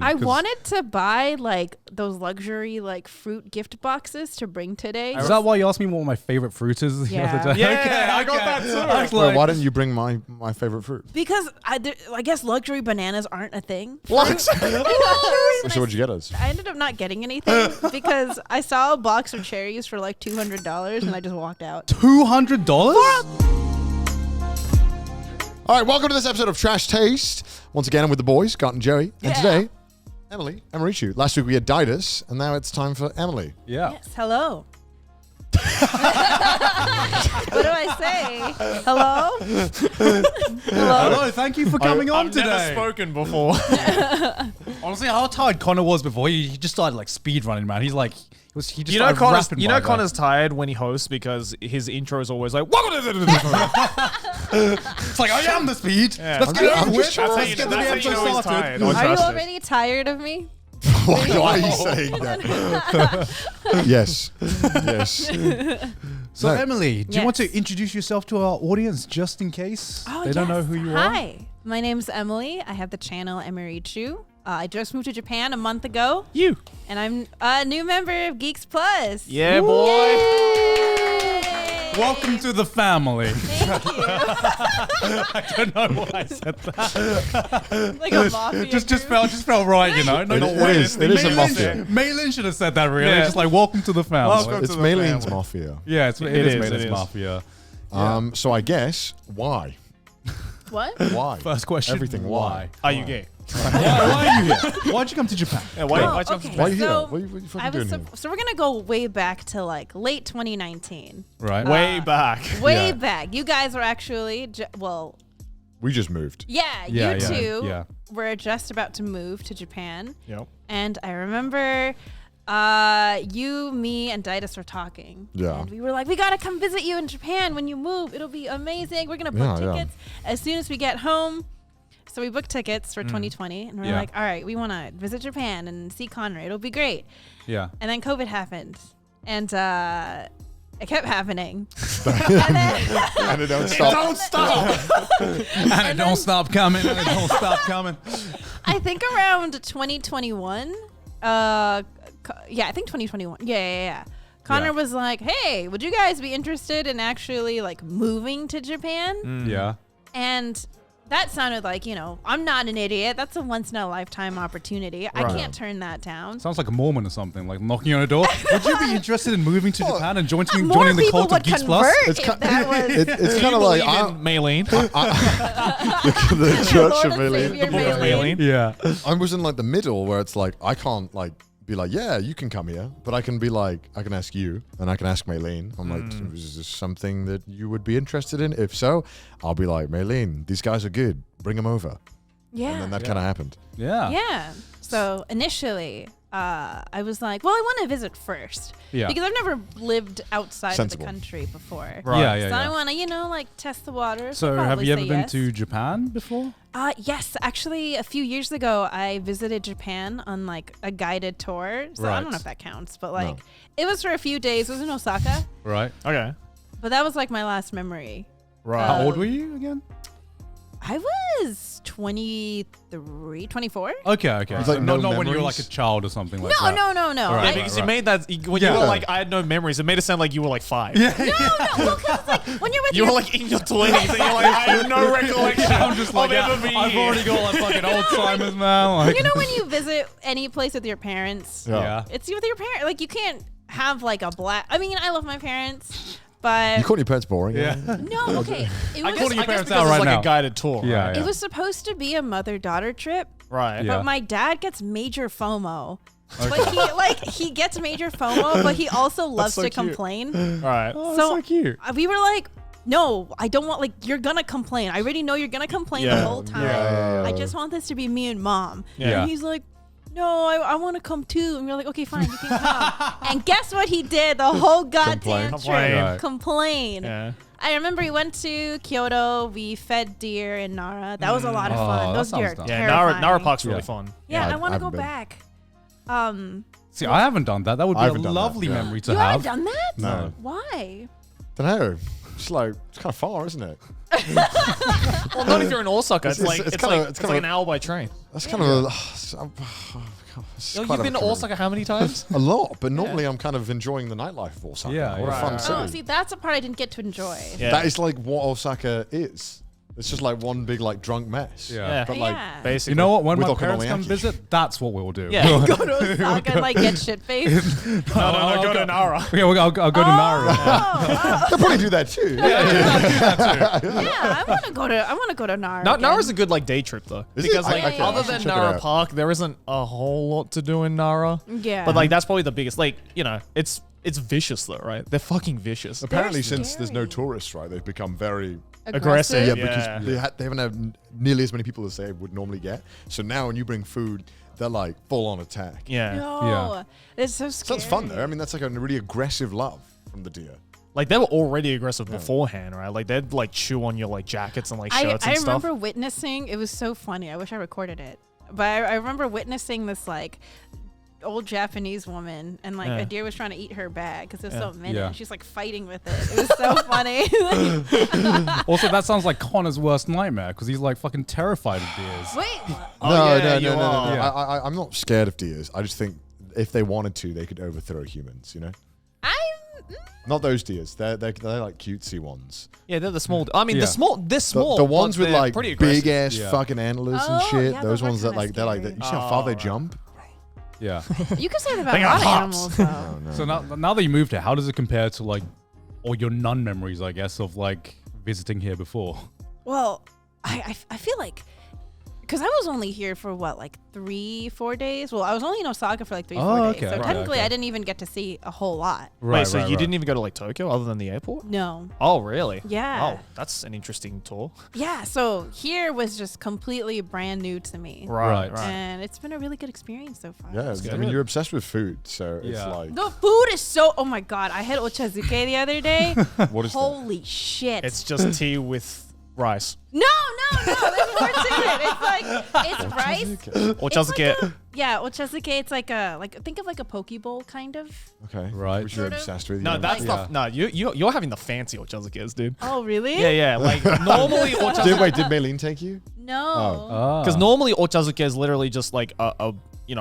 I wanted to buy like those luxury like fruit gift boxes to bring today. Is that why you asked me what my favorite fruit is the other day? Yeah, I got that too. Well, why didn't you bring my favorite fruit? Because I guess luxury bananas aren't a thing. What? So what'd you get us? I ended up not getting anything because I saw a box of cherries for like $200 and I just walked out. $200? All right, welcome to this episode of Trash Taste. Once again, I'm with the boys, Scott and Joey. And today, Emily, Emirichu. Last week we had Daidus, and now it's time for Emily. Yeah. Yes, hello. What do I say? Hello? Hello, thank you for coming on today. I've never spoken before. Honestly, how tired Connor was before, he just started like speed running, man. He's like, he just started rapping. Connor's tired when he hosts because his intro is always like, it's like, I am the speed. Yeah. Let's get I'm it. just trying Let's to get the that's how you episode know he's started. tired. Are you already tired of me? Why are you saying that? Yes. So, No. Emily, do you want Yes. to introduce yourself to our audience just in case they don't know who you are? Hi, my name's Emily. I have the channel Emirichu. I just moved to Japan a month ago. You. And I'm a new member of Geeks Plus. Yeah, boy. Yay! Welcome to the family. Thank you. I don't know why I said that. Like a mafia just group. felt right, you know. It is a mafia. Maylin should have said that really. Yeah. Just like, welcome to the family. Welcome It's to the Maylene's family. Mafia. Yeah, it is, is Maylin's it is. Mafia. So I guess, why? What? Why? First question. Everything, why? Are you gay? Why are you here? Why'd you come to Japan? Yeah, why? Oh, why okay. Why are you here? So, What are you fucking doing here? So we're gonna go way back to like late 2019. Right. Way back. Way Yeah. back. You guys were actually We just moved. you two yeah. were just about to move to Japan, Yep. and I remember you, me, and Daidus were talking. Yeah. And we were like, we gotta come visit you in Japan when you move. It'll be amazing. We're gonna book Yeah. tickets as soon as we get home. So we booked tickets for 2020, and we're Yeah. like, all right, we want to visit Japan and see Connor. It'll be great. Yeah. And then COVID happened, and it kept happening. And then, And it don't stop. Don't stop. And it don't stop coming. And it don't stop coming. I think around 2021. I think 2021. Yeah. Connor Yeah. was like, "Hey, would you guys be interested in actually like moving to Japan?" Yeah. And that sounded like, I'm not an idiot. That's a once in a lifetime opportunity. I Right. can't turn that down. Sounds like a Mormon or something, like knocking on a door. Would you be interested in moving to Japan and joining More the people cult of would Geeks convert Plus? It's if that was It's kind of like Maylene. the Church Lord of and Maylene. Savior Book of Maylene. Maylene. Yeah. I was in like the middle where it's like I can't like be like, yeah, you can come here, but I can be like, I can ask you and I can ask Maylene. I'm like, is this something that you would be interested in? If so, I'll be like, Maylene, these guys are good. Bring them over. Yeah. And then that kind of happened. Yeah. Yeah. So initially, I was like, well, I want to visit first. Yeah. Because I've never lived outside Sensible. of the country before. Right. Yeah. So I want to, like test the waters. So I'll have probably you ever say been yes. to Japan before? Yes, actually, a few years ago, I visited Japan on like a guided tour. So I Right. don't know if that counts, but like it was for a few days. It was in Osaka, Right. Okay. but that was like my last memory. Right. How old were you again? I was 23, 24. Okay. It's like not no when you were like memories? a child or something like No, that. no. Right. Yeah, I- because you made that when Yeah. you were like, I had no memories. It made it sound like you were like 5. Yeah. when you're with You your were like in your 20s and you're like, I have no recollection I'm just like, of ever being I've here. already got like fucking Alzheimer's, man. Like, you know when you visit any place with your parents, yeah. it's with your parents. Like you can't have like a black. I mean, I love my parents, but You call your parents boring? Yeah. no. Okay, it I was, guess, your I guess parents because out it's right like now. a guided tour. Yeah, Right. yeah. it was supposed to be a mother-daughter trip, Right. Yeah. but my dad gets major FOMO. But he gets major FOMO, but he also loves so to cute. complain. Right. Oh, So- so cute. We were like, no, I don't want, like, you're gonna complain. I already know you're gonna complain the Yeah. whole time. Yeah. I just want this to be me and mom. Yeah. And he's like, no, I want to come too. And we're like, okay, fine, you can come. And guess what he did the whole goddamn Complain. trip? Right. Complain. Yeah. I remember we went to Kyoto. We fed deer in Nara. That was a lot of Oh, fun. that Those deer are sounds nice. Yeah. terrifying. Nara Park's really Yeah. fun. Yeah, Yeah, I want to I go haven't back. See, I haven't done that. That would be I a haven't done that, lovely yeah. memory to You have. haven't done that? No. Why? Don't know. It's like, it's kind of far, isn't it? Well, not if you're in Osaka. It's like an hour by train. That's kind of You've been to Osaka how many times? a lot, but normally I'm kind of enjoying the nightlife of Osaka. Yeah, What a fun Oh, city. see, that's a part I didn't get to enjoy. Yeah. That is like what Osaka is. It's just like one big like drunk mess. Yeah. But like, Yeah. Basically. You know what? When With my parents okonomiyaki. come visit, that's what we'll do. Yeah. Go to Osaka and like get shit faced. No, go to Nara. Yeah, I'll go to Nara. they'll probably do that too. Yeah, I want to go to Nara. Nara's a good like day trip though, Is it? because I- like okay, other I should than check it Nara out. Park, there isn't a whole lot to do in Nara. Yeah. But like that's probably the biggest. Like it's vicious though, right? They're fucking vicious. Apparently, They're since there's no scary. tourists, right, they've become very Aggressive. yeah, Yeah. because they haven't had nearly as many people as they would normally get. So now when you bring food, they're like full on attack. Yeah. No, it's so scary. Sounds fun though. I mean, that's like a really aggressive love from the deer. Like they were already aggressive beforehand, right? Like they'd like chew on your like jackets and like shirts I and stuff. remember witnessing. It was so funny. I wish I recorded it, but I remember witnessing this like old Japanese woman, and like Yeah. a deer was trying to eat her bag because it was so minute. Yeah. She's like fighting with it. It was so funny. Also, that sounds like Connor's worst nightmare because he's like fucking terrified of deers. Wait, Oh, yeah, you no. are. Yeah. I'm not scared of deers. I just think if they wanted to, they could overthrow humans. You know, not those deers. They're like cutesy ones. Yeah, they're the small. I mean, Yeah. they're small. The ones but with they're like pretty aggressive. big ass Yeah. fucking antlers and Oh, shit. yeah, those those are ones that kinda like they're like scary. you see how far they right. jump. Yeah. you can say that about They a lot got of hops. animals though. So now that you moved here, how does it compare to like all your nun memories, I guess, of like visiting here before? Well, I feel like because I was only here for what, like 3-4 days. Well, I was only in Osaka for like 3-4 days. okay, So right, technically, okay. I didn't even get to see a whole lot. Wait, so you didn't even go to like Tokyo other than the airport? No. Oh, really? Yeah. Oh, that's an interesting tour. Yeah. So here was just completely brand new to me. Right. And it's been a really good experience so far. Yeah, I mean you're obsessed with food, so it's Yeah. like The food is so. Oh my god! I had ochazuke the other day. what is that? Holy shit! It's just tea with rice. no. There's more to it. It's like it's rice. Or just get. Yeah, ochazuke. It's like think of like a poke bowl kind of. Okay, Right. which you're Sort of. obsessed with. No, yeah. that's Yeah. the no. You're having the fancy ochazuke's, dude. Oh really? Yeah. Like normally ochazuke. Did Maylene take you? No. Because normally ochazuke is literally just like a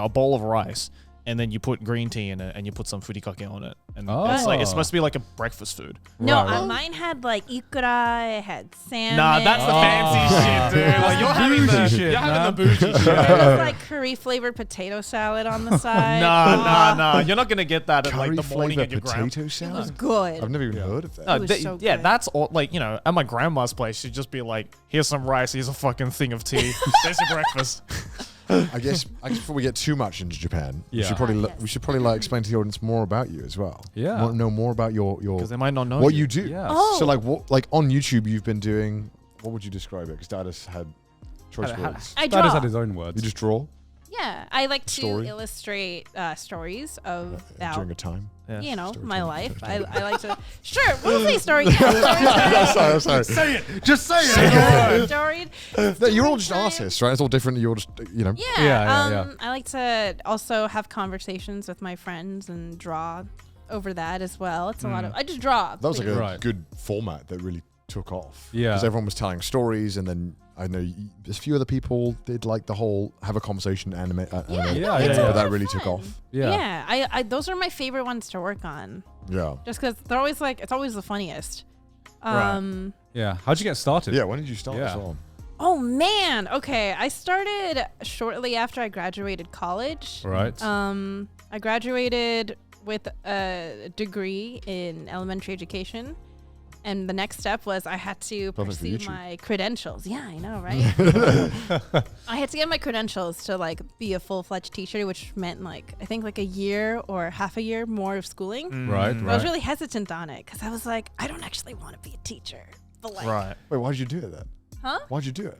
bowl of rice, and then you put green tea in it, and you put some furikake on it, and it's supposed to be like a breakfast food. No, Right. mine had like ikura, it had salmon. Nah, that's the fancy shit, dude. Like you're having the Bougie shit, you're having nah. the bougie shit. There was like curry flavored potato salad on the side. Nah. You're not gonna get that at like Curry the morning flavor at your grandma. potato It was salad. good. I've never even heard of that. No, It was so yeah, good. that's all. Like at my grandma's place, she'd just be like, "Here's some rice. Here's a fucking thing of tea. There's your breakfast." I guess before we get too much into Japan, Yeah. we should probably like explain to the audience more about you as well. Yeah. Know more about your Because they might not know what you do. Yeah. Oh. So like on YouTube, you've been doing. What would you describe it? Because Daidus had choice words. I That draw. is had his own words. You just draw Yeah, I like to Story? illustrate stories of during a time. you know, Story my time. life. I like to. Sure, we'll say story. Yeah, sorry. Say it. Just say it. story. No, you're all just time. artists, right? It's all different. You're just Yeah, Yeah. I like to also have conversations with my friends and draw over that as well. It's a lot of. I just draw. That was like a Right. good format that really took off. Yeah. Because everyone was telling stories, and then I know a few other people did like the whole have a conversation animate. Yeah, Yeah, it's yeah. a But that lot really of took fun. off. Yeah. I those are my favorite ones to work on, Yeah. just because they're always like it's always the funniest. Right. Yeah. How'd you get started? Yeah. When did you start Yeah. as well? Oh man, okay. I started shortly after I graduated college. Right. I graduated with a degree in elementary education. And the next step was I had to Perfect for pursue YouTube. my credentials. Yeah, I know, right? I had to get my credentials to like be a full-fledged teacher, which meant like I think like a year or half a year more of schooling. Right. But I was really hesitant on it because I was like, I don't actually want to be a teacher. But like, Right. Wait, why did you do it then? huh? Why'd you do it?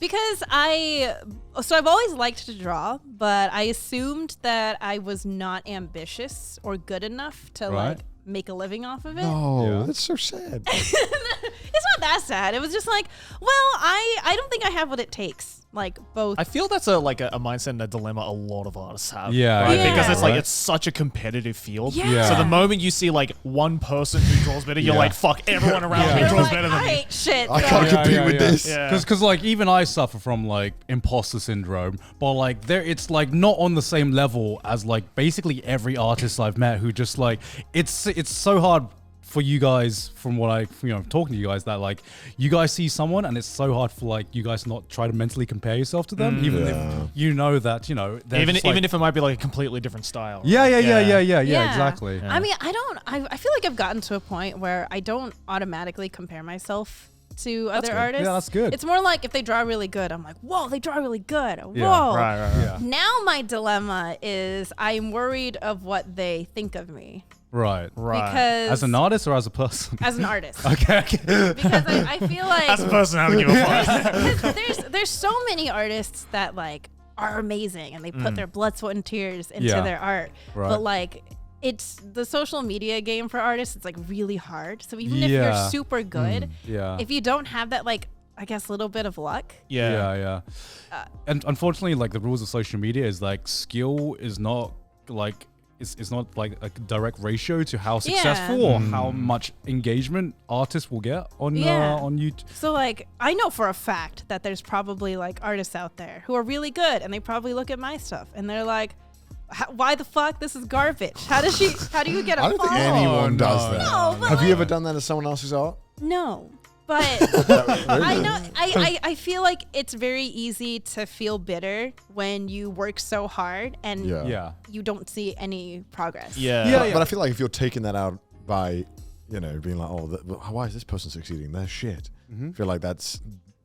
Because I've always liked to draw, but I assumed that I was not ambitious or good enough to Right. like make a living off of it. No, Yeah. that's so sad. It's not that sad. It was just like, well, I don't think I have what it takes. like both. I feel that's a mindset and a dilemma a lot of artists have. Yeah, right? yeah. Because it's like Right. it's such a competitive field. Yeah. So the moment you see like one person who draws better, you're Yeah. like, fuck, everyone around me You're draws like, better than I me. ain't shit. I so- can't compete with this. Yeah. Because like even I suffer from like imposter syndrome, but like it's like not on the same level as like basically every artist I've met who just like it's so hard for you guys from what I talking to you guys that like you guys see someone and it's so hard for like you guys not try to mentally compare yourself to them even if you know that they're Even just, like, if it might be like a completely different style. yeah exactly. I mean, I feel like I've gotten to a point where I don't automatically compare myself to other good. artists. Yeah, that's good. It's more like if they draw really good, I'm like, whoa, they draw really good. Whoa. Yeah, Right. Yeah. Now my dilemma is I'm worried of what they think of me. Right. Because As an artist or as a person? as an artist. Okay. Because I feel like As a person, I don't give a fuck. 'cause there's so many artists that like are amazing and they put their blood, sweat, and tears into Yeah. their art. Right. But like it's the social media game for artists. It's like really hard. So even if Yeah. you're super good, Yeah. if you don't have that like I guess little bit of luck. Yeah. And unfortunately, like the rules of social media is like skill is not like it's not like a direct ratio to how successful or how much engagement artists will get on YouTube. So like I know for a fact that there's probably like artists out there who are really good and they probably look at my stuff and they're like, why the fuck this is garbage? How do you get a I don't think follow? anyone does no. that. No, but Have you like- ever done that to someone else's art? No. But I know I feel like it's very easy to feel bitter when you work so hard and Yeah. you don't see any progress. Yeah. But I feel like if you're taking that out by, being like, why is this person succeeding? They're shit. I feel like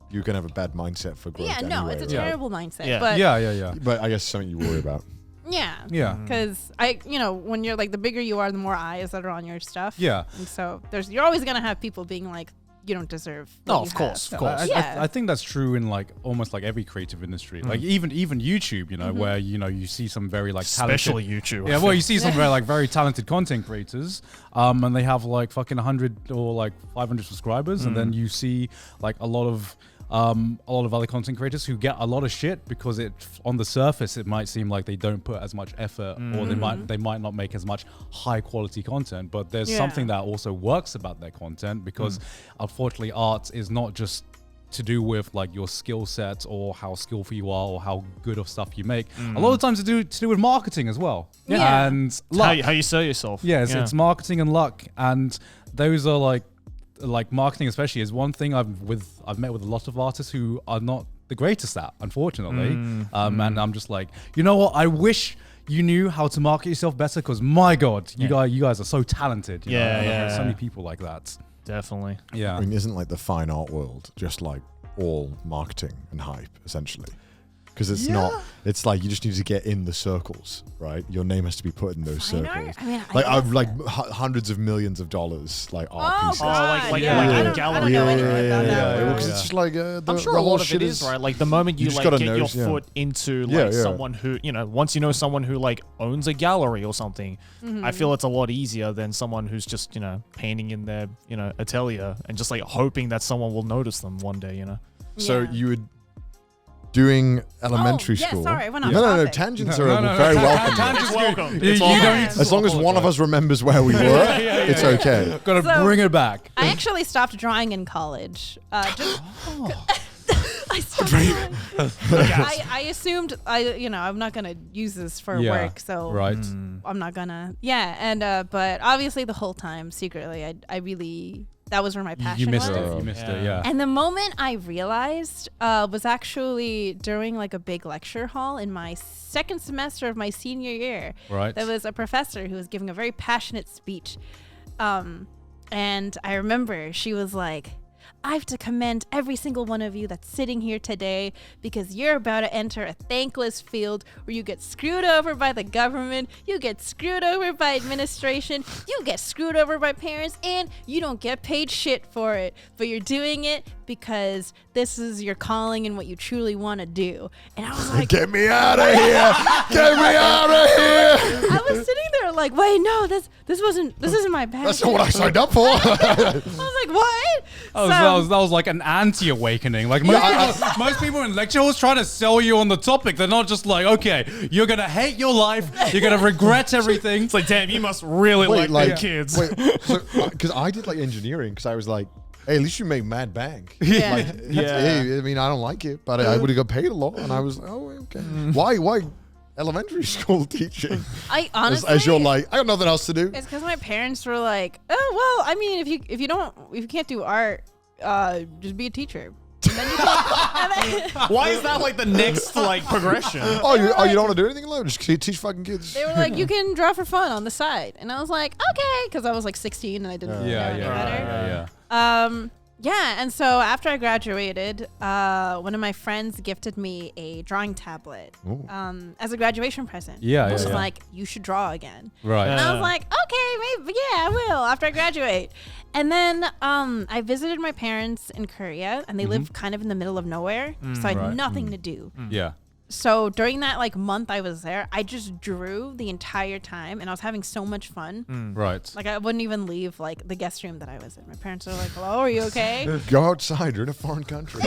you can have a bad mindset for growth. Yeah, no, anyway, it's a right? terrible mindset. Yeah. But Yeah. But I guess something you worry about. yeah. Yeah. Because when you're like the bigger you are, the more eyes that are on your stuff. Yeah. And so you're always gonna have people being like, you don't deserve. what No, you of course, have. of course. Yeah. I think that's true in like almost like every creative industry. Like even YouTube, where you see some very like Especially talented, YouTube. Yeah, well, you see some very talented content creators, and they have like fucking 100 or like 500 subscribers, and then you see like a lot of other content creators who get a lot of shit because on the surface it might seem like they don't put as much effort or they might not make as much high quality content, but there's something that also works about their content because unfortunately art is not just to do with like your skill set or how skillful you are or how good of stuff you make. A lot of times to do with marketing as well. Yeah. And luck. How you sell yourself. Yes, it's marketing and luck, and those are like marketing especially is one thing I've met with a lot of artists who are not the greatest at, unfortunately. And I'm just like, you know what? I wish you knew how to market yourself better because my God, you guys are so talented. You know? There's so many people like that. Definitely. Yeah. I mean, isn't like the fine art world just like all marketing and hype essentially? Because it's not. It's like you just need to get in the circles, right? Your name has to be put in those Fine circles. art? I mean, I like guess I've like hundreds of millions of dollars, like art Oh, pieces. God. like yeah. a I don't gallery. know anything about that Well, world. 'cause it's just like the, I'm sure the a whole lot of shit it is right. Like the moment you just like gotta get know, your yeah. foot into Yeah, like yeah. someone who once you know someone who like owns a gallery or something, I feel it's a lot easier than someone who's just painting in their atelier and just like hoping that someone will notice them one day. So Yeah. you would doing elementary yeah, school. sorry, I went off no, topic. tangents No, are no, very no, welcome. tangents It's welcome. You It's don't welcome. need to As long as one of us remembers where we were, it's okay. Gotta So- bring it back. I actually stopped drawing in college. I stopped drawing. I assumed I'm not gonna use this for Yeah, work, so right. I'm not gonna. Yeah, and but obviously the whole time secretly, I really that was where my passion You missed was. it. You missed it. Yeah. And the moment I realized was actually during like a big lecture hall in my second semester of my senior year. Right. There was a professor who was giving a very passionate speech. And I remember she was like, I have to commend every single one of you that's sitting here today because you're about to enter a thankless field where you get screwed over by the government, you get screwed over by administration, you get screwed over by parents, and you don't get paid shit for it. But you're doing it because this is your calling and what you truly want to do. And I was like, Get me out of here! Get me out of here! I was sitting there like, wait, no, this isn't my bag. That's not what I signed up for. I was like, what? That was like an anti-awakening. Like most people in lecture halls trying to sell you on the topic. They're not just like, okay, you're gonna hate your life, you're gonna regret everything. It's like, damn, you must really like the kids. Because I did like engineering because I was like, hey, at least you make mad bank. Yeah. Like, hey, I mean, I don't like it, but I would have got paid a lot, and I was like, oh, okay. Why elementary school teaching? I honestly, as you're like, I got nothing else to do. it's because my parents were like, oh well, I mean, if you can't do art, just be a teacher. And then you Why is that like the next like progression? Oh, you don't want to do anything alone? Just teach fucking kids. they were like, you can draw for fun on the side, and I was like, okay, because I was like 16 and I didn't know any better. Yeah, and so after I graduated, one of my friends gifted me a drawing tablet as a graduation present. Yeah, It was yeah. like, you should draw again. Right. And I was like, okay, maybe, yeah, I will after I graduate. And then I visited my parents in Korea, and they live kind of in the middle of nowhere, so I had nothing to do. Yeah. So during that like month I was there, I just drew the entire time, and I was having so much fun. Right. Like I wouldn't even leave like the guest room that I was in. My parents were like, "Hello, are you okay?" Go outside. You're in a foreign country.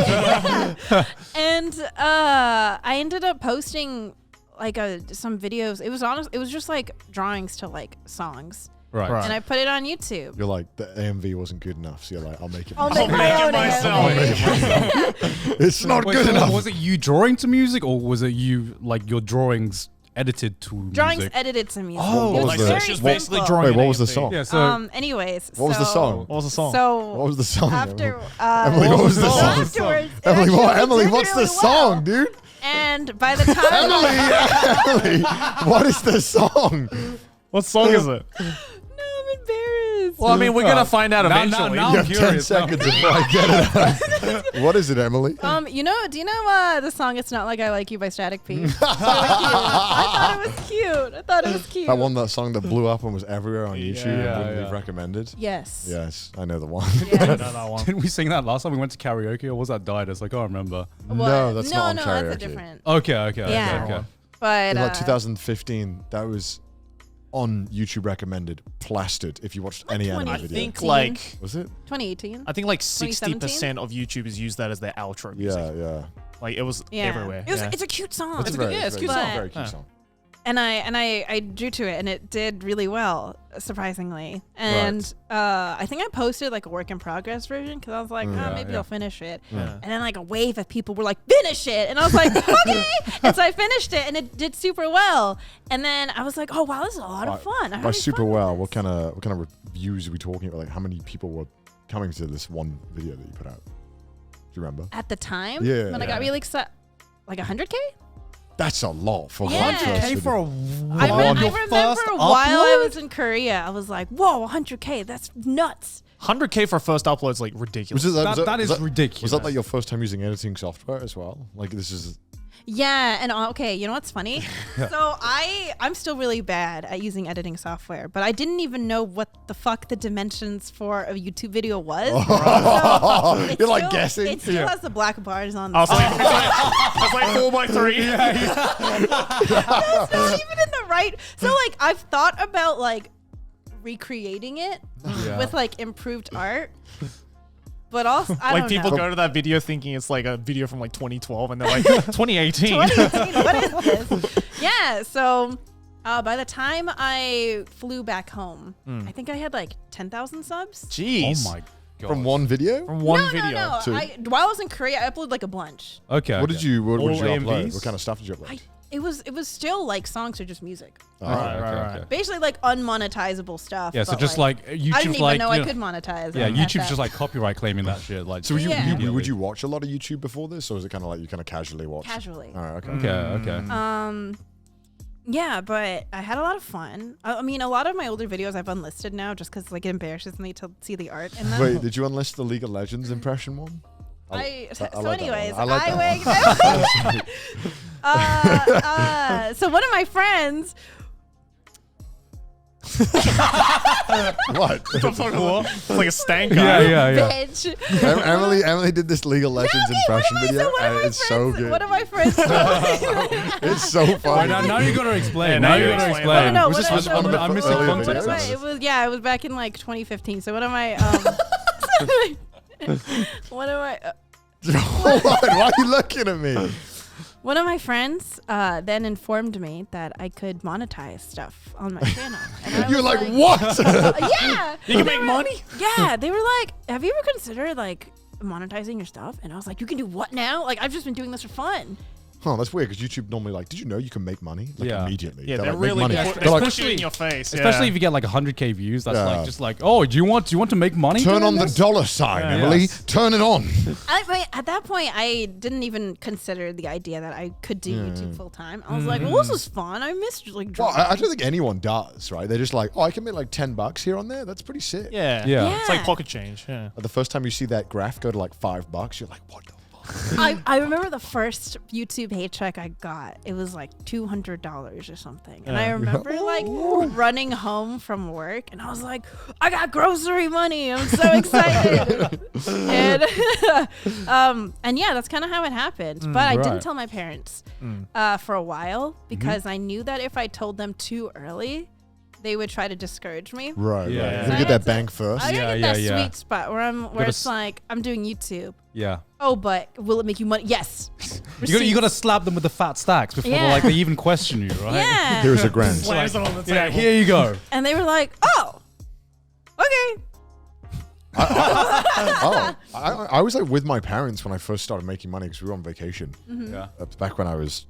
And I ended up posting like some videos. It was just like drawings to like songs, Right. Right. and I put it on YouTube. You're like, the AMV wasn't good enough, so you're like, I'll make it. I'll myself. make my own myself. AMV. It's not Wait, good so enough. was it you drawing to music, or was it you like your drawings edited to Drawings music? edited to music. Oh, it was like, very it's just basically simple. drawing. Wait, an what was the AMV. song? Yeah. So Anyways, What was the song? What was the song? So What was the song? after Emily, what was the so song? afterwards, it Emily, actually did what's the really song, well. dude? And by the time Emily, what is the song? What song is it? No, I'm embarrassed. Well, I mean, we're gonna find out eventually. now You I'm have 10 curious. seconds before I get it. What is it, Emily? Do you know the song "It's Not Like I Like You" by Static P? It's really cute. I thought it was cute. That song that blew up and was everywhere on YouTube Yeah, and yeah. we've recommended. Yes. Yes, I know the one. I know that one. Didn't we sing that last time we went to karaoke, or was that Daidus? I can't remember. No, that's not on no, karaoke. that's a different. Okay. Yeah. Okay. But In like 2015, that was on YouTube recommended, plastered if you watched any anime I video. think 18. like 2018. I think like 2017? 60% of YouTubers use that as their outro music. Yeah. Like it was Yeah. everywhere. It's a cute song. It's a good- it's a cute song. Very cute Yeah. song. And I drew to it, and it did really well, surprisingly. And I think I posted like a work in progress version because I was like, maybe yeah. I'll finish it. Yeah. And then like a wave of people were like, finish it, and I was like, okay. And so I finished it, and it did super well. And then I was like, oh wow, this is a lot of fun. I'm By having super fun with well, this. what kind of reviews are we talking about? Like how many people were coming to this one video that you put out? Do you remember? At the time, Yeah. when I got really excited, like 100K. That's a lot for Yeah. one first 100K video. for a I one remember first while I upload? was in Korea, I was like, whoa, 100K, that's nuts. 100K for first upload is like ridiculous. That is ridiculous. Was that like your first time using editing software as well? Like this is Yeah, and okay, you know what's funny? So I'm still really bad at using editing software, but I didn't even know what the fuck the dimensions for a YouTube video was. So it You're, like, still- guessing? It still has the black bars on. Oh, it's like 4x3. That's not even in the right. So like I've thought about like recreating it Yeah. with like improved art, but also I Like don't people know. go to that video thinking it's like a video from like 2012 and they're like 2018. 2018, what is this? Yeah, so by the time I flew back home, I think I had like 10,000 subs. Jeez. Oh my god. from one video. From one no, video. No. to- While I was in Korea, I uploaded like a bunch. Okay. What did you All upload? AMVs? What kind of stuff did you upload? It was still like songs or just music. Oh, Right. Basically like unmonetizable stuff. Yeah. So but, just like YouTube's I didn't even like know I you could monetize. Yeah, at YouTube's that. just like copyright claiming that shit. Like, So Yeah. would you watch a lot of YouTube before this, or was it kind of like you kind of casually watch? Casually. All right. Okay. Okay. Yeah, but I had a lot of fun. I mean, a lot of my older videos I've unlisted now just because like it embarrasses me to see the art in them. Wait, did you unlist the League of Legends impression one? So like that anyways, one. I like that one. so one of my friends What? It's like a stank Yeah, guy. yeah. Bitch. Emily did this legal lessons impression Okay, video, so one of and my it's so friends- good. One of my friends told me. It's so Right, funny. now you gotta explain. Yeah, now now you you gotta explain. explain. No, Was what this I- was so one of the, I'm missing earlier context. videos. of this. It was it was back in like 2015. So one of my one of my Why are you looking at me? one of my friends then informed me that I could monetize stuff on my channel. And I You're was like, what? Yeah. You can make money? Yeah, they were like, have you ever considered like monetizing your stuff? And I was like, you can do what now? Like, I've just been doing this for fun. Oh, that's weird because YouTube normally like, did you know you can make money? Like Yeah. immediately. Yeah, They're they're like, make really money. good. They're like, Especially in your face. Especially yeah. if you get like 100K views, that's Yeah. like just like, oh, do you want to make money? turn doing on the this? dollar sign, Yeah. Emily. Yes. Turn it on. At that point, I didn't even consider the idea that I could do YouTube full time. I was like, well, this is fun. I missed like Well, drawing. I don't think anyone does, right? They're just like, oh, I can make like $10 here on there. That's pretty sick. Yeah. Yeah. It's like pocket change. Yeah. The first time you see that graph go to like $5, you're like, what the fuck? I remember the first YouTube paycheck I got. It was like $200 or something. And I Yeah. remember like running home from work and I was like, I got grocery money. I'm so excited. and yeah, that's kind of how it happened. But I right. didn't tell my parents for a while because I knew that if I told them too early, they would try to discourage me. Right, Yeah. right. So You gotta I get that had to- bank first. I gotta Yeah, get that yeah, yeah. sweet spot where Gotta it's s- like, I'm doing YouTube. Yeah. Oh, but will it make you money? Yes. You gotta slap them with the fat stacks before Yeah. they even question you, right? Yeah. Here's a grand. Slams it on the table. Yeah, here you go. And they were like, oh, okay. I was like with my parents when I first started making money because we were on vacation. Yeah. That's back when I was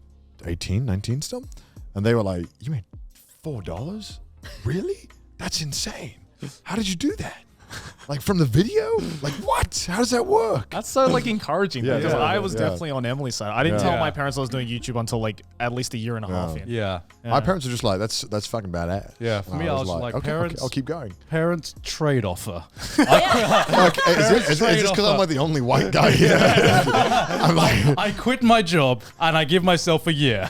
18, 19 still. And they were like, you made $4? Really? That's insane. How did you do that? Like from the video? Like what? How does that work? That's so like encouraging Yeah, because yeah, I yeah, was yeah. definitely on Emily's side. I didn't Yeah. tell my parents I was doing YouTube until like at least a year and a half in. Yeah. My parents are just like, that's fucking badass. Yeah, for And me, I was like, okay, parents- I'll keep going. Parents trade offer. Like, is this because I'm like the only white guy here? I'm like, I quit my job and I give myself a year.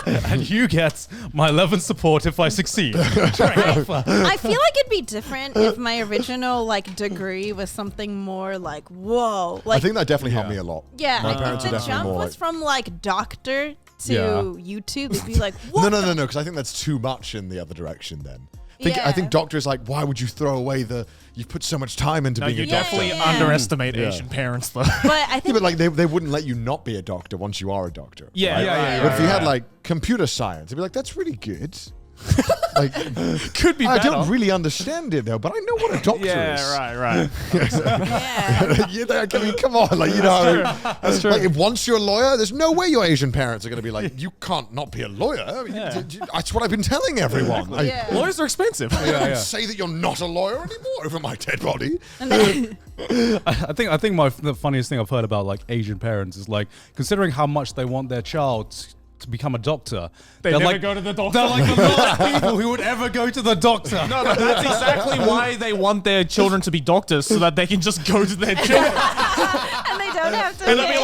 And you get my love and support if I succeed. Trade offer. I feel like it'd be different if my original like degree was something more like, whoa. Like, I think that definitely helped Yeah. me a lot. yeah, my I think parents are the definitely jump more was like- from like doctor to Yeah. YouTube. It'd be like, what? No, because I think that's too much in the other direction then. I Yeah. think doctor is like, why would you throw away you've put so much time into No, being you a doctor. definitely Yeah. underestimate Yeah. Asian parents though. But I Yeah, think but like they wouldn't let you not be a doctor once you are a doctor. Yeah, right? yeah, But if you had right. like computer science, they'd be like, that's really good. Like, Could be I better. don't really understand it though, but I know what a doctor is. Yeah, right. yeah. I mean, come on, like you know, That's true. like if once you're a lawyer, there's no way your Asian parents are going to be like, you can't not be a lawyer. I mean, that's what I've been telling everyone. Like, Yeah. Lawyers are expensive. don't say that you're not a lawyer anymore over my dead body. And then, I think the funniest thing I've heard about like Asian parents is like considering how much they want their child to become a doctor. They they're never like, go to the doctor. They're like the last people who would ever go to the doctor. No, but that's exactly why they want their children to be doctors, so that they can just go to their children. and they don't have to. And they'll be pay.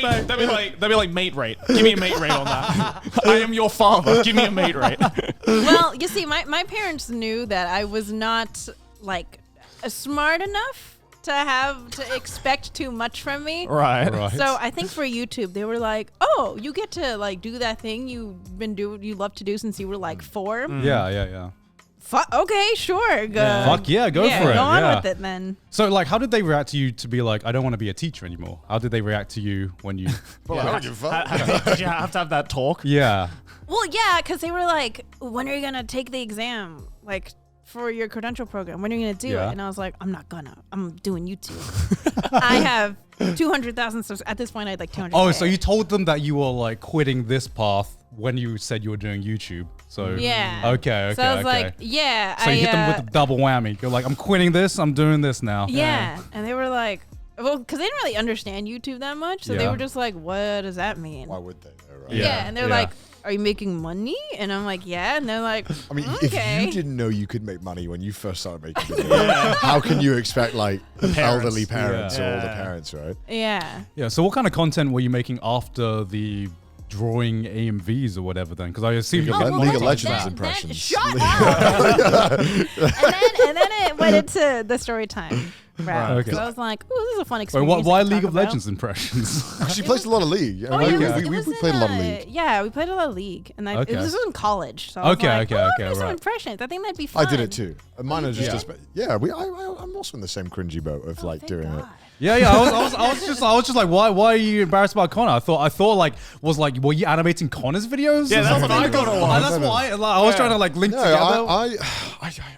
like, they'll be like, mate rate. Give me a mate rate on that. I am your father. Give me a mate rate. Well, you see, my parents knew that I was not like smart enough to expect too much from me. Right. So I think for YouTube, they were like, "Oh, you get to like do that thing you love to do since you were like 4." Yeah. Okay, sure. Go. Fuck yeah, go for it. Go on yeah. with it then. So like, how did they react to you to be like, I don't want to be a teacher anymore? How did they react to you when you? Well, I don't give a fuck. Did you have to have that talk? Yeah. Well, yeah, because they were like, "When are you gonna take the exam? Like for your credential program? When are you gonna do Yeah. it?" And I was like, "I'm not gonna. I'm doing YouTube. I have 200,000 subs at this point. I had like 200. Oh, so you told them that you were like quitting this path when you said you were doing YouTube. So Yeah. Okay. So I was like, yeah. So you hit them with the double whammy. You're like, I'm quitting this. I'm doing this now. Yeah. And they were like, well, because they didn't really understand YouTube that much. So they Yeah. were just like, what does that mean? Why would they? Though, right? Yeah. And they're Yeah. like, are you making money? And I'm like, yeah. And they're like, I mean, okay. if you didn't know you could make money when you first started making videos, how can you expect like elderly parents or older Yeah. parents, right? Yeah. Yeah. So what kind of content were you making after the drawing AMVs or whatever then? Because I assume League you of get League lots of of Legends that. impressions. Shut up! and then it went into the story time route. Okay. So I was like, "Ooh, this is a fun Wait, experience." why to League talk of about. Legends impressions? She plays a lot of League. Oh, yeah, we in, played a lot of League. Yeah, we played a lot of League, and Okay. this was in college. So I was Okay, like, okay, "Oh, okay, do some right. impressions. I think that'd be fun." I did it too. Mine are just did? as I'm also in the same cringy boat of Oh, like thank doing it. God. Yeah, I was just like, why are you embarrassed about Connor? I thought like, were you animating Connor's videos? Yeah, or that's something? what I thought it was. That's why I was trying to like link No, together.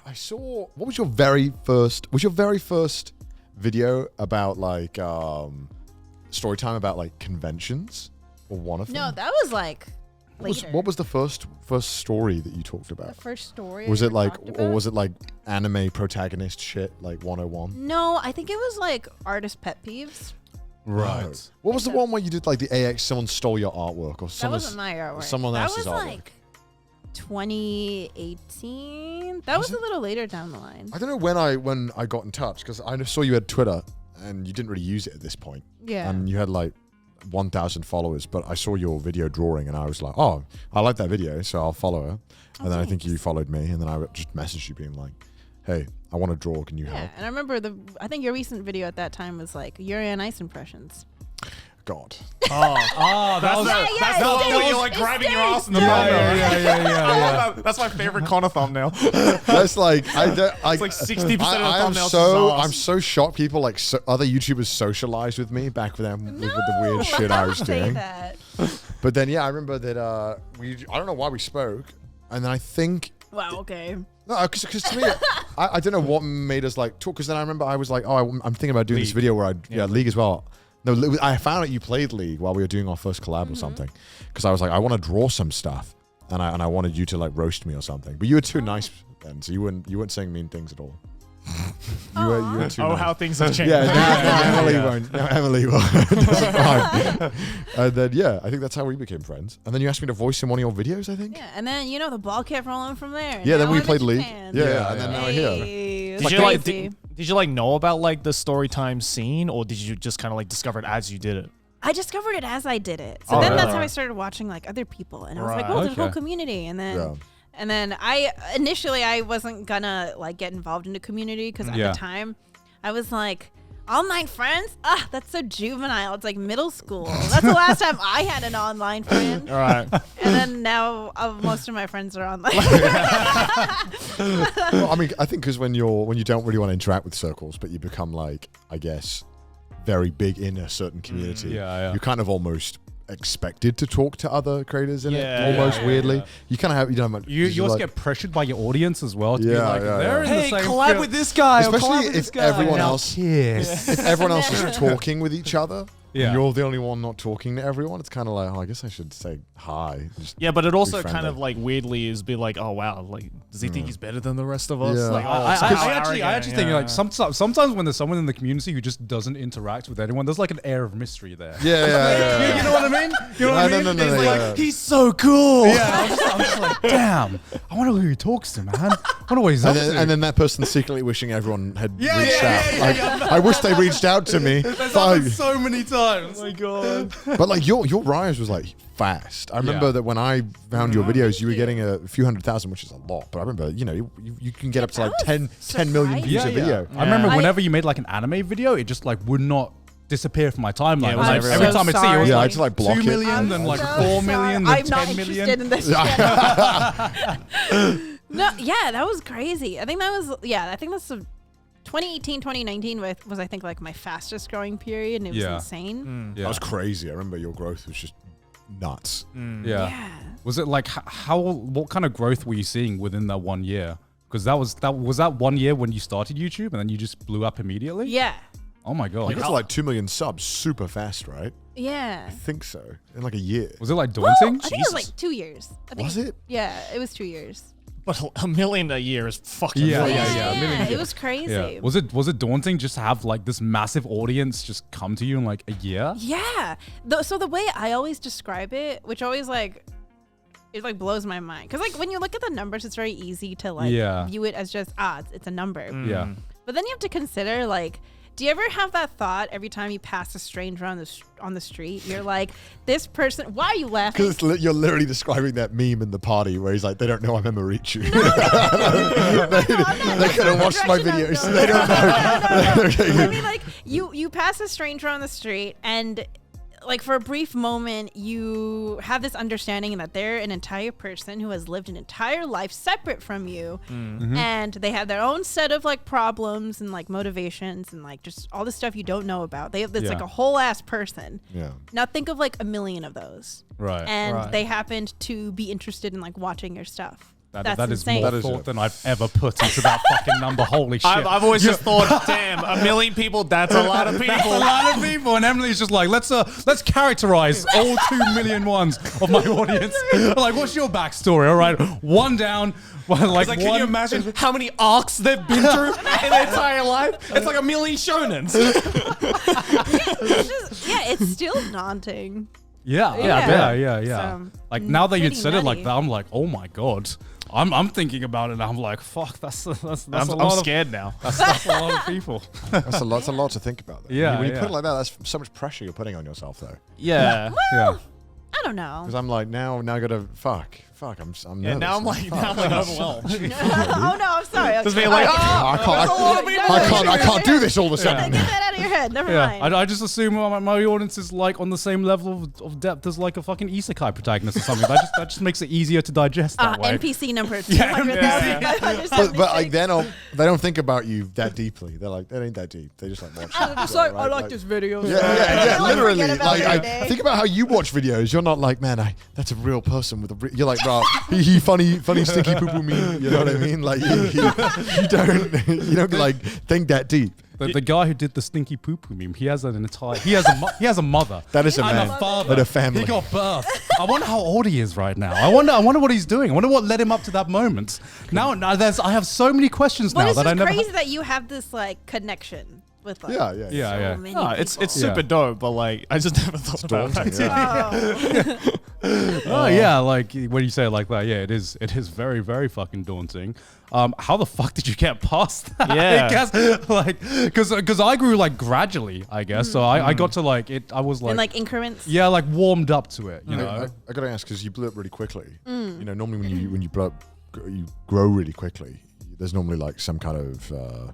I saw. What was your very first? Was your very first video about like Storytime about like conventions or one of them? No, that was like later. What was the first story that you talked the about? first story? Was I it like, talked or about? was it like anime protagonist shit, like 101? No, I think it was like artist pet peeves. Right. What was the so. one where you did like the AX? Someone stole your artwork, or That someone? wasn't my artwork. someone that else's was artwork. like 2018. That was a little later down the line. I don't know when I got in touch because I saw you had Twitter and you didn't really use it at this point. Yeah. And you had like 1,000 followers, but I saw your video drawing and I was like, oh, I like that video, so I'll follow her. And then I think you thanks. followed me, and then I just messaged you being like, hey, I want to draw. Can you Yeah, help? and I remember I think your recent video at that time was like Yuri on Ice impressions. God. Oh, that was that's the one where you're like it's grabbing your very ass in the dope. mouth. yeah. I love that. That's my favorite Connor thumbnail. That's like, It's like 60% of the I am thumbnails. so, is ass. I'm so shocked people like other YouTubers socialized with me back then with the weird shit I was don't say doing. that. But then, yeah, I remember that I don't know why we spoke. And then I think, Wow. Okay. no, because to me, I don't know what made us like talk. Because then I remember I was like, oh, I'm thinking about doing this League. video where League as well. No, I found out you played League while we were doing our first collab or something. Because I was like, I want to draw some stuff, and I wanted you to like roast me or something. But you were too nice then, so you weren't saying mean things at all. you were too nice. How things have changed. Yeah, Emily won't. No, Emily won't. That's fine. And then I think that's how we became friends. And then you asked me to voice in one of your videos, I think. Yeah, and then the ball kept rolling from there. Yeah, then Now we I'm in played League. Japan. Yeah, and then now we're here. Hey, Did it's you like crazy. did you like know about like the Storytime scene, or did you just kind of like discover it as you did it? I discovered it as I did it. So Oh, then really? that's how I started watching like other people, and I was like, Right. "Oh, there's a whole Okay. community." And then, Yeah. and then I initially I wasn't gonna like get involved in the community because at Yeah. the time I was like, "Online friends? Ah, that's so juvenile. It's like middle school." That's the last time I had an online friend. All right. And then now most of my friends are online. Well, I mean, I think because when you don't really want to interact with circles, but you become like, I guess, very big in a certain community. Yeah. You're kind of almost expected to talk to other creators in Yeah, it, almost yeah, weirdly. yeah. You kind of have, you know, You also get pressured by your audience as well to be Yeah, like, yeah, they're yeah. in the same field. this guy. especially if everyone Now else, kiss. if everyone else is talking with each other. Yeah. And you're the only one not talking to everyone. It's kind of like, oh, I guess I should say hi. Just Yeah, but it also friendly. kind of like weirdly is be like, oh wow, like does he think he's better than the rest of us? Yeah. Like, oh, I so actually arrogant, think yeah. like sometimes when there's someone in the community who just doesn't interact with anyone, there's like an air of mystery there. yeah. You know what I mean? You know what I mean? No, It's like, yeah. he's so cool. yeah, I'm just like, damn. I wonder who he talks to, man. I wonder what he's up to. And then that person secretly wishing everyone had Yeah, reached yeah, out. yeah, Like, yeah. I wish they reached out to me. That's Fuck. happened so many times. Oh my god. But like your rise was like fast. I remember Yeah. that when I found your videos, you were getting a few 100,000, which is a lot. But I remember, you can get up to that like was 10 million views Yeah, a video. I remember I- whenever you made like an anime video, it just like would not disappear from my timeline. Yeah, it It was was like, everywhere. every I'm time so I see it, it was sorry. Yeah, I like just like block 2 it. million, I'm then like so 4 million, sorry. then I'm 10 not million. interested in this channel. No, yeah, that was crazy. I think that's the 2018, 2019 was I think like my fastest growing period, and it was Yeah. insane. Yeah. That was crazy. I remember your growth was just nuts. Yeah. Yeah. Was it like what kind of growth were you seeing within that 1 year? Because was that 1 year when you started YouTube and then you just blew up immediately? Yeah. Oh my You god. got to like 2 million subs super fast, right? Yeah. I think so. In like a year. Was it like Well, daunting? I think it was Jesus. like 2 years. I think Was it? Yeah, it was 2 years. But a million a year is fucking Yeah, crazy. yeah. million It views. was crazy. Yeah. Was it daunting just to have like this massive audience just come to you in like a year? Yeah. So the way I always describe it, which always like it like blows my mind, because like when you look at the numbers, it's very easy to like Yeah. view it as just it's a number. Yeah. But then you have to consider like Do you ever have that thought every time you pass a stranger on the street? You're like, this person. Why are you laughing? Because you're literally describing that meme in the party where he's like, they don't know I'm Emorichu. They could have watched my videos. They don't know. I mean, like you pass a stranger on the street and. Like for a brief moment, you have this understanding that they're an entire person who has lived an entire life separate from you, and they have their own set of like problems and like motivations and like just all the stuff you don't know about. It's like a whole ass person. Yeah. Now think of like a million of those, Right. and they happened to be interested in like watching your stuff. That's that is insane. more That is thought it. than I've ever put into that fucking number. Holy shit. I've always just thought, damn, 1 million people, that's a lot of people. That's a lot of people, and Emily's just like, let's characterize all 2 million ones of my audience. Like, what's your backstory? All right, one down. Like, Can you imagine how many arcs they've been through in their entire life? It's like 1 million shonens. It's still daunting. Yeah. So, Like now that you'd pretty said it like nutty. that, I'm like, oh my god. I'm thinking about it, and I'm like, fuck, that's a I'm lot scared now. of that's a lot of people. That's a lot to think about. Though. Yeah, When you yeah. put it like that, that's so much pressure you're putting on yourself, though. Yeah. Yeah. I don't know. Because I'm like, now I got to, fuck, I'm Yeah, nervous. now I'm like overwhelmed. Oh no, I'm sorry. Just being like, I can't do this all of a sudden. Get that out of your head. Never Yeah, mind. I just assume my audience is like on the same level of depth as like a fucking isekai protagonist or something. That just makes it easier to digest that way. NPC number Yeah, 200,576. But like they don't think about you that deeply. They're like, that ain't that deep. They just like watch. I like this video. Yeah, Like, literally. forget about it Like, every day. think about how you watch videos. You're not like, man, that's a real person with a. You're like, bro, he funny stinky poo poo meme. You know what I mean? Like, you don't like think that deep. The guy who did the stinky poo poo meme, he has a mother. That is a and man. a father. But a family. He got birth. I wonder how old he is right now. I wonder what he's doing. I wonder what led him up to that moment. Now I have so many questions But now it's that I just never. crazy that you have this like connection with like Yeah. so many no, it's people. super dope, but like I just never thought about daunting, that. Oh. Oh yeah, like when you say it like that, yeah, it is very, very fucking daunting. How the fuck did you get past that? Yeah. I guess, like, because I grew like gradually, I guess. So I got to like it. I was In like, like increments. yeah, like warmed up to it. You know. I gotta ask because you blew up really quickly. You know, normally when you blow up, you grow really quickly. There's normally like some kind of.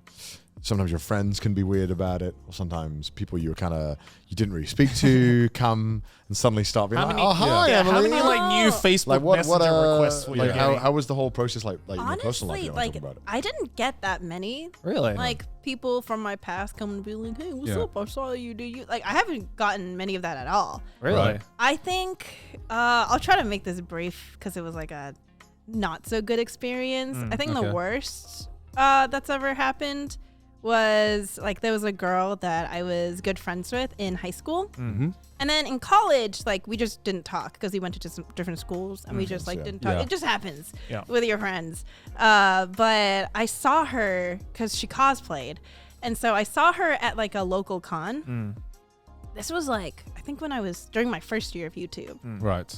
Sometimes your friends can be weird about it, or sometimes people you didn't really speak to come and suddenly start being like, "Oh, hi, Emily." How many like new Facebook Like what Messenger requests were you like getting? how was the whole process like in your personal life? Honestly, You know, like talking about it. I didn't get that many. Really? Like people from my past come and be like, "Hey, what's Yeah. up? I saw you. Do you like?" I haven't gotten many of that at all. Really? Right. I think I'll try to make this brief because it was like a not so good experience. I think okay. the worst that's ever happened was like there was a girl that I was good friends with in high school. Mm-hmm. And then in college, like we just didn't talk because we went to just different schools and we just like yeah. didn't talk. Yeah. It just happens Yeah. with your friends. But I saw her because she cosplayed. And so I saw her at like a local con. This was like, I think when I was during my first year of YouTube. Right.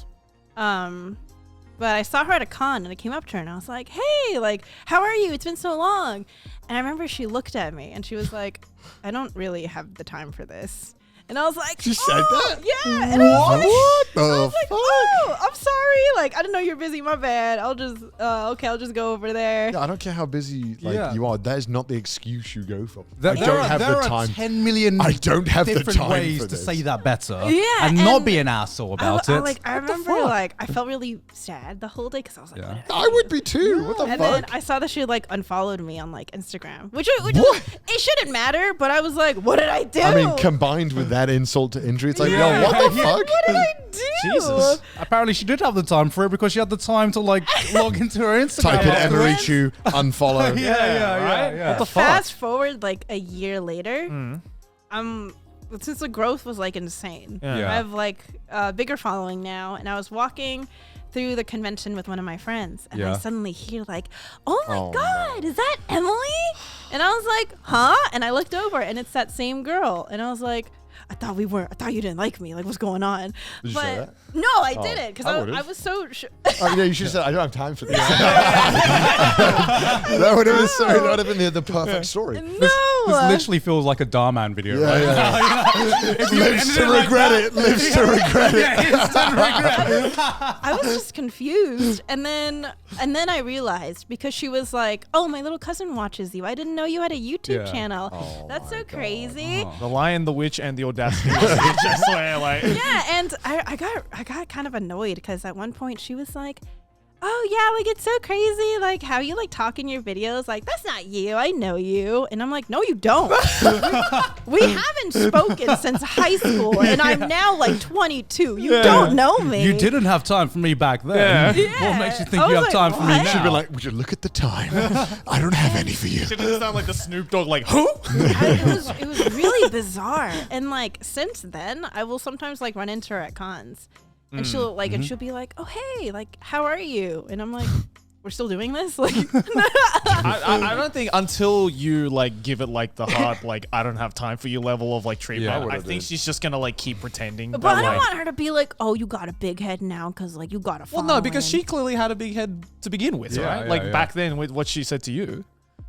But I saw her at a con and I came up to her and I was like, hey, like, how are you? It's been so long. And I remember she looked at me and she was like, I don't really have the time for this. And I was like, She said that? Yeah. And I was like, What I the was like, fuck? oh, I'm sorry. Like, I didn't know you're busy. My bad. I'll just, okay, I'll just go over there. Yeah, I don't care how busy Yeah. you are. That is not the excuse you go for. There I don't have there the are time. 10 million I don't have the different time ways for to this. say that better. Yeah, and not and be an asshole about I, it. like, I remember, like, I felt really sad the whole day because I was like, Yeah. what did I would be too. What the and fuck? then I saw that she like unfollowed me on like Instagram, which What? it shouldn't matter, but I was like, what did I do? I mean, combined with that insult to injury, it's like, Yeah. yo, what the Yeah. fuck? what did I do? Jesus. Apparently, she did have the time for it because she had the time to like log into her Instagram. Type in afterwards. Emorichu, unfollow. Yeah. What the Fast forward like a year later, since the growth was like insane. Yeah. I have like a bigger following now, and I was walking through the convention with one of my friends, and I Yeah. suddenly hear like, "Oh my Oh, god, is that Emily?" And I was like, "Huh?" And I looked over, and it's that same girl, and I was like, I thought you didn't like me. Like, what's going on? Did you but say that? no, I didn't I because would've. I was so. Oh, yeah, you should have said, I don't have time for this. That would have been the perfect story. No, This literally feels like a Darman video, right? Lives to regret it. Lives to regret it. Yeah, instant regret. I was just confused, and then I realized because she was like, "Oh, my little cousin watches you. I didn't know you had a YouTube Yeah. channel. Oh That's my so God. crazy." The Lion, the Witch, and the Audacity. I swear, like. Yeah, and I got kind of annoyed because at one point she was like, "Oh yeah, like it's so crazy, like how you like talk in your videos, like that's not you, I know you." And I'm like, "No, you don't. We haven't spoken since high school, and I'm now like 22. You don't know me." You didn't have time for me back then. Yeah. What makes you think I you was have like, time for me what? now? She'd be like, would you look at the time? I don't have any for you. It doesn't sound like the Snoop Dogg, like, who? It was really bizarre, and like since then, I will sometimes like run into her at cons, and she'll like, and she'll be like, "Oh hey, like how are you?" And I'm like, "We're still doing this?" Like, I don't think until you like give it like the hard like I don't have time for you level of like treatment. Yeah. I think she's just gonna like keep pretending. but that, I don't like, want her to be like, "Oh, you got a big head now," because like you got a. well, no, because she following. clearly had a big head to begin with, Yeah, right? yeah, Like yeah. back then with what she said to you.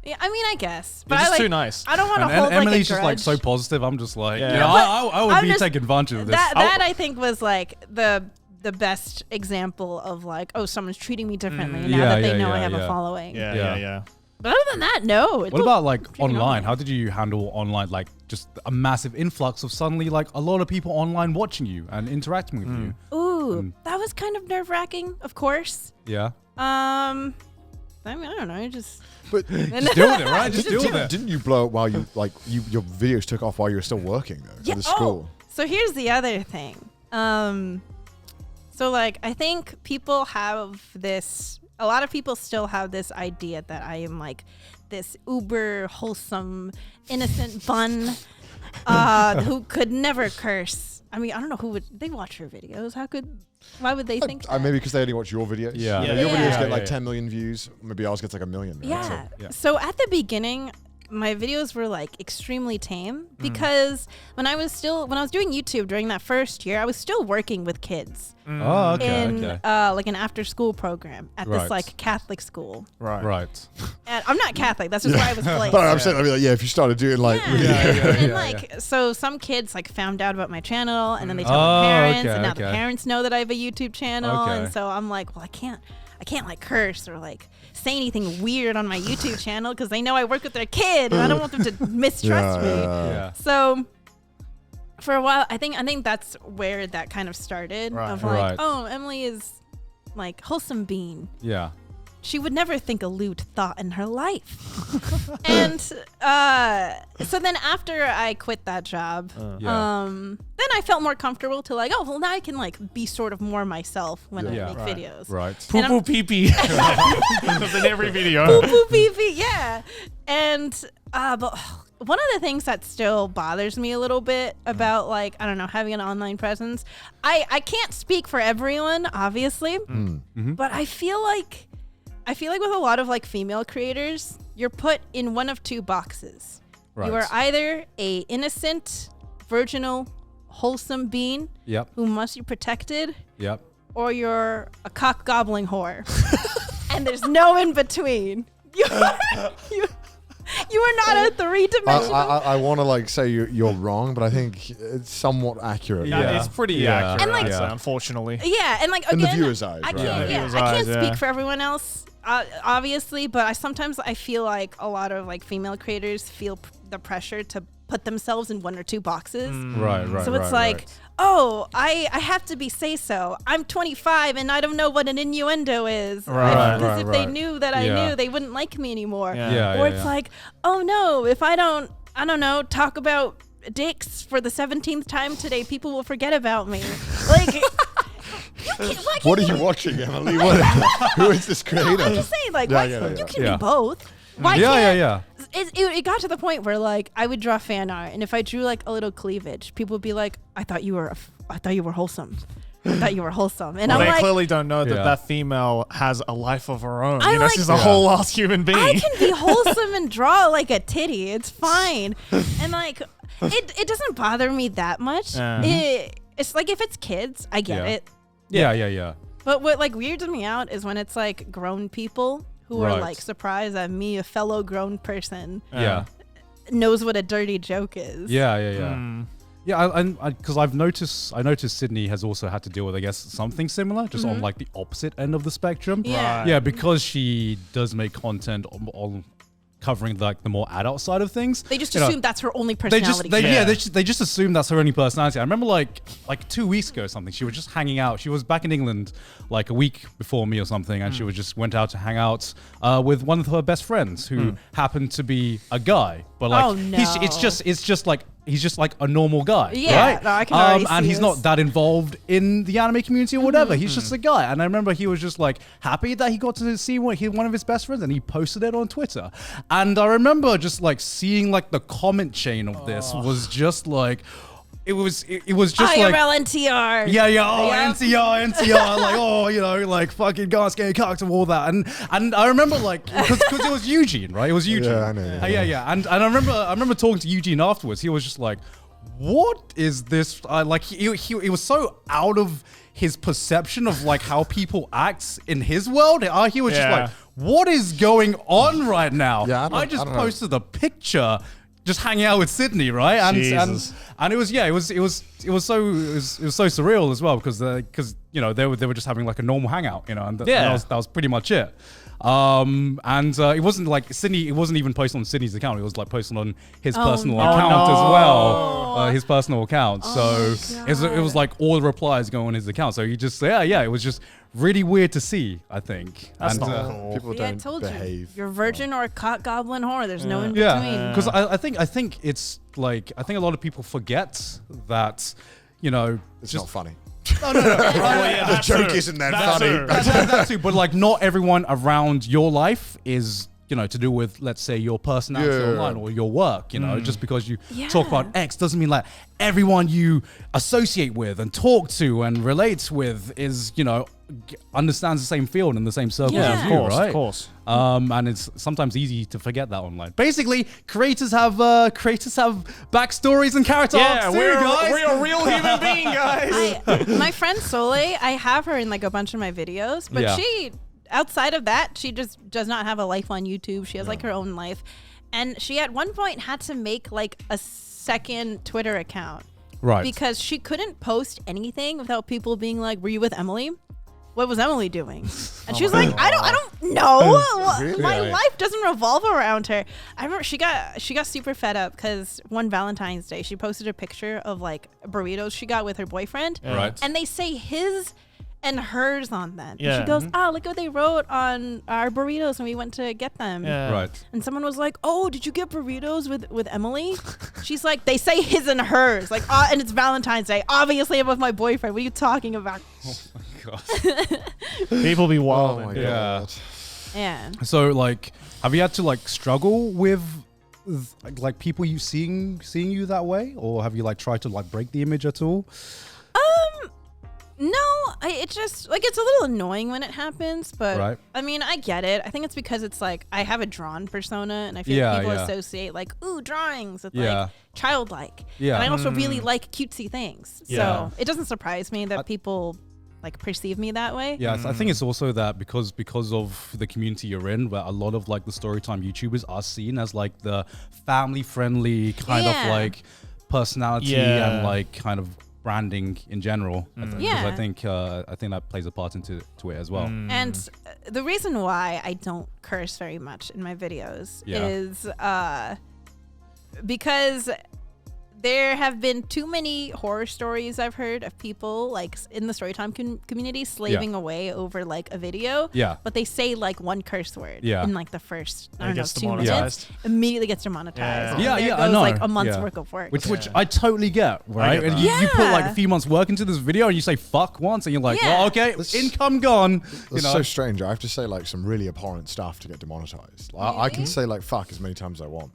Yeah, I mean, I guess, but You're I just like. too nice. I don't want to And hold like a Emily's just like grudge. so positive. I'm just like, Yeah. you Yeah, know, but I would I'm be just- taking advantage of this. That I think was like the best example of like, oh, someone's treating me differently now Yeah, that they yeah, know I yeah, have a yeah. following. Yeah, Yeah. yeah, yeah. But other than that, no. What about like Treating online? online. How did you handle online? Like just a massive influx of suddenly like a lot of people online watching you and interacting with you. Ooh, that was kind of nerve wracking. Of course. Yeah. I mean, I don't know. Just But Just deal with it, right? Just deal with it. didn't you blow up while you your videos took off while you were still working though? yeah. For the school. So here's the other thing. So like I think people have this. A lot of people still have this idea that I am like this uber wholesome, innocent bun who could never curse. I mean, I don't know who would. They watch her videos. Why would they think that? Maybe because they only watch your videos. Yeah. Your Yeah. videos Yeah, get like yeah. 10 million views. Maybe ours gets like 1 million. Right? Yeah. yeah. So at the beginning, my videos were like extremely tame because when I was doing YouTube during that first year, I was still working with kids Oh, okay. in Okay. like an after school program at Right. this like Catholic school. Right. And I'm not Catholic. That's just where I was placed. But I'm saying, I mean, like, yeah, if you started doing like, And yeah, like, so some kids like found out about my channel, and then they tell Oh, their parents, okay, and now the okay. parents know that I have a YouTube channel, Okay. and so I'm like, well, I can't like curse or like say anything weird on my YouTube channel because they know I work with their kid, and I don't want them to mistrust me. Yeah. So for a while, I think that's where that kind of started. Right. Of like, Right. oh, Emily is like wholesome bean. Yeah. She would never think a lewd thought in her life. And so then after I quit that job, Yeah. then I felt more comfortable to like, oh, well, now I can like be sort of more myself when Yeah. I make Right. videos. Right. Poo And poo I'm- pee pee. Because in every video. Boop, boop, beep, beep, yeah. And but one of the things that still bothers me a little bit about like, I don't know, having an online presence, I can't speak for everyone, obviously, but I feel like with a lot of like female creators, you're put in one of two boxes. Right. You are either a innocent, virginal, wholesome being Yep. who must be protected, Yep. or you're a cock gobbling whore. And there's no in between. You are not a three-dimensional. I want to like say you're wrong, but I think it's somewhat accurate. Yeah, Yeah. it's pretty Yeah. accurate, And, like- I'd say, unfortunately. Yeah, and like In again, the viewer's eyes, I right? can't. Yeah, Yeah, viewer's I can't eyes, speak yeah. for everyone else, obviously, but sometimes I feel like a lot of like female creators feel the pressure to put themselves in one or two boxes. Right. Right. So it's right, like, oh, I have to be say so. I'm 25 and I don't know what an innuendo is. Right, Because if they right. knew that I Yeah. knew, they wouldn't like me anymore. Yeah. Yeah. Or yeah, it's yeah. like, oh no, if I don't know, talk about dicks for the 17th time today, people will forget about me. Like, What are you watching, Emily? Who is this creator? I'm just saying, like, Yeah, why, yeah, you yeah. can Yeah. do both. Why Yeah. can't? Yeah. It got to the point where like I would draw fan art, and if I drew like a little cleavage, people would be like, "I thought you were wholesome. I thought you were wholesome." And Well, I'm they like, clearly don't know that Yeah. that female has a life of her own. I'm You know, like- she's a whole ass human being. I can be wholesome and draw like a titty. It's fine. And like it doesn't bother me that much. It's like if it's kids, I get Yeah. it. Yeah. But what like weirds me out is when it's like grown people who are Right. like surprised at me, a fellow grown person, Yeah. knows what a dirty joke is. Yeah. Yeah, because I noticed Sydney has also had to deal with, I guess, something similar, just on like the opposite end of the spectrum. Yeah. Right. Yeah, because she does make content on covering like the more adult side of things. They just you know, assume that's her only they personality. they just assume that's her only personality. I remember like 2 weeks ago or something, she was just hanging out. She was back in England like a week before me or something, and she was just went out to hang out with one of her best friends who happened to be a guy. But like, Oh, no. it's just like he's just like a normal guy, Yeah, right? no, I can already and see he's this. not that involved in the anime community or whatever. He's just a guy. And I remember he was just like happy that he got to see one of his best friends, and he posted it on Twitter. And I remember just like seeing like the comment chain of this was just like, it was just like, IRL NTR. yeah, oh, Yep. NTR, like, oh, you know, like fucking gas gay character, all that, and I remember like, because it was Eugene, right? It was Eugene. Yeah, I know. Yeah. And I remember talking to Eugene afterwards. He was just like, what is this? Like he was so out of his perception of like how people act in his world. He was just like, what is going on right now? Yeah, I just I don't know. posted a picture. Just hanging out with Sydney, right? And Jesus. and it was so surreal as well because you know they were just having like a normal hangout, you know, and that was pretty much it. It wasn't like Sydney. It wasn't even posted on Sydney's account. It was like posted on his personal no. account as well. Oh. His personal account. So it was like all the replies go on his account. So he just it was just really weird to see. I think. That's And, not cool. People Yeah, I don't told behave. you. You're virgin or a cock goblin whore. There's no in between. Yeah, because I think it's like I think a lot of people forget that, you know, It's just not funny. no. The joke isn't that funny. That too, but like not everyone around your life is, you know, to do with, let's say, your personality Yeah. online or your work, you know, just because you Yeah. talk about X doesn't mean like everyone you associate with and talk to and relate with is, you know, understands the same field and the same circle Yeah. as Of you, course, right? of course. And it's sometimes easy to forget that online. Basically, creators have backstories and character arcs too, guys. we're a real human being, guys. My friend Soleil, I have her in like a bunch of my videos, but Yeah. she, outside of that, she just does not have a life on YouTube. She has like her own life. And she at one point had to make like a second Twitter account. Right. Because she couldn't post anything without people being like, "Were you with Emily? What was Emily doing?" And she was like, I don't know. Really? My Yeah. life doesn't revolve around her. I remember she got super fed up because one Valentine's Day she posted a picture of like burritos she got with her boyfriend. Right. And they say his and hers on them. Yeah. And she goes, "Oh, look what they wrote on our burritos when we went to get them." Yeah. Right. And someone was like, "Oh, did you get burritos with Emily?" She's like, "They say his and hers, like, and it's Valentine's Day. Obviously, I'm with my boyfriend. What are you talking about?" God. People be Oh wild. my Yeah. god. Yeah. So like, have you had to like struggle with like people seeing you that way, or have you like tried to like break the image at all? No, it's just like it's a little annoying when it happens, but Right. I mean, I get it. I think it's because it's like I have a drawn persona, and I feel Yeah, like people yeah. associate like drawings with Yeah. like childlike. Yeah. And I also really like cutesy things, Yeah. so it doesn't surprise me that people like perceive me that way. Yeah, I think it's also that because of the community you're in, where a lot of like the Storytime YouTubers are seen as like the family friendly kind of Yeah. like personality Yeah. and like kind of branding in general. Yeah. I think that plays a part into it as well. And the reason why I don't curse very much in my videos Yeah. is because there have been too many horror stories I've heard of people like in the Storytime community slaving away over like a video. Yeah. But they say like one curse word Yeah. in like the first, I And it don't know, gets 2 demonetized. minutes. Immediately gets demonetized. Yeah. And Yeah, there yeah, I goes know. like a month's Yeah. worth of work. Which I totally get, right? get And that. you put like Yeah. a few months work into this video and you say fuck once and you're like, Yeah. well, okay, That's- income gone. That's You know? so strange. I have to say like some really abhorrent stuff to get demonetized. I can Really? say like fuck as many times as I want.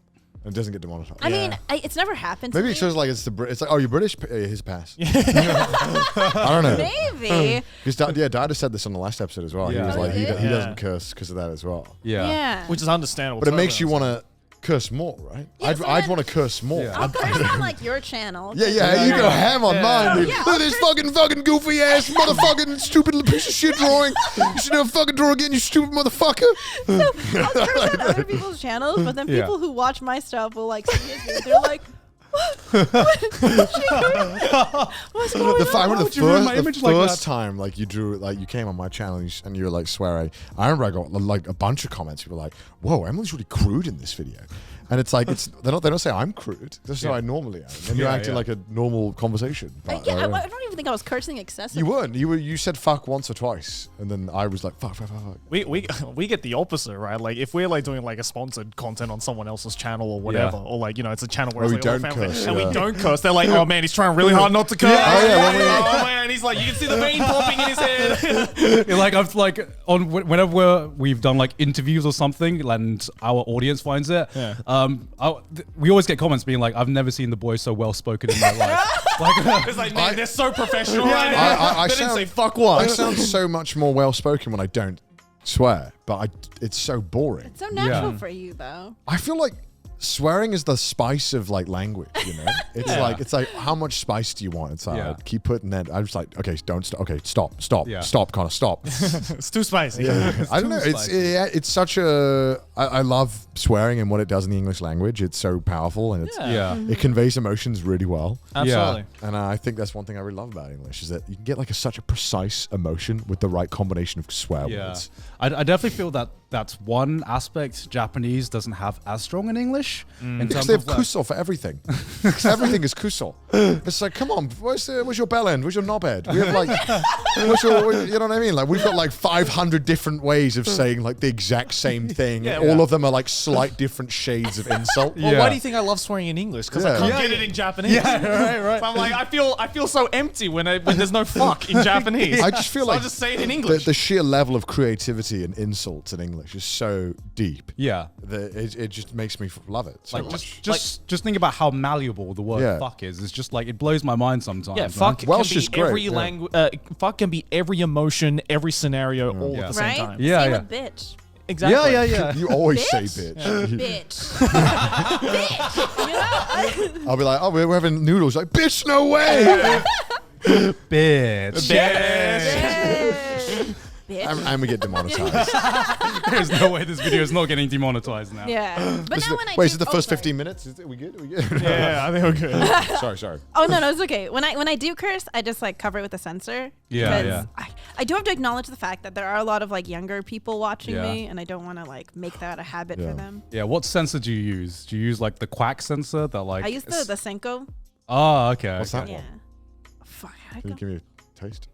And it doesn't get demonetized. I mean, Yeah. it's never happened Maybe to it me. shows like it's like, oh, you're British? His pass. I don't know. Maybe. Because Daidus said this on the last episode as well. Yeah. He was like, he Yeah. doesn't curse because of that as well. Yeah. Yeah. Which is understandable. But it makes totally you want to curse more, right? Yeah, so I'd then- want to curse more. Yeah. I'll curse on like your channel. Yeah, you go ham on mine, dude. Yeah, Look I'll at this fucking goofy ass motherfucking stupid little piece of shit drawing. You should never fucking draw again, you stupid motherfucker. I'll curse on other people's channels, but then Yeah. people who watch my stuff will like see his video. They're like, What's going The on? would you ruin my image like first that? time, like you drew, like you came on my channel and you were like swearing. I remember I got like a bunch of comments. People were like, "Whoa, Emily's really crude in this video," and it's like they don't say I'm crude. That's how I normally am. And you're Yeah, acting yeah. like a normal conversation. But, Yeah, I don't even think I was cursing excessively. you weren't. You said fuck once or twice, and then I was like fuck. We get the opposite, right? Like if we're like doing like a sponsored content on someone else's channel or whatever, or like it's a channel where Where it's we like all don't family, curse, and yeah. we don't curse. They're like, oh man, he's trying really hard not to curse. Yeah. Oh, yeah, when we- Oh man, he's like, you can see the vein popping in his head. Like I've like on whenever we've done like interviews or something, and our audience finds it. Yeah. We always get comments being like, "I've never seen the boy so well spoken in my life." Like, It's like, man, they're so professional right now. I They didn't sound- say fuck I once. sound so much more well spoken when I don't swear, but it's so boring. It's so natural Yeah. for you, though. I feel like swearing is the spice of like language, you know? It's like how much spice do you want? It's like Yeah. keep putting that. I'm just like, okay, don't stop. Okay, stop, Yeah. Connor, stop. It's too spicy. I don't know. It's such a. I love swearing and what it does in the English language. It's so powerful and yeah. it conveys emotions really well. Absolutely. And I think that's one thing I really love about English is that you can get like such a precise emotion with the right combination of swear Yeah, words. I definitely feel that that's one aspect Japanese doesn't have as strong in English. In Because terms they have of like, kusol for everything. Everything is kusol. It's like, come on, where's your bell end? Where's your knob head? We have like, you know what I mean? Like we've got like 500 different ways of saying like the exact same thing. Yeah, and all of them are like slight different shades of insult. Well, Yeah. why do you think I love swearing in English? Because I Yeah. can't Yeah, get it in Japanese. Yeah, right. So I'm like, I feel so empty when there's no fuck in Japanese. I just feel So like I'll just say it in the, English. the sheer level of creativity and insults in English is so deep yeah. that it just makes me love it so Like much. just think about how malleable the word Yeah. fuck is. It's just like it blows my mind sometimes. Yeah, man. fuck Welsh can is be great, every yeah. language. Fuck can be every emotion, every scenario, all Yeah. at the same Right? time. Yeah, Same yeah. with bitch. Exactly. Yeah. You always say Bitch? bitch. Bitch. Bitch. You know? I'll be like, oh, we're having noodles. Like, bitch, no way. Bitch. Bitch. and we get demonetized. There's no way this video is not getting demonetized now. Yeah. But now when I Wait, do, is it the first sorry. 15 minutes? Are we good? Are we good? Yeah, I think we're good. sorry. Oh no, it's okay. When I do curse, I just like cover it with a censor. Yeah, because yeah. I do have to acknowledge the fact that there are a lot of like younger people watching Yeah. me, and I don't want to like make that a habit Yeah. for them. Yeah, what sensor do you use? Do you use like the quack sensor that like? I use the Senko. Oh, okay. What's okay. that Yeah. one? Oh, fuck, how'd Can it you go? give me a taste?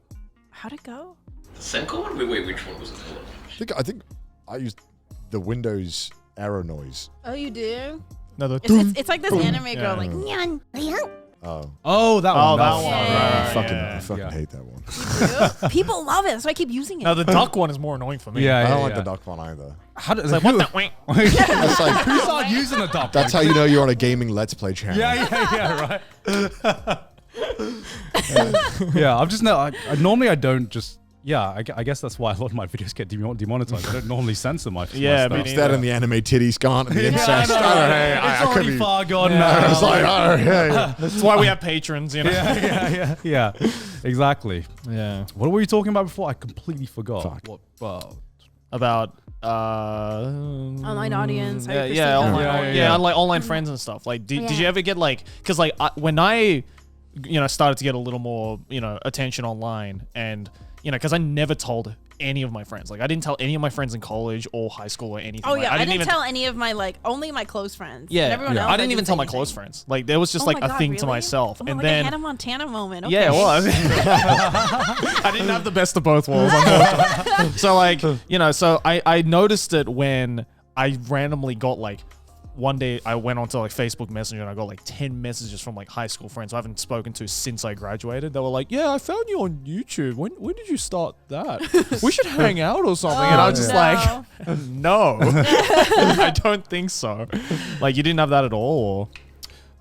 How'd it go? Senko one? Wait, which one was it? Hold on. I think I used the Windows arrow noise. Oh, you do? No, the It's like this anime girl Yeah. like nyan. Oh, Oh, that one. that one. one. Yeah. Right, I fucking Yeah. hate that one. People love it, so I keep using it. No, the duck one is more annoying for me. Yeah, I don't yeah, like yeah. the duck one either. How does It's like, what the? Wait. That's like Who started using the duck? that's how you know you're on a gaming Let's Play channel. Yeah, right. Yeah, I'm just no. I normally I don't just. Yeah, I guess that's why a lot of my videos get demonetized. I don't normally censor my. Yeah, my me stuff. It's that and the anime titties can't and the incest. I know, I don't know. right? It's I could already be. far gone Yeah. now. It's like, oh, yeah. That's why we have patrons, you know. yeah, exactly. Yeah. What were we talking about before? I completely forgot. Fuck. What? Well, About Online audience. how you Yeah, perceive yeah, them. online, Yeah, yeah, yeah. and, like online friends and stuff. Like, did you Yeah. ever get like, because like when I, started to get a little more, attention online, and because I never told any of my friends. Like, I didn't tell any of my friends in college or high school or anything. Oh Like, yeah, I didn't even tell any of my only my close friends. Yeah, And everyone yeah. else I didn't even didn't tell say my close anything. friends. Like, there was just Oh like my a God, thing to really? myself, Oh, and like then a Hannah Montana moment. Okay. yeah, it was. I didn't have the best of both worlds, unfortunately. So like, so I noticed it when I randomly got like, one day I went onto like Facebook Messenger and I got like 10 messages from like high school friends who I haven't spoken to since I graduated. They were like, yeah, I found you on YouTube. When did you start that? We should hang out or something. And I was just no. like, no, I don't think so. Like, you didn't have that at all? Or?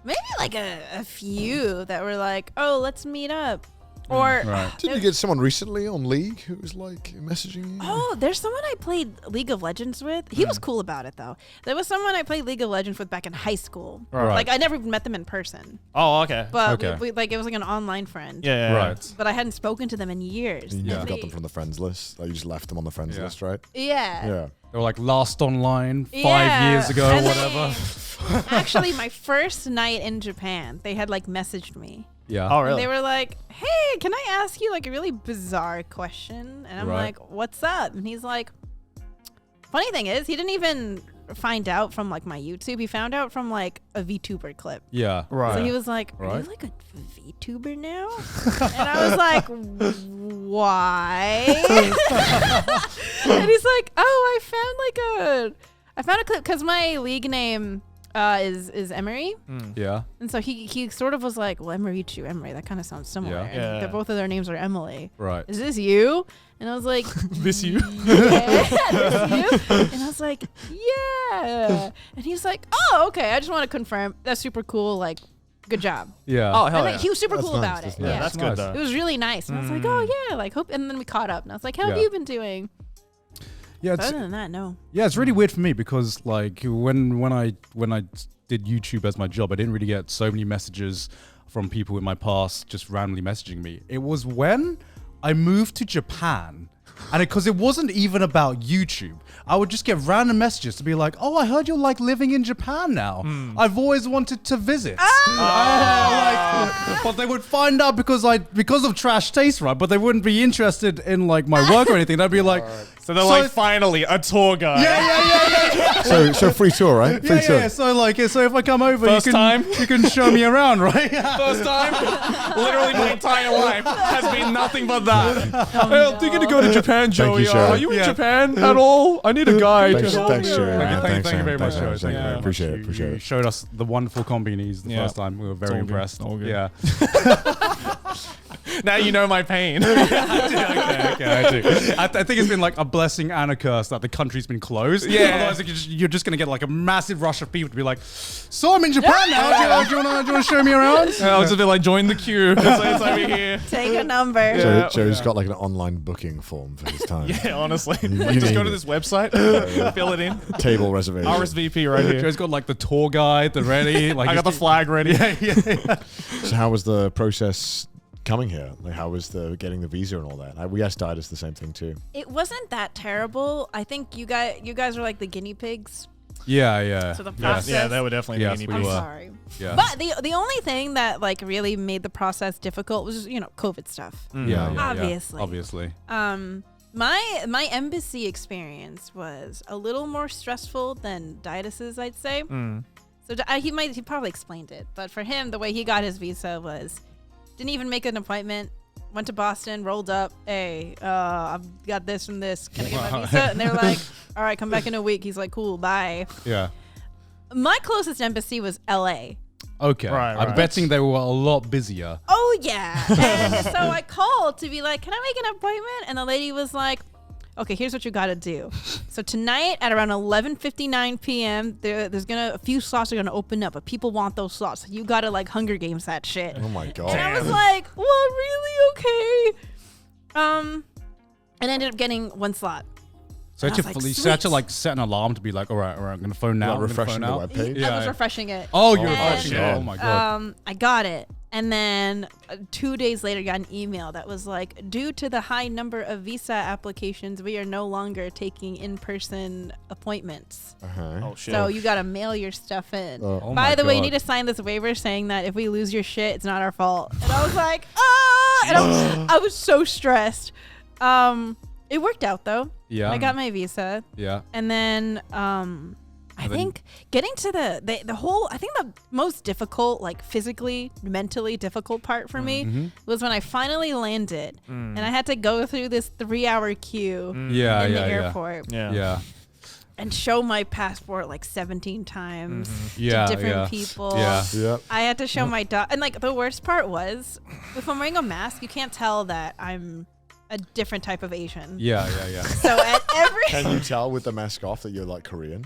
Maybe like a few that were like, oh, let's meet up. Or Right. Didn't you get someone recently on League who was like messaging you? oh, there's someone I played League of Legends with. He was cool about it though. There was someone I played League of Legends with back in high school. Right. Like I never even met them in person, Oh, okay. but Okay. we, like it was like an online friend. Yeah. Right. But I hadn't spoken to them in years. You And got they- them from the friends list. Like you just left them on the friends Yeah. list, right? Yeah. Yeah. They were like last online 5 Yeah. years ago, or And whatever. Actually, my first night in Japan, they had like messaged me. Yeah. Oh, And really? they were like, "Hey, can I ask you like a really bizarre question?" And I'm Right. like, "What's up?" And he's like, "Funny thing is, he didn't even find out from like my YouTube. He found out from like a VTuber clip. Yeah. Right. So he was like, "Are Right. you like a VTuber now?" And I was like, "Why?" And he's like, "Oh, I found a clip because my league name is Emery." Yeah. And so he sort of was like, well, Emery to Emery, that kind of sounds similar. Yeah. And Yeah. both of their names are Emily. Right. Is this you? And I was like, This you? yeah, this you? And I was like, yeah. And he was like, oh, okay. I just want to confirm. That's super cool. Like, good job. Yeah. Oh, hell And yeah. he was super That's cool nice, about that's it. nice. Yeah. That's Nice. good, though. It was really nice. And I was like, oh, yeah. Like, hope. And then we caught up. And I was like, how have Yeah. you been doing? Yeah. But It's, other than that, no. yeah. It's really weird for me because like when I did YouTube as my job, I didn't really get so many messages from people in my past just randomly messaging me. It was when I moved to Japan. And because it wasn't even about YouTube, I would just get random messages to be like, "Oh, I heard you're like living in Japan now. I've always wanted to visit." But they would find out because of Trash Taste, right? But they wouldn't be interested in like my work or anything. They'd be like, So they're like, finally, a tour guide. So free tour, right? Free tour. yeah. So if I come over, First time? you can show me around, right? First time, literally my entire life has been nothing but that. Hey, I'm thinking to go to Japan, Joey. you, Joey. Are you in Yeah. Japan at all? I need a guide. Thanks, Help thanks, me Joey. around. man. Thank you Sam. very much, Thanks, Joe. man. Thank you very much. Appreciate it. You- Appreciate you it. showed us the wonderful combinies the Yeah. first time. We were very all good. impressed. All good. Yeah. Now you know my pain. okay, I do. I think it's been like a blessing and a curse that the country's been closed. Yeah. Otherwise, you're just going to get like a massive rush of people to be like, so I'm in Japan now. Do you want to show me around? I'll just be like, join the queue. It's over here. Take a number. Yeah. Joe's got like an online booking form for his time. Yeah, honestly. You Just need go to it. this website, fill it in. Table reservation. RSVP right here. Joe's got like the tour guide, the ready. Like I got the flag ready. yeah. So how was the process coming here? Like how was the getting the visa and all that? We asked Daidus the same thing too. It wasn't that terrible. I think you guys are like the guinea pigs. Yeah. So the Yes. process- Yeah, they were definitely Yes, the we I'm guinea were. pigs. sorry. Yeah. But the only thing that like really made the process difficult was COVID stuff. Yeah. Obviously. My embassy experience was a little more stressful than Daidus's, I'd say. So he probably explained it, but for him, the way he got his visa was didn't even make an appointment. Went to Boston, rolled up. Hey, I've got this and this. Can I get my visa? And they were like, all right, come back in a week. He's like, cool, bye. Yeah. My closest embassy was LA. Okay. Right, I'm right. betting they were a lot busier. Oh, yeah. And so I called to be like, can I make an appointment? And the lady was like, okay, here's what you got to do. So tonight at around 11:59 p.m., there's a few slots are going to open up, but people want those slots. So you got to like Hunger Games that shit. Oh my god. And I was like, well, really? Okay. And ended up getting one slot. So And I was like, you had to sweet. like set an alarm to be like, all right, I'm gonna phone now. Like I'm gonna refreshing phone the out. webpage? Yeah, I was yeah. refreshing it. Oh, you're And, refreshing it. shit. Oh my god. I got it. And then 2 days later, got an email that was like, due to the high number of visa applications, we are no longer taking in-person appointments. Uh-huh. Oh, shit. So you got to mail your stuff in. Oh. Oh By my the way, you God. need to sign this waiver saying that if we lose your shit, it's not our fault. And I was like, ah! And I was so stressed. It worked out though. Yeah. I got my visa. Yeah. And then I think getting to the whole, I think the most difficult, like physically, mentally difficult part for me was when I finally landed and I had to go through this 3-hour queue Yeah. in Yeah. the Yeah. airport Yeah. and show my passport like 17 times Yeah. to different Yeah. people. Yeah. Yep. I had to show my dog. And like the worst part was if I'm wearing a mask, you can't tell that I'm a different type of Asian. Yeah. Yeah. So at every Can you tell with the mask off that you're like Korean?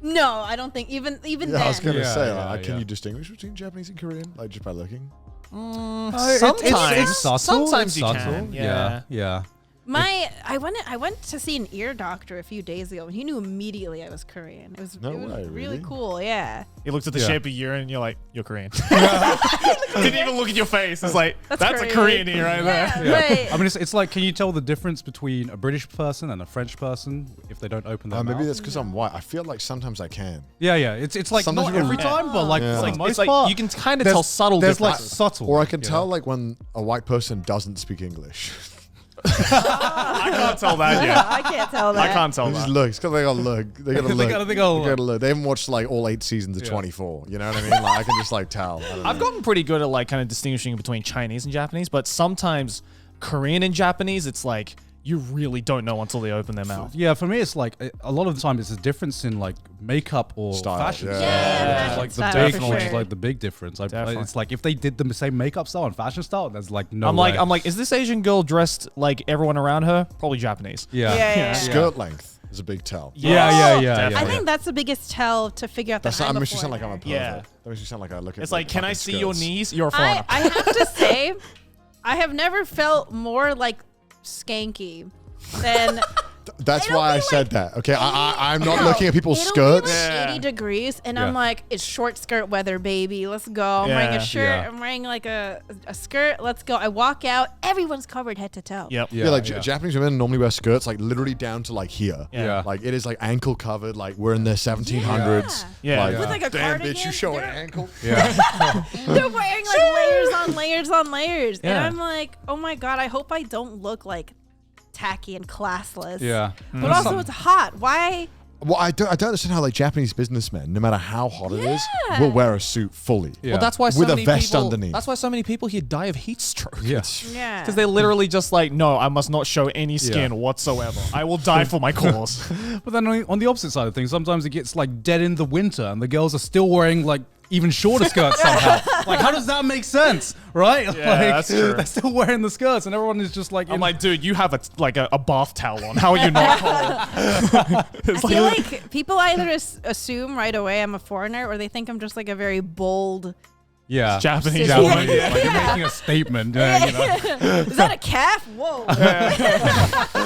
no, I don't think even Yeah, then. I was gonna Yeah, say, yeah, like, can yeah. you distinguish between Japanese and Korean, like just by looking? Sometimes. It's subtle. Sometimes it's you subtle. can. Yeah. I went to see an ear doctor a few days ago, and he knew immediately I was Korean. It was No it was way, really really? cool. Yeah, He looks at the Yeah. shape of your ear and you're like, you're Korean. Didn't even look at your face. It's like, that's a Korean ear right there. Yeah, I mean, it's like, can you tell the difference between a British person and a French person if they don't open their mouth? Maybe that's because I'm white. I feel like sometimes I can. Yeah. It's like Sometimes not you every can- time, but like Yeah. for the It's most like part, you can kind of there's- tell subtle There's like differences. subtle, Or I can you tell know? like when a white person doesn't speak English. I can't tell that yet. I can't tell that. I can't tell They just that. look. It's because they gotta look. They gotta look. They gotta look. They haven't watched like all 8 seasons of Yeah. 24. You know what I mean? Like I can just like tell. I don't I've know. gotten pretty good at like kind of distinguishing between Chinese and Japanese, but sometimes Korean and Japanese, it's like you really don't know until they open their mouth. Yeah, for me, it's like a lot of the time it's a difference in like makeup or Style, fashion. yeah. style. Yeah, It's fashion like the style, big, for which is sure. like the big difference. Definitely. It's like if they did the same makeup style and fashion style, there's like no. I'm way. like, is this Asian girl dressed like everyone around her? Probably Japanese. yeah, Yeah. Skirt length is a big tell. yeah. Definitely. I think that's the biggest tell to figure out the That makes me before sound like I'm a there. pervert. Yeah. That makes me sound like I look at. It's like, can I fucking see your skirts. knees? You're a foreigner. I have to say, I have never felt more like skanky than. That's It'll why I be said that. Okay, I'm not No, looking at people's it'll skirts. Be like Yeah. 80 degrees, and Yeah. I'm like, it's short skirt weather, baby. Let's go. I'm wearing Yeah. a shirt. Yeah. I'm wearing like a skirt. Let's go. I walk out. Everyone's covered head to toe. Yep. Yeah, like Japanese women normally wear skirts like literally down to like here. Yeah. Like it is like ankle covered. Like we're in the 1700s. Yeah. Like, Yeah. With like a damn cardigan. bitch, you showing They're- ankle? Yeah. They're wearing like layers on layers on layers, and Yeah. I'm like, oh my god. I hope I don't look like tacky and classless. Yeah. But also, it's hot. Why? Well, I don't understand how like Japanese businessmen, no matter how hot it is, Yeah. will wear a suit fully. Yeah. Well, that's why so With a many vest people. underneath. That's why so many people here die of heat stroke. Yeah. Yeah. Because they're literally just like, no, I must not show any skin Yeah. whatsoever. I will die for my cause. But then on the opposite side of things, sometimes it gets like dead in the winter, and the girls are still wearing like even shorter skirts somehow. Like, how does that make sense, right? Yeah, like, that's true. They're still wearing the skirts, and everyone is just like, I'm like, dude, you have a bath towel on. How are you not cold? I feel like people either assume right away I'm a foreigner, or they think I'm just like a very bold. yeah, Japanese Yeah. woman. Japanese, like you're making a statement. You know? Is that a calf? Whoa.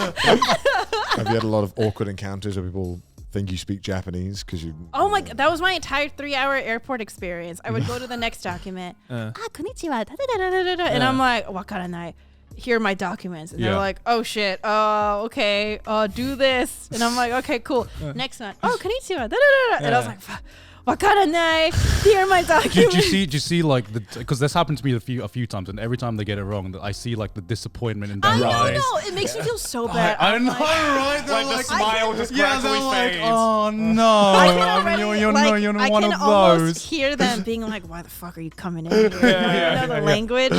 Have you had a lot of awkward encounters where people think you speak Japanese because you? Oh my god, that was my entire 3-hour airport experience. I would go to the next document. Konnichiwa. Da-da-da-da-da-da, and I'm like, wakaranai. Here are my documents. And they're Yeah. like, oh shit. Okay. Do this. And I'm like, okay, cool. Next one. Oh, konnichiwa. Da-da-da-da. And I was like, wakaranai. Here are my documents. Did you see like because this happened to me a few times, and every time they get it wrong, I see like the disappointment in their I eyes. know. It makes me feel so bad. I I'm know, like, right? They're Like the smile just yeah, gradually they're like, fades. oh no, I can I already, mean, you're like, not I one can of almost those. hear them being like, "Why the fuck are you coming in here? You know the language."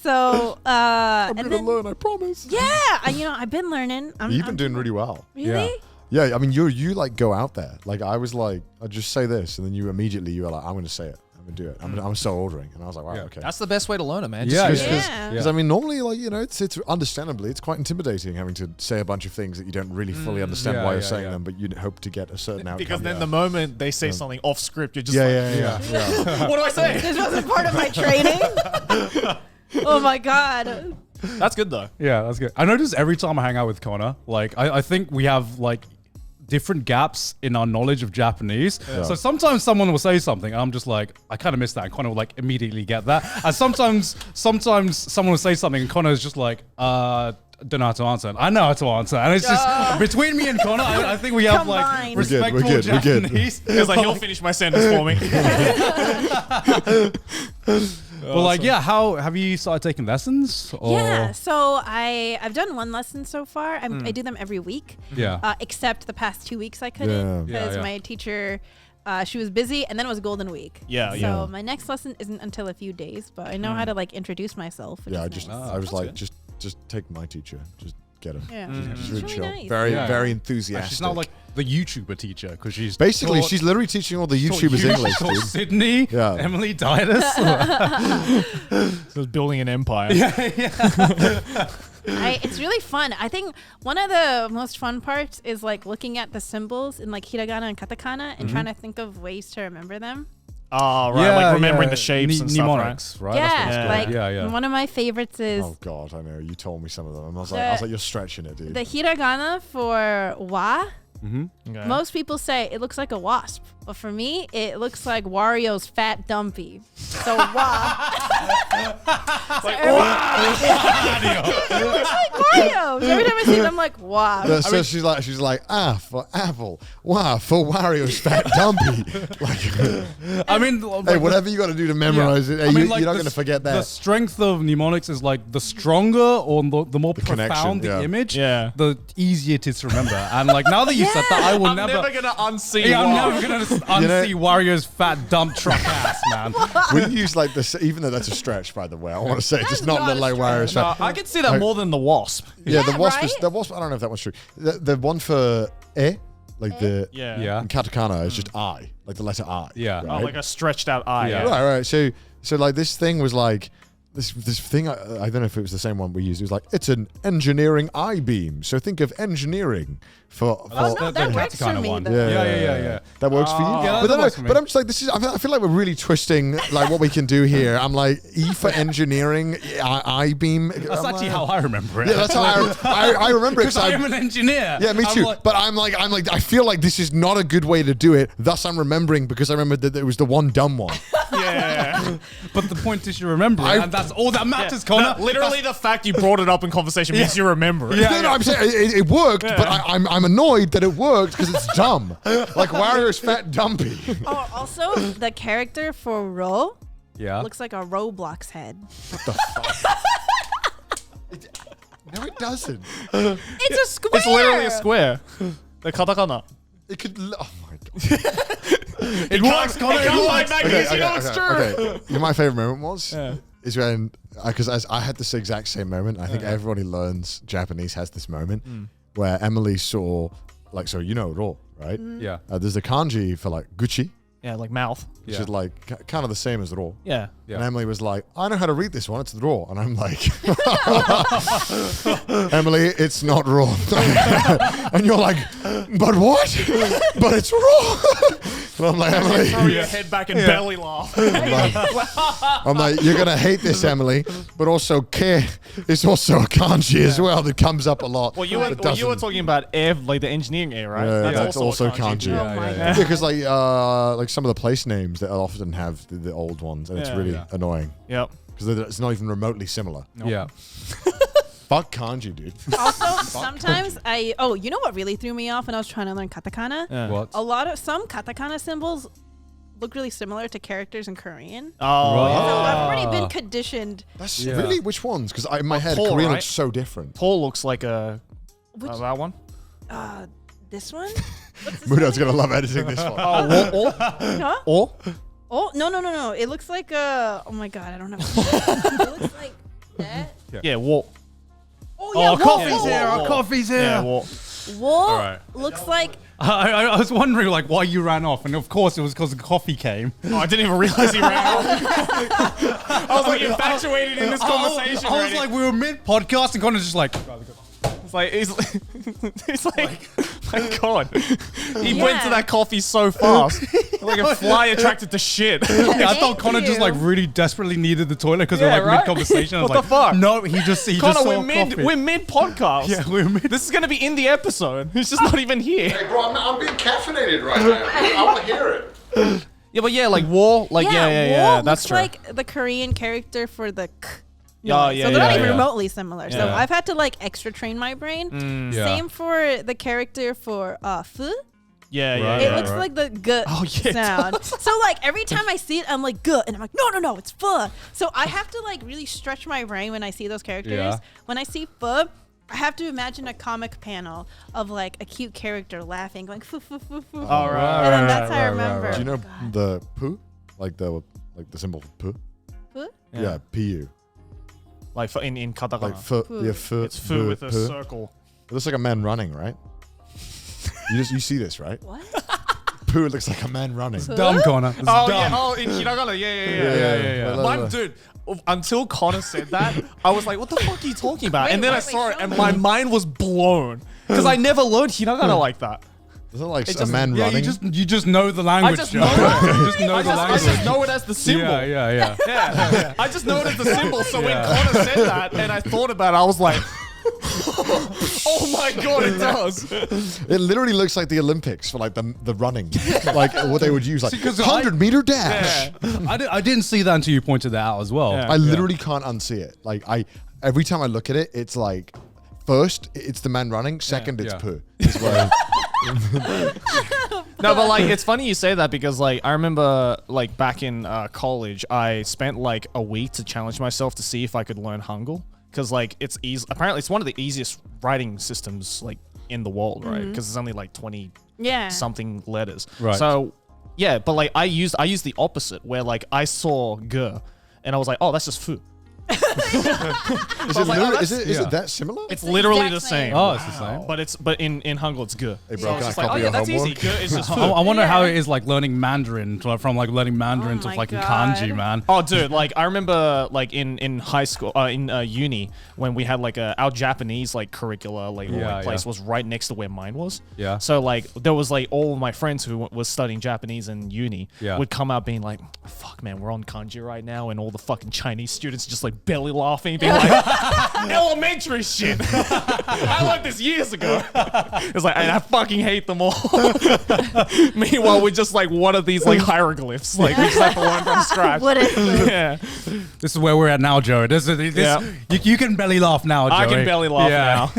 So, I'm and gonna then, learn, I promise. yeah, I've been learning. You've I'm been doing really well. really. Yeah. Yeah, I mean, you like go out there. Like I was like, I just say this, and then you were like, I'm gonna say it. I'm gonna do it. I'm so ordering, and I was like, wow, Yeah. okay. That's the best way to learn it, man. Yeah, Just use it. Yeah. Because I mean, normally, like it's understandably, it's quite intimidating having to say a bunch of things that you don't really fully understand Yeah, why you're yeah, saying yeah. them, but you hope to get a certain outcome. Because then the moment they say something off script, you're just yeah. what do I say? This wasn't part of my training. Oh my god. That's good though. Yeah, that's good. I notice every time I hang out with Connor, like I think we have like different gaps in our knowledge of Japanese. So sometimes someone will say something and I'm just like, I kind of missed that, and Connor will like immediately get that. And sometimes someone will say something and Connor is just like, don't know how to answer. And I know how to answer. And it's just between me and Connor, I think we have Combined. like We're good, respectful we're good. Japanese. It's like he'll finish my sentence for me. Well, like, yeah, how have you started taking lessons? Or? Yeah. So I've done one lesson so far. I do them every week. Yeah. Except the past 2 weeks I couldn't Yeah. because Yeah. my teacher. She was busy, and then it was Golden Week. Yeah, So yeah. my next lesson isn't until a few days, but I know how to like introduce myself. Which Yeah, is nice. I was like, good. just take my teacher, just get her. Yeah. She's She's really really chill, nice. very Yeah. very And enthusiastic. she's not like the YouTuber teacher because she's basically taught- she's literally teaching all the taught YouTubers you, English, she taught dude. Sydney, Yeah. Emily, Daidus. So it's building an empire. It's really fun. I think one of the most fun parts is like looking at the symbols in like hiragana and katakana and trying to think of ways to remember them. Oh, right. Like remembering the shapes and stuff, right? Mnemonics, right? Yeah, That's what it's like called. yeah. one of my favorites is Oh God, I know. You told me some of them. I was like, you're stretching it, dude. the hiragana for wa. Okay. Most people say it looks like a wasp, but for me, it looks like Wario's fat dumpy. So wa. Like, Wario. So every time I see them, I'm like wa. So she's like for apple, for Wario's fat dumpy. Like, I mean, hey, whatever you got to do to memorize it, I mean, you're not going to forget The that. strength of mnemonics is like the stronger or the more connection, profound the yeah. image, the easier it is to remember. And like now that you said that, I will I'm never gonna unsee. I'm never gonna unsee Wario's fat dump truck ass, man. We use like this, even though that's a stretch, by the way. I want to say it does not not look a like Wario's stretch. fat. I can see that more than the wasp. Yeah, the Yeah, wasp right? is the wasp. I don't know if that one's true. The one for like the Yeah. in katakana is just I, like the letter I. Yeah. Oh, right? like a stretched out eye. Yeah. Right. So like this thing was like this thing. I don't know if it was the same one we used. It was like it's an engineering I beam. So think of engineering for. Oh, no, that works for me, though. Yeah. That works for you. Yeah, but, that works for me. but I'm just like, I feel like we're really twisting like what we can do here. I'm like, E for engineering, I beam. That's actually how I remember it. Yeah, that's how I remember it. Because I am an engineer. Yeah, me I'm too. like- But I'm like, I feel like this is not a good way to do it. Thus, I'm remembering because I remember that it was the one dumb one. Yeah. But the point is you remember it, and that's all that matters, Connor. No, literally, the fact you brought it up in conversation means you remember it. No, I'm saying it worked, but I'm annoyed that it worked because it's dumb. Like Wario's fat dumpy. Oh, also the character for Ro Yeah. looks like a Roblox head. No, it doesn't. It's a square. It's literally a square. The katakana. It could. Oh my god. It works, Connor. It works. Magnus, you know it's true. Okay. You know, my favorite moment was Yeah. is when because I had this exact same moment. I think everyone who learns Japanese has this moment where Emily saw like so you know Ro, right? Yeah. There's the kanji for like Gucci, Yeah, like mouth. which Yeah. is like kind of the same as Ro. Yeah. Yeah. And Emily was like, I know how to read this one. It's Ro. And I'm like, Emily, it's not Ro. And you're like, but what? But it's Ro. And I'm like, Emily. Throw your head back and belly laugh. I'm like, you're going to hate this, Emily. But also, Ke is also a kanji as well that comes up a lot. Well, you were talking about air, like the engineering air, right? Yeah, that's also kanji. Oh my yeah. god. Because like some of the place names that often have the old ones, and it's Yeah. really Yeah. annoying Yep. because it's not even remotely similar. Yeah. Fuck kanji, dude. Also, sometimes you know what really threw me off when I was trying to learn katakana? Yeah. What? Some katakana symbols look really similar to characters in Korean. Oh, Right. So yeah. I've already been conditioned. That's Yeah. really which ones? Because in my head, Paul, Korean right? looks so different. Paul looks like a Which that one. this one? What's this Mudo's one gonna love editing this one. Oh, again? Huh? or Oh no! It looks like oh my god, I don't know. It looks like that. yeah, war. Oh yeah, Oh, coffee's wool. here, Our coffee's here. Yeah, war. Wool right. looks like I was wondering like why you ran off, and of course it was because the coffee came. Oh, I didn't even realize he ran off. I was like infatuated in this conversation. I was already. like, we were mid podcast, and Connor's just like, It's like he's like, my God, he went to Yeah. that coffee so fast, like a fly attracted to shit. yeah, I thought Thank Connor just you. like really desperately needed the toilet because we Yeah, were like right? mid conversation. I was What like, the fuck? No, he just Connor, saw we're coffee. mid podcast. Yeah, we're mid. This is gonna be in the episode. He's just not even here. Hey, bro, I'm being caffeinated right now. I want to hear it. Yeah, but yeah, like war, like yeah. wool That's looks true. like the Korean character for the k. Yeah, noise. yeah, so they're not yeah, even yeah. remotely similar. So Yeah. I've had to like extra train my brain. Yeah. Same for the character for fu. yeah, Right, It right, looks right. like the g Oh, yeah, it sound. So like every time I see it, I'm like g, and I'm like no, it's fu. So I have to like really stretch my brain when I see those characters. Yeah. When I see fu, I have to imagine a comic panel of like a cute character laughing, going fu fu fu fu. All right. And then that's how I right, right, remember. right. Do you know God. the pu? Like the symbol for pu? Fu? Yeah, pu. Like for in katakana. Like fu. Fu. Yeah, fu. It's fu with a pu. circle. It looks like a man running, right? You see this, right? What? Pu looks like a man running. Fu? Dumb, Connor. It's Oh dumb. yeah, oh in hiragana, yeah. Well, Mine, dude, until Connor said that, I was like, what the fuck are you talking about? Wait, and then I wait, saw it show and me. my mind was blown. Because I never learned hiragana like that. Is it like It a just- man Yeah, running? you just know the language. just Joe. know it. You just know the I language. just know it as the symbol. Yeah. Yeah. I just know it as the symbol. So when Yeah. Connor said that and I thought about it, I was like, oh my God, it does. It literally looks like the Olympics for like the running, like what they would use, like 'cause 100-meter dash. Yeah. I didn't see that until you pointed that out as well. Yeah. I literally can't unsee it. Like every time I look at it, it's like first it's the man running, second it's Yeah. poo. Is what No, but like it's funny you say that because like I remember like back in college, I spent like a week to challenge myself to see if I could learn Hangul because like it's easy. Apparently, it's one of the easiest writing systems like in the world, right? Because it's only like 20 Yeah. something letters. Right. So yeah, but like I used the opposite where like I saw ge and I was like, oh, that's just fu. is it, like, literally- oh, is it yeah. that similar? It's the literally exact the same. same. Oh, it's the same. But in Hangul it's ge. Hey bro, So can I it's just like, copy oh yeah, your that's homework? easy. Ge is just fu. I wonder how Yeah. it is like learning Mandarin from like learning Mandarin to my fucking God. kanji, man. Oh, dude! Like I remember, like in high school, in uni, when we had like our Japanese like curricula, like, Yeah, place yeah. was right next to where mine was. Yeah. So like there was like all of my friends who was studying Japanese in uni Yeah. would come out being like, "Fuck, man, we're on kanji right now," and all the fucking Chinese students just like belly laughing, being like, "Elementary shit." I learned this years ago. It's like, and I fucking hate them all. Meanwhile, we're just like one of these like hieroglyphs, like we just have to learn from scratch. What is this? Yeah. This is where we're at now, Joe. Yeah. You can belly laugh now, Joe. I can belly laugh Yeah.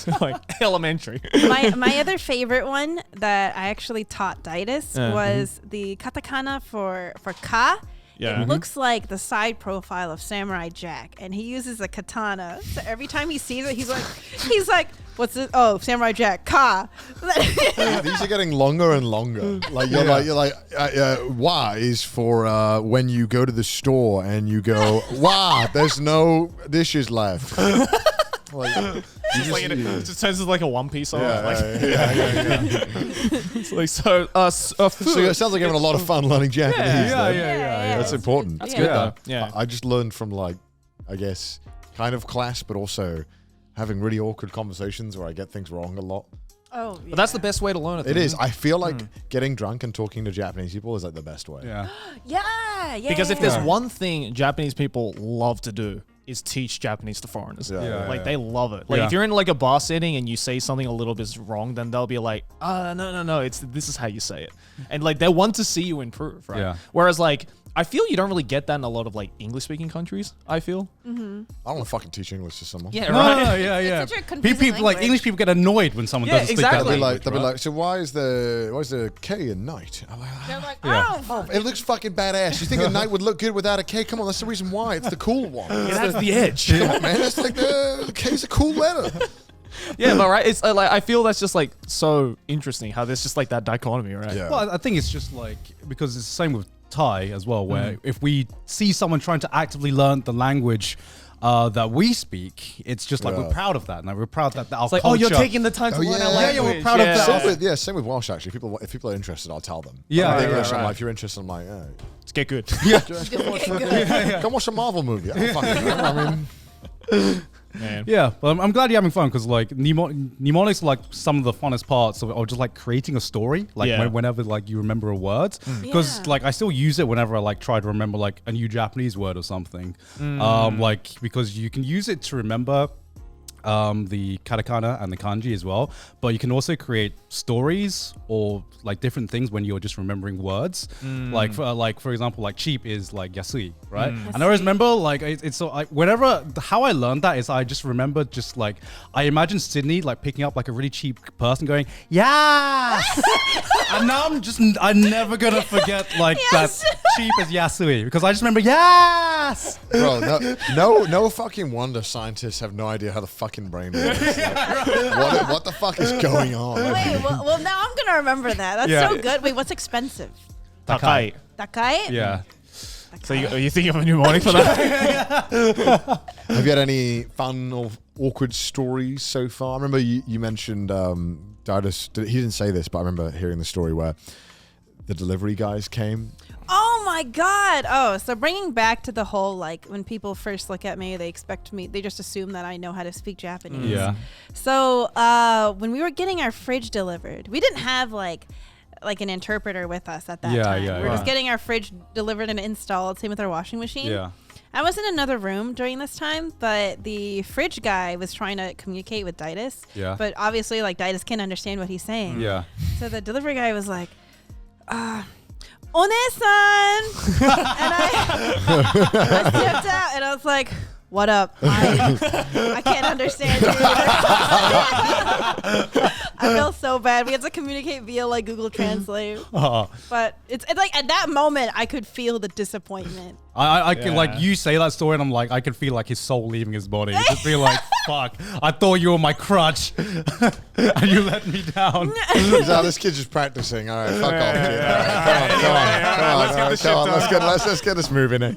now. Like elementary. my other favorite one that I actually taught Daidus Yeah. was the katakana for ka. Yeah. It looks like the side profile of Samurai Jack, and he uses a katana. So every time he sees it, he's like, "What's this? Oh, Samurai Jack, ka." These are getting longer and longer. Like you're like wah is for when you go to the store and you go, "Wow, there's no dishes left." Like, you It's like it yeah. just turns into like a One Piece song. Yeah, Like, it's like So it sounds like you're having a lot of fun learning Japanese. Yeah, though. yeah. That's important. That's good Yeah. though. Yeah. I just learned from like, I guess, kind of class, but also having really awkward conversations where I get things wrong a lot. Oh, But that's the best way to learn it. It though. is. I feel like getting drunk and talking to Japanese people is like the best way. Yeah. yeah. Because if there's Yeah. one thing Japanese people love to do is teach Japanese to foreigners. Yeah. Like Yeah. they love it. Like Yeah. if you're in like a bar setting and you say something a little bit wrong, then they'll be like, no, this is how you say it. And like they want to see you improve, right? Yeah. Whereas like I feel you don't really get that in a lot of like English speaking countries, I feel. I don't want to fucking teach English to someone. Yeah, No, right. no, yeah. such a confusing People like language. English people get annoyed when someone Yeah, doesn't exactly. speak that language, They'll be right? like, so why is the K in night? I'm like, They're like, Yeah. "Oh, it looks fucking badass. You think a knight would look good without a K? Come on, that's the reason why. It's the cool one. That's the edge. Come on, man. That's like the K's a cool letter. Yeah, but right, it's like I feel that's just like so interesting how there's just like that dichotomy, right? Yeah. Well, I think it's just like because it's the same with Thai as well, where if we see someone trying to actively learn the language that we speak, it's just like Yeah. we're proud of that. Like we're proud that our It's like, culture. oh, you're taking the time to Oh, learn yeah. our Yeah, language. yeah, we're proud of that. Same with Welsh actually. If people are interested, I'll tell them. Yeah, Like, right, English, right. I'm like, if you're interested, I'm like, yeah, Let's get good. just go watch a Marvel movie. I don't fucking know. I mean, Man. Yeah, but I'm glad you're having fun because like mnemonics are like some of the funnest parts of just like creating a story. Like Yeah. whenever like you remember a word, because Yeah. like I still use it whenever I like try to remember like a new Japanese word or something. Like because you can use it to remember the katakana and the kanji as well, but you can also create stories or like different things when you're just remembering words. Like for example, like cheap is like yasui, right? And I always remember like it's so like whenever how I learned that is I just remember just like I imagine Sydney like picking up like a really cheap person going yes, and now I'm never gonna forget like Yes. that cheap is yasui because I just remember yes. bro, no fucking wonder scientists have no idea how the fucking brain works. Like, what the fuck is going on? Wait, well, now I'm gonna remember that. That's Yeah. so good. Wait, what's expensive? Takai. Takai? Yeah. So you think of a mnemonic for that? Have you had any fun or awkward stories so far? I remember you mentioned Daidus. He didn't say this, but I remember hearing the story where the delivery guys came. Oh my my God. Oh, so bringing back to the whole, like, when people first look at me, they just assume that I know how to speak Japanese. Yeah. So when we were getting our fridge delivered, we didn't have like an interpreter with us at that time. We were just getting our fridge delivered and installed. Same with our washing machine. Yeah. I was in another room during this time, but the fridge guy was trying to communicate with Daidus. Yeah. But obviously, like, Daidus can't understand what he's saying. Yeah. So the delivery guy was like, One-san! And I stepped out and I was like, what up? I can't understand you. I felt so bad. We had to communicate via like Google Translate. But it's like at that moment I could feel the disappointment. I can like you say that story and I'm like I can feel like his soul leaving his body. Just be like, fuck, I thought you were my crutch and you let me down. No, this kid's just practicing. All right, fuck off, kid. All right, come on. Let's get this moving. I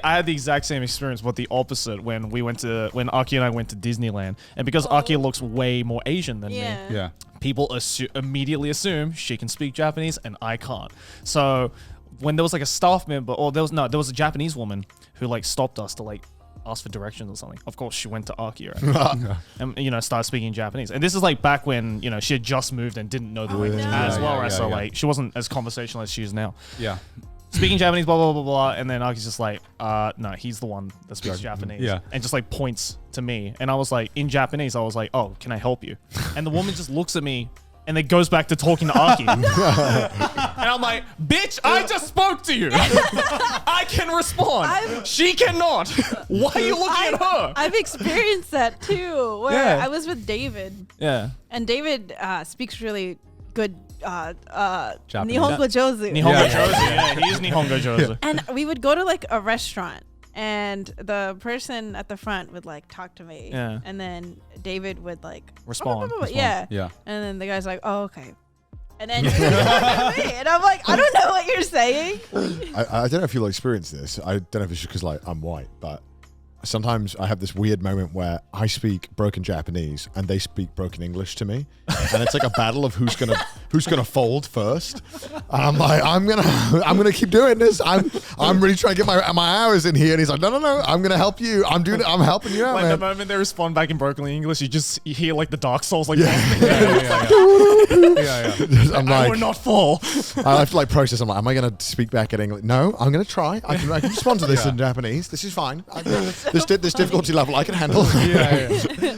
had the exact same experience, but the opposite when Aki and I went to Disneyland, and because Aki looks way more Asian than me. Yeah. People immediately assume she can speak Japanese and I can't. So when there was like a staff member, or there was a Japanese woman who like stopped us to like ask for directions or something. Of course, she went to Aki, right? And started speaking Japanese. And this is like back when she had just moved and didn't know the language as well, right? So like she wasn't as conversational as she is now. Yeah. Speaking Japanese, blah, blah, blah, blah. And then Aki's just like, no, he's the one that speaks Japanese. Yeah. And just like points to me. And I was like, in Japanese, I was like, oh, can I help you? And the woman just looks at me and then goes back to talking to Aki. And I'm like, bitch, I just spoke to you. I can respond. She cannot. Why are you looking at her? I've experienced that too, where I was with David. Yeah. And David speaks really good Japanese. Nihongo Jozu. Nihongo Jozu. Yeah, he is Nihongo Jozu. And we would go to like a restaurant and the person at the front would like talk to me. Yeah. And then David would like Respond. Yeah. Yeah. And then the guy's like, oh, okay. And then you're talking to me. And I'm like, I don't know what you're saying. I don't know if you'll experience this. I don't know if it's just because like I'm white, but sometimes I have this weird moment where I speak broken Japanese and they speak broken English to me, and it's like a battle of who's gonna fold first. And I'm like, I'm gonna keep doing this. I'm really trying to get my hours in here, and he's like, no, I'm gonna help you. I'm helping you out, Like man. the moment they respond back in broken English, you hear like the Dark Souls like, I'm I like, will not fall. I have to like process. I'm like, am I gonna speak back in English? No, I'm gonna try. I can respond to this in Japanese. This is fine. This difficulty level I can handle.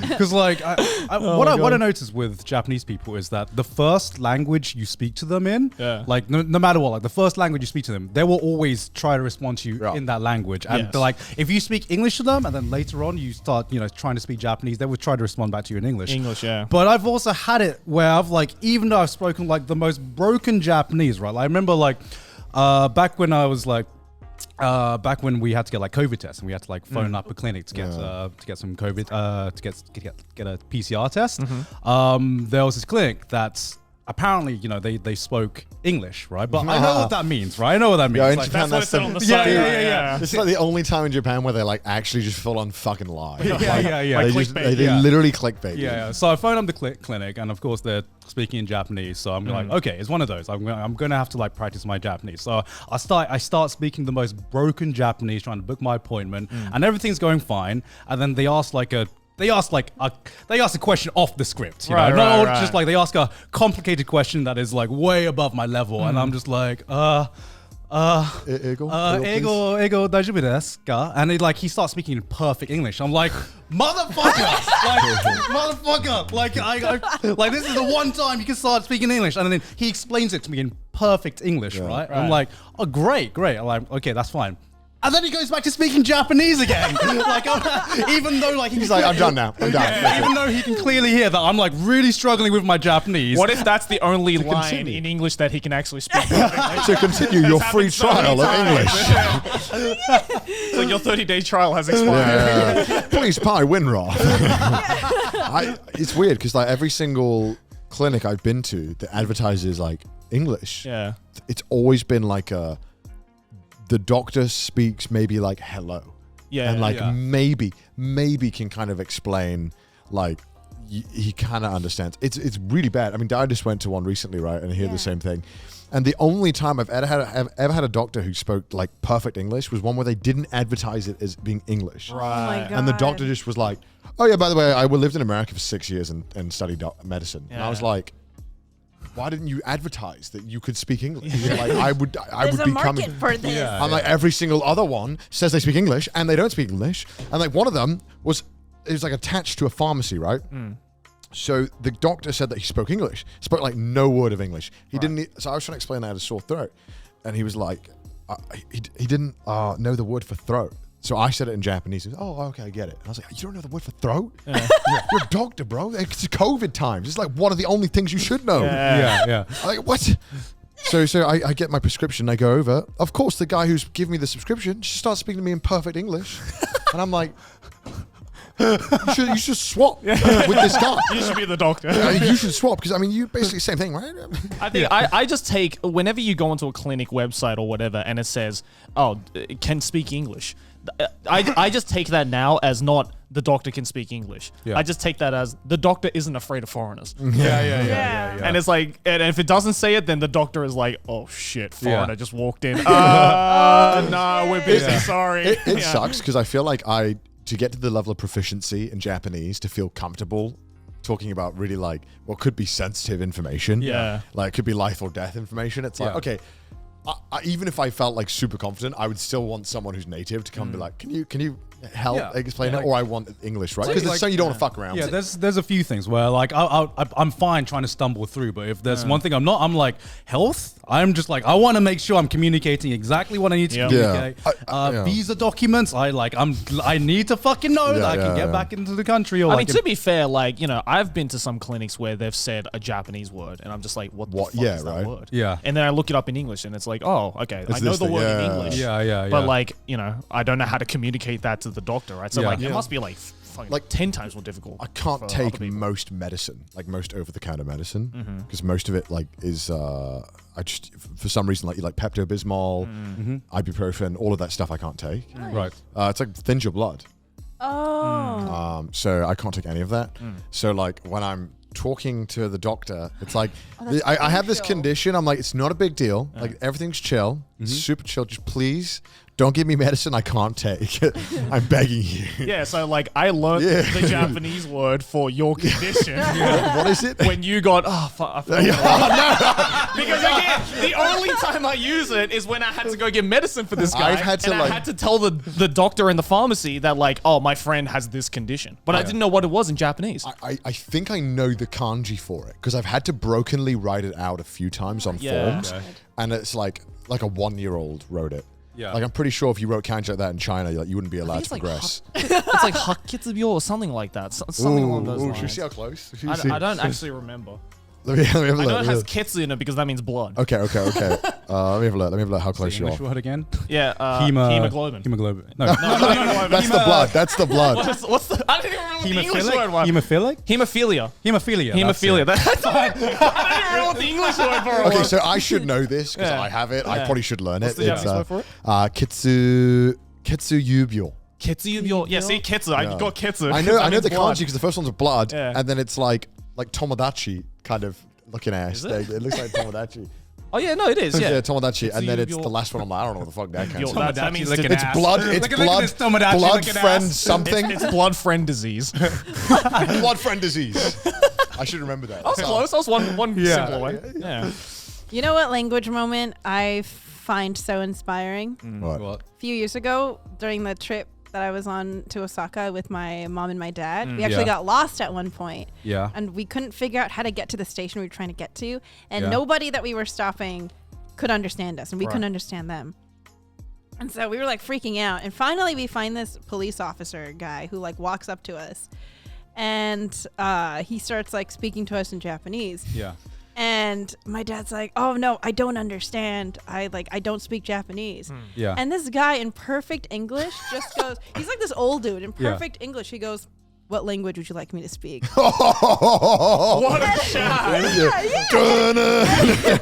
Because like what I notice with Japanese people is that the first language you speak to them in, like no matter what, like the first language you speak to them, they will always try to respond to you in that language. And like if you speak English to them and then later on you start trying to speak Japanese, they would try to respond back to you in English. But I've also had it where I've like, even though I've spoken like the most broken Japanese, right? Like, I remember like back when I was like back when we had to get like COVID tests and we had to like phone up a clinic to get some COVID to get a PCR test. There was this clinic that's apparently they spoke English, right? But I know what that means, right? I know what that means. Yeah, in like, Japan, that's what it said on the side. Yeah. It's like the only time in Japan where they like actually just full on fucking lie. Yeah. They literally clickbait. Yeah. So I phoned up the clinic, and of course they're speaking in Japanese. So I'm like, okay, it's one of those. I'm gonna have to like practice my Japanese. So I start speaking the most broken Japanese, trying to book my appointment, and everything's going fine. And then they ask a question off the script, just like they ask a complicated question that is like way above my level, and I'm just like, Ego daijoubu desu ka? And he starts speaking in perfect English. I'm like, motherfucker, like this is the one time you can start speaking English, and then he explains it to me in perfect English, right? I'm like, oh, great. I'm like, okay, that's fine. And then he goes back to speaking Japanese again. Even though he's like, I'm done now. I'm done. Even though he can clearly hear that I'm like really struggling with my Japanese. What if that's the only line in English that he can actually speak? To continue your free trial of English. So your 30-day trial has expired. Yeah. Please pie Winroth. It's weird because like every single clinic I've been to that advertises like English, it's always been like the doctor speaks maybe like hello. And like maybe can kind of explain like he kind of understands. It's really bad. I mean, Daidus went to one recently, right? And I hear the same thing. And the only time I've ever had a doctor who spoke like perfect English was one where they didn't advertise it as being English. Oh my God. And the doctor just was like, "Oh yeah, by the way, I lived in America for 6 years and studied medicine." And I was like, "Why didn't you advertise that you could speak English?" Like I would There's a be market coming. for this. I'm like, every single other one says they speak English and they don't speak English. And like one of them was like attached to a pharmacy, right? So the doctor said that he spoke English, spoke like no word of English. He didn't. So I was trying to explain that I had a sore throat, and he was like, he didn't know the word for throat. So I said it in Japanese. He was, "Oh, okay, I get it." And I was like, "You don't know the word for throat? You're a doctor, bro. It's COVID times. It's like one of the only things you should know." Yeah. I'm like, what? So I get my prescription. I go over. Of course, the guy who's giving me the subscription just starts speaking to me in perfect English, and I'm like, you should swap with this guy. You should be the doctor. You should swap because I mean, you basically same thing, right? I think I just take, whenever you go onto a clinic website or whatever and it says, "Oh, it can speak English," I just take that now as not the doctor can speak English. Yeah. I just take that as the doctor isn't afraid of foreigners. Yeah. And it's like, and if it doesn't say it, then the doctor is like, "Oh shit, foreigner just walked in. No, we're busy. Sorry." It sucks because I feel like to get to the level of proficiency in Japanese, to feel comfortable talking about really like what could be sensitive information. Yeah. Like it could be life or death information. It's like, okay, even if I felt like super confident, I would still want someone who's native to come and be like, can you help explain it? Or I want English, right? Because it's so you don't want to fuck around. Yeah, there's a few things where like I'm fine trying to stumble through, but if there's one thing I'm not, I'm like health. I'm just like I want to make sure I'm communicating exactly what I need to communicate. Visa documents, I need to fucking know that I can get back into the country. Or I mean, to be fair, like, you know, I've been to some clinics where they've said a Japanese word, and I'm just like, what the fuck is that word? Yeah. And then I look it up in English, and it's like, oh, okay, I know the word in English. Yeah. But like, you know, I don't know how to communicate that to the doctor, right? So like, it must be like fucking Like, 10 times more difficult. I can't for take other people. most medicine, like most over-the-counter medicine, because most of it like is I just for some reason like Pepto-Bismol, ibuprofen, all of that stuff I can't take. Right. It's like thins your blood. Oh. So I can't take any of that. So like when I'm talking to the doctor, it's like I have this condition. I'm like, it's not a big deal. Like everything's chill. It's super chill. Just please don't give me medicine I can't take. I'm begging you. Yeah, so like I learned the Japanese word for your condition. What is it? When you got, because again, the only time I use it is when I had to go get medicine for this guy. I've had to, and like- I had to tell the doctor in the pharmacy that like, oh, my friend has this condition. But I didn't know what it was in Japanese. I think I know the kanji for it because I've had to brokenly write it out a few times on forms. Okay. And it's like a 1-year-old wrote it. Yeah. Like I'm pretty sure if you wrote kanji like that in China, like you wouldn't be allowed to progress. It's like hakitsubyo or something like that. Something along those lines. Should we see how close? I don't actually remember. Let me have a I know look. it has ketsu in it because that means blood. Okay. Let me have a look. Let me have a look how close you are. English word again? Yeah, hemoglobin. Hemoglobin. No. That's the blood. That's the blood. What's the? I didn't even remember what the English word was. Hemophilic? Hemophilia. Hemophilia. That's I didn't even remember what the English word for it Okay, was. so I should know this because I have it. I probably should learn it. What's the Japanese word for it? Kitsuyubyo. Ketsu. Yeah, see, ketsu. I got ketsu. I know That the means blood. kanji because the first one's blood, Yeah. and then it's like Tomodachi kind of looking ass. Is it? It looks like Tomodachi. Oh yeah, no, it is. Yeah, Yeah. Tomodachi, and then it's Kitsuyubyo. the last one. I'm like, I don't know what the fuck that kind of. That means looking It's ass. blood. It's Look at this Tomodachi blood looking friend ass. something. It's blood friend disease. Blood friend disease. I should remember that. I was close. That was one simpler one. Yeah. You know what language moment I find so inspiring? What? What? A few years ago, during the trip that I was on to Osaka with my mom and my dad, we actually got lost at one point. Yeah. And we couldn't figure out how to get to the station we were trying to get to. And Yeah. nobody that we were stopping could understand us, and we couldn't understand them. And so we were like freaking out. And finally, we find this police officer guy who like walks up to us. And he starts like speaking to us in Japanese. Yeah. And my dad's like, "Oh no, I don't understand. I don't speak Japanese." Yeah. And this guy in perfect English just goes, he's like this old dude in perfect English. He goes, what language would you like me to speak? What a shot!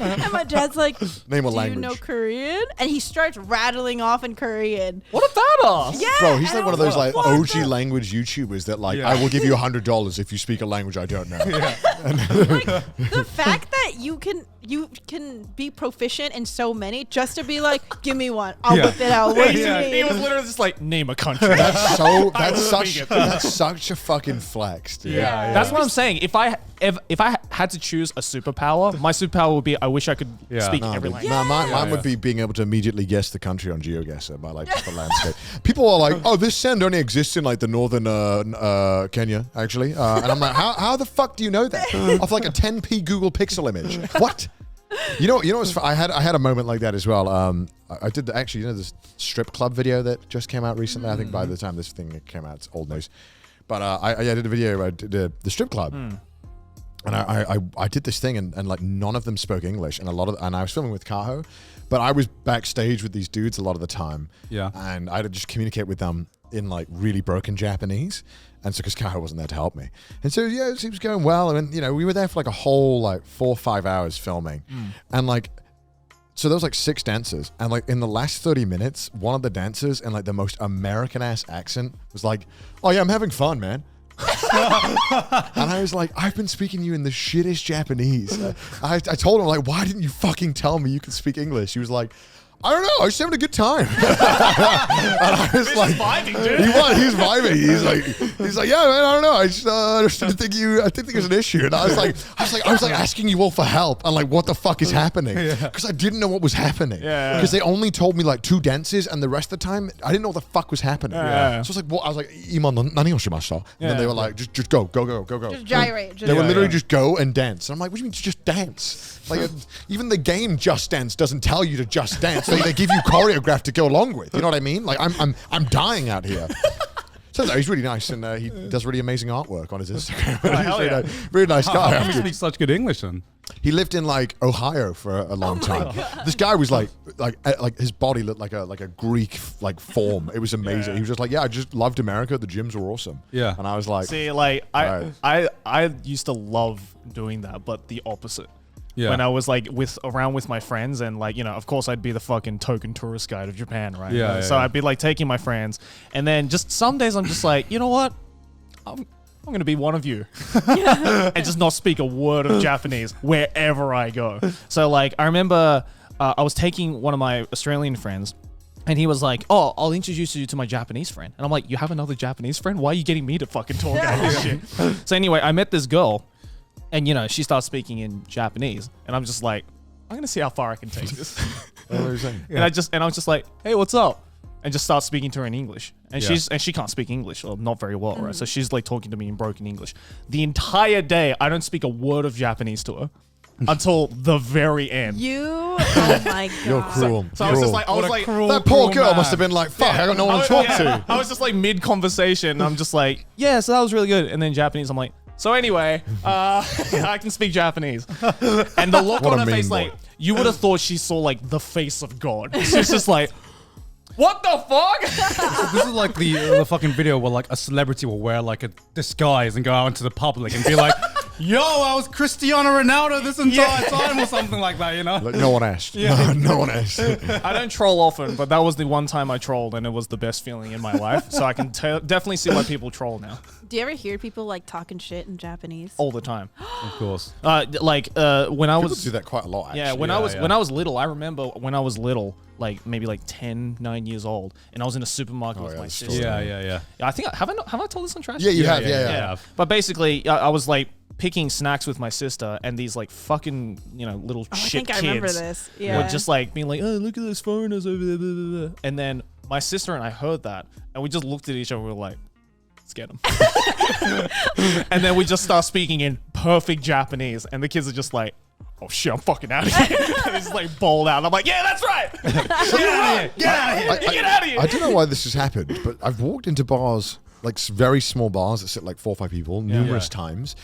And my dad's like, Name a do language. you know Korean? And he starts rattling off in Korean. What a badass! Yeah, Bro, he's and like I one of was those like what OG the- language YouTubers that like, Yeah. I will give you $100 if you speak a language I don't know. The fact that you can be proficient in so many just to be like, give me one, I'll Yeah. whip it out. What do you Yeah. mean? He was literally just like, name a country. That's will speak it. that's such a fucking flex, dude. Yeah. That's what I'm saying. If I had to choose a superpower, my superpower would be I wish I could Yeah. speak No, every but- language. no, mine Yeah. would be being able to immediately guess the country on GeoGuessr by like just the landscape. People are like, "Oh, this sand only exists in like the northern Kenya, actually," and I'm like, "How the fuck do you know that?" Off like a 10p Google Pixel image. What? You know what's I had a moment like that as well. I did actually, this strip club video that just came out recently. I think by the time this thing came out, it's old news. But I did a video where I did the strip club. And I did this thing and like none of them spoke English and I was filming with Kaho, but I was backstage with these dudes a lot of the time. Yeah. And I had to just communicate with them in like really broken Japanese. And so because Kaho wasn't there to help me. And so yeah, it was going well. And we were there for like a whole like 4 or 5 hours filming. And like so there was like 6 dancers, and like in the last 30 minutes, one of the dancers in like the most American ass accent was like, "Oh yeah, I'm having fun, man." And I was like, I've been speaking to you in the shittest Japanese. I told him, like, why didn't you fucking tell me you could speak English? He was like, I don't know, I was just having a good time. And I was like, vibing, dude. he's vibing. He's like, yeah, man, I don't know. I just didn't think I think there's an issue. And I was like asking you all for help and like, what the fuck is happening? Because I didn't know what was happening. Yeah. Because they only told me like 2 dances, and the rest of the time I didn't know what the fuck was happening. Yeah. So I was like, what? I was like, Iman, nani o shimashita? And then they were like, just go. Just gyrate. They would Yeah, literally yeah. just go and dance. And I'm like, what do you mean just dance? Like, even the game Just Dance doesn't tell you to just dance. They give you choreograph to go along with. You know what I mean? Like, I'm dying out here. So no, he's really nice, and he does really amazing artwork on his Instagram. hell He's yeah. really nice How guy. come you speak such good English then? He lived in like Ohio for a long time. This guy was like his body looked like a Greek like form. It was amazing. Yeah. He was just like, yeah, I just loved America. The gyms were awesome. Yeah. And I was like, See, like Right. I used to love doing that, but the opposite. Yeah. When I was like around with my friends, and like, of course I'd be the fucking token tourist guide of Japan, right? Yeah, So yeah. I'd be like taking my friends, and then just some days I'm just like, you know what? I'm gonna be one of you, and just not speak a word of Japanese wherever I go. So like I remember I was taking one of my Australian friends. And he was like, "Oh, I'll introduce you to my Japanese friend." And I'm like, "You have another Japanese friend? Why are you getting me to fucking talk about this shit?" So anyway, I met this girl, and she starts speaking in Japanese, and I'm just like, "I'm gonna see how far I can take this." what were you saying? And I was just like, "Hey, what's up?" And just start speaking to her in English, and Yeah. she can't speak English, or not very well, right? So she's like talking to me in broken English. The entire day, I don't speak a word of Japanese to her until the very end. Oh my god. You're cruel. So I was just Cruel. like, That poor girl must have been like, fuck, I got no one to talk to. I was just like mid conversation. I'm just like, yeah, so that was really good. And then Japanese, I'm like, so anyway, I can speak Japanese. And the look What on a her mean face, boy. like, you would have thought she saw like the face of God. She's just like, what the fuck? This is like the fucking video where like a celebrity will wear like a disguise and go out into the public and be like, yo, I was Cristiano Ronaldo this entire time or something like that, Like, no one asked. No one asked. I don't troll often, but that was the one time I trolled, and it was the best feeling in my life. So I can definitely see why people troll now Do you ever hear people like talking shit in Japanese? all the time. Of course. When I People was do that quite a lot, actually. Yeah, when Yeah. I was little, I remember when I was little, like maybe like 9 years old, and I was in a supermarket with yeah, my the sister. story. Yeah. I think have I told this on Trash? Yeah, you have. yeah, Yeah. yeah. But basically, I was like picking snacks with my sister, and these like fucking little I shit think I kids remember this. Yeah. were just like being like, oh, look at those foreigners over there, blah, blah, blah. And then my sister and I heard that, and we just looked at each other. And we were like, let's get them. And then we just start speaking in perfect Japanese, and the kids are just like, oh shit, I'm fucking out of here. And it's like bowled out. And I'm like, yeah, that's right. Get out of here. Get out of here. Get out of here. I don't know why this has happened, but I've walked into bars, like very small bars that sit like 4 or 5 people numerous times,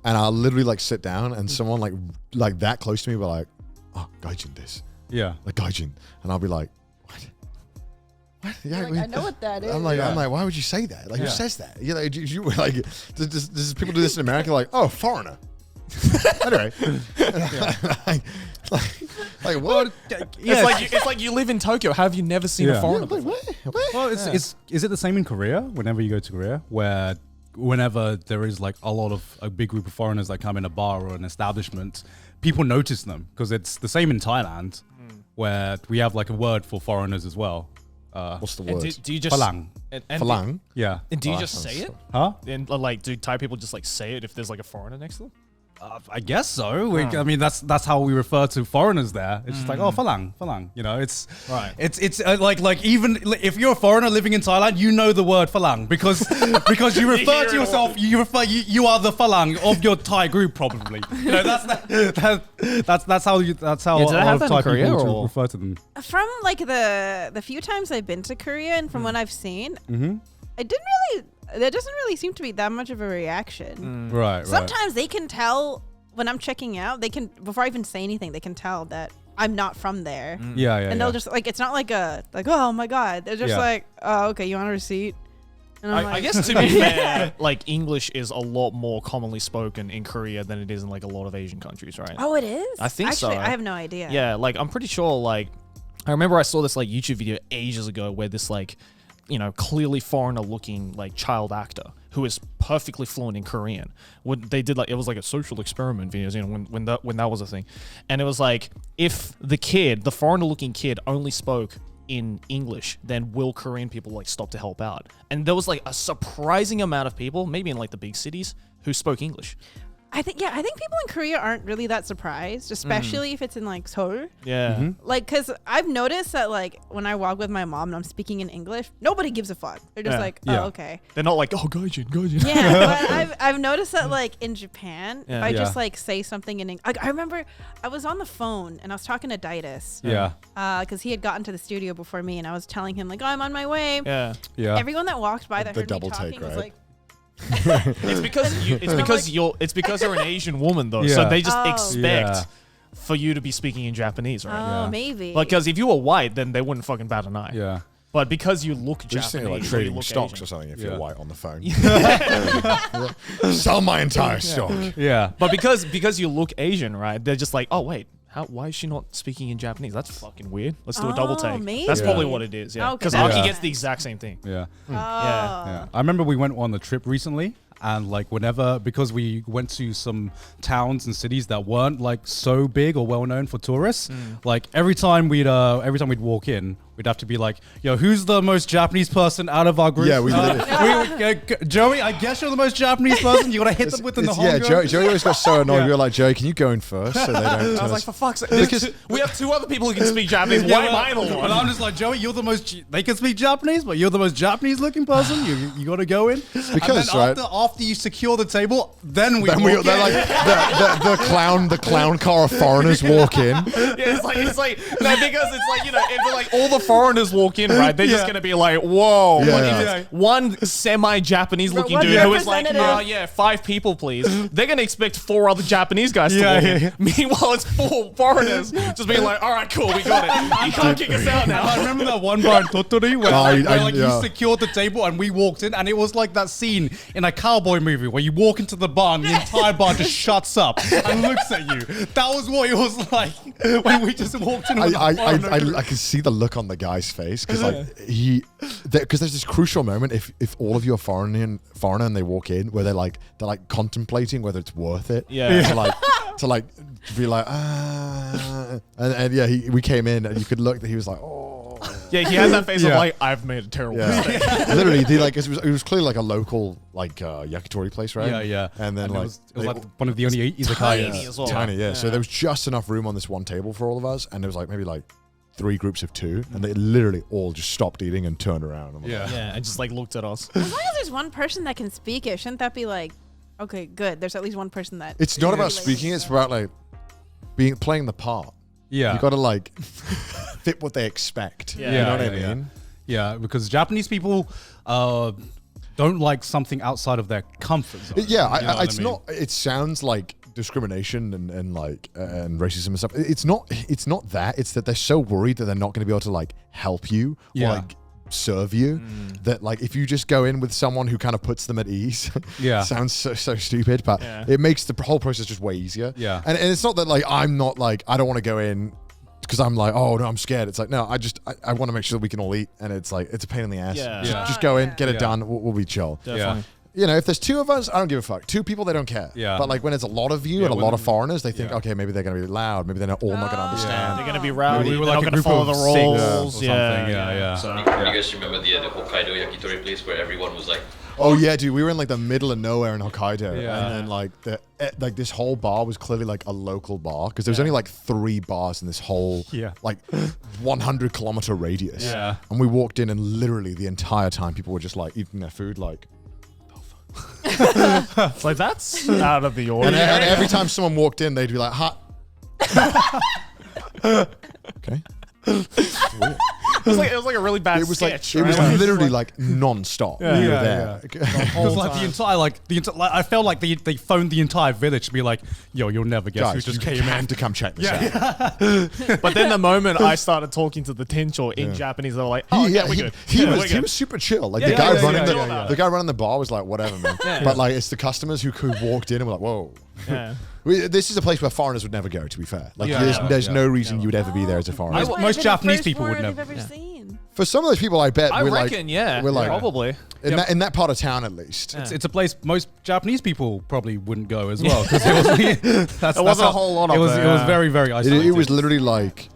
and I'll literally like sit down, and someone like that close to me will like, oh, gaijin this. Yeah. Like gaijin. And I'll be like, Yeah, Like, I know what that is. I'm like, why would you say that? Like, who says that? You know, you like, does people do this in America? Like, oh, foreigner. Anyway, like what? It's like you live in Tokyo. Have you never seen a foreigner? Like, before? Well, is it the same in Korea? Whenever you go to Korea, where whenever there is like a big group of foreigners that come in a bar or an establishment, people notice them because it's the same in Thailand, where we have like a word for foreigners as well. What's the And word? do you just Falang. And Falang. Yeah. And do you Oh, just that say sounds it? Huh? And like, do Thai people just like say it if there's like a foreigner next to them? I guess so. I mean, that's how we refer to foreigners there. It's just like, oh, falang. You know, it's Right. It's like even if you're a foreigner living in Thailand, you know the word falang because you refer to yourself. You are the falang of your Thai group, probably. You know, that's how Yeah, a do they lot have of that in Thai Korea, people or? refer to them. From like the few times I've been to Korea and from what I've seen, there doesn't really seem to be that much of a reaction. Right. Sometimes they can tell when I'm checking out, they can, before I even say anything, they can tell that I'm not from there. Yeah. And they'll just like, it's not like oh my God. They're just Yeah. like, oh, okay, you want a receipt? And I'm I like, guess to be fair, like English is a lot more commonly spoken in Korea than it is in like a lot of Asian countries, right? oh, it is? I think so. Actually, I have no idea. Yeah, like I'm pretty sure. Like I remember I saw this like YouTube video ages ago where this like, you know, clearly foreigner-looking like child actor who is perfectly fluent in Korean. When they did like, it was like a social experiment videos, you know, when that was a thing, and it was like if the foreigner-looking kid only spoke in English, then will Korean people like stop to help out? And there was like a surprising amount of people, maybe in like the big cities, who spoke English. I think people in Korea aren't really that surprised, especially if it's in like Seoul. Yeah. Like, cause I've noticed that like when I walk with my mom and I'm speaking in English, nobody gives a fuck. They're just Yeah. like, oh, Yeah. okay. They're not like, oh, gaijin. Yeah, but I've noticed that like in Japan, if Yeah. I Yeah. just like say something in English, like I remember I was on the phone and I was talking to Daidus, Yeah. because he had gotten to the studio before me, and I was telling him like, oh, I'm on my way. Yeah. Yeah. Everyone that walked by that The heard double me talking take, was right? like, It's because you're an Asian woman though, so Yeah. they just Oh. expect Yeah. for you to be speaking in Japanese, right? oh, Yeah. maybe. Because if you were white, then they wouldn't fucking bat an eye. Yeah. But because you look You're just Japanese, thinking like or you trading look stocks Asian. or something if Yeah. you're white on the phone. Sell my entire stock. Yeah. But because you look Asian, right? They're just like, oh wait, why is she not speaking in Japanese? That's fucking weird. Let's do a double Oh, take. maybe. That's probably Yeah. what it is. Yeah. Okay, Because that Aki makes gets the sense. exact same thing. Yeah. Oh. I remember we went on a trip recently, and like because we went to some towns and cities that weren't like so big or well known for tourists, like every time we'd walk in, we'd have to be like, yo, who's the most Japanese person out of our group? Yeah, we Joey, I guess you're the most Japanese person. You gotta hit them with in the whole Yeah, Joey always got so annoyed. We were like, Joey, can you go in first? So they don't I tell was like, us. for fuck's sake, Because- we have two other people who can speak Japanese. Why am I the And one? I'm just like, Joey, you're the most. They can speak Japanese, but you're the most Japanese looking person. You got to go in Because, and then right- after you secure the table, then we. Then walk they're in. like the clown car of foreigners walk in. Yeah, it's like no, because it's like, you know, if like all the foreigners walk in, right, they're just Yeah. gonna be like, whoa. Yeah. But if it's one semi-Japanese looking one dude who is like, representative. oh yeah, 5 people please, they're gonna expect 4 other Japanese guys to Yeah, walk yeah, in. yeah. Meanwhile, it's 4 foreigners just being like, all right, cool, we got it. You can't kick us out I now. remember that one bar in Tottori where, I- you yeah. secured the table and we walked in, and it was like that scene in a cowboy movie where you walk into the bar and the entire bar just shuts up and looks at you. That was what it was like when we just walked in. With I can see the look on the guy's face because like because there's this crucial moment if all of you are foreigner and they walk in where they're like contemplating whether it's worth it. Yeah. To be like and yeah we came in and you could look that he was like Yeah, he had that face of Yeah. like, I've made a terrible yeah mistake. literally it was clearly like a local like yakitori place, right? Yeah. And then it like was like one of the only Tiny izakayas. as well. tiny, yeah. So Yeah. there was just enough room on this one table for all of us, and there was like maybe like 3 groups of 2, and they literally all just stopped eating and turned around. I'm like, Yeah. Yeah, and just like looked at us. As long as there's one person that can speak it, shouldn't that be like, okay, good. There's at least one person that. It's not about relates speaking; to it's that. about like playing the part. Yeah. You got to like fit what they expect. Yeah. You know what I Yeah. mean? Yeah, because Japanese people don't like something outside of their comfort zone. Yeah, You know what it's I mean? not. It sounds like discrimination and like and racism and stuff. It's not. It's not that. It's that they're so worried that they're not going to be able to like help you Yeah. or like serve you. That like if you just go in with someone who kind of puts them at ease, sounds so stupid, but it makes the whole process just way easier. Yeah. And it's not that like I'm not like I don't want to go in because I'm like, oh no, I'm scared. It's like, no, I want to make sure that we can all eat, and it's like it's a pain in the ass. Yeah. Just go in, get it done. We'll be chill. Definitely. You know, if there's 2 of us, I don't give a fuck. 2 people, they don't care. Yeah. But like when it's a lot of you and a lot of foreigners, they think, okay, maybe they're going to be loud. Maybe they're not all not going to understand. They're going to be rowdy. We were They're like not a going to group follow of the 6 rules. or something. Yeah. So, You guys remember the Hokkaido yakitori place where everyone was like, Oh yeah, dude, we were in like the middle of nowhere in Hokkaido, Yeah. and then like this whole bar was clearly like a local bar because there was only like 3 bars in this whole like 100-kilometer radius. Yeah. And we walked in, and literally the entire time people were just like eating their food, like. it's like that's out of the And, ordinary. and every time someone walked in, they'd be like, "Hot." Okay. It was like a really bad It was sketch. like it was right? literally like non-stop. Yeah. We were Yeah, there. It was like the entire I felt like they phoned the entire village to be like, yo, you'll never guess who Guys, just you came have in. to come check this out. But then the moment I started talking to the Tencho in Japanese, they were like, "Oh, yeah, we're good." He Yeah, we're was good. super chill. Like Yeah, the guy yeah, running yeah. the guy running the bar was like, whatever, man. Yeah. But like it's the customers who walked in and were like, whoa. Yeah. This is a place where foreigners would never go. To be fair, like Yeah. there's no reason you would ever be there as a foreigner. This might most have been the Japanese first people would foreigner never- I've ever seen. For some of those people, I bet I we're reckon, like, we're like probably. in that part of town at least. Yeah. It's a place most Japanese people probably wouldn't go as well because there wasn't a whole lot it up was there. it was very very It, isolated. it was literally like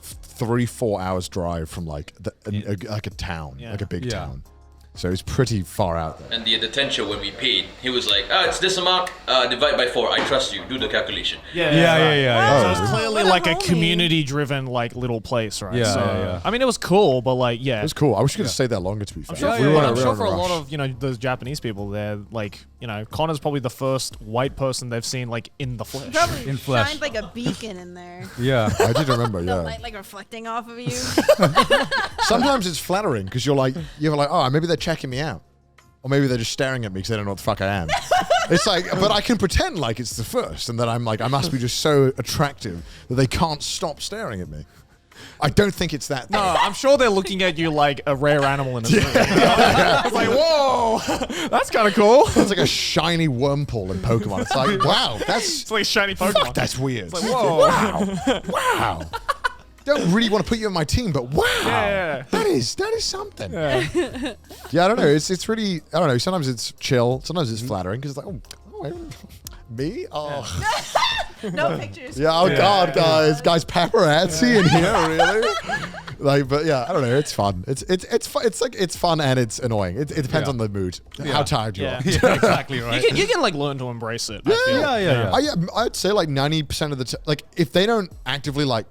3-4 hours drive from like like a town, like a big Yeah. town. So it's pretty far out there. and the Tencho when we paid, he was like, it's this amount, divide by 4. I trust you. Do the calculation. yeah. So it's Oh, clearly what a like a homie. community-driven like little place, right? Yeah, so, yeah. I mean, it was cool, but like, It was cool. I wish we could stay there longer. To be fair, I'm sure, Yeah, for, yeah, yeah. I'm sure in for a lot rush. of those Japanese people, they're like Connor's probably the first white person they've seen like in the flesh. Probably In flesh. shined like a beacon in there. Yeah. I did remember. The Yeah. light like reflecting off of you. Sometimes it's flattering because you're like, oh, maybe they're checking me out. Or maybe they're just staring at me because they don't know what the fuck I am. It's like, but I can pretend like it's the first and that I'm like, I must be just so attractive that they can't stop staring at me. I don't think it's that. No, I'm sure they're looking at you like a rare animal in a zoo. It's like, whoa, that's kind of cool. It's like a shiny wormhole in Pokemon. It's like, wow, that's It's like shiny fuck, Pokemon. that's weird. It's like, whoa. Wow. Don't really want to put you in my team, but wow, Yeah. that is something. Yeah. Yeah, I don't know. It's really, I don't know. Sometimes it's chill. Sometimes it's flattering because it's like, me? Oh, No pictures. yeah. Oh God, guys, paparazzi in here, really? Like, but yeah, I don't know. It's fun. It's fun and it's annoying. It depends on the mood, how tired you are. Yeah, exactly right. You can like learn to embrace it. I feel. Yeah. I'd say like 90% of the time, like if they don't actively like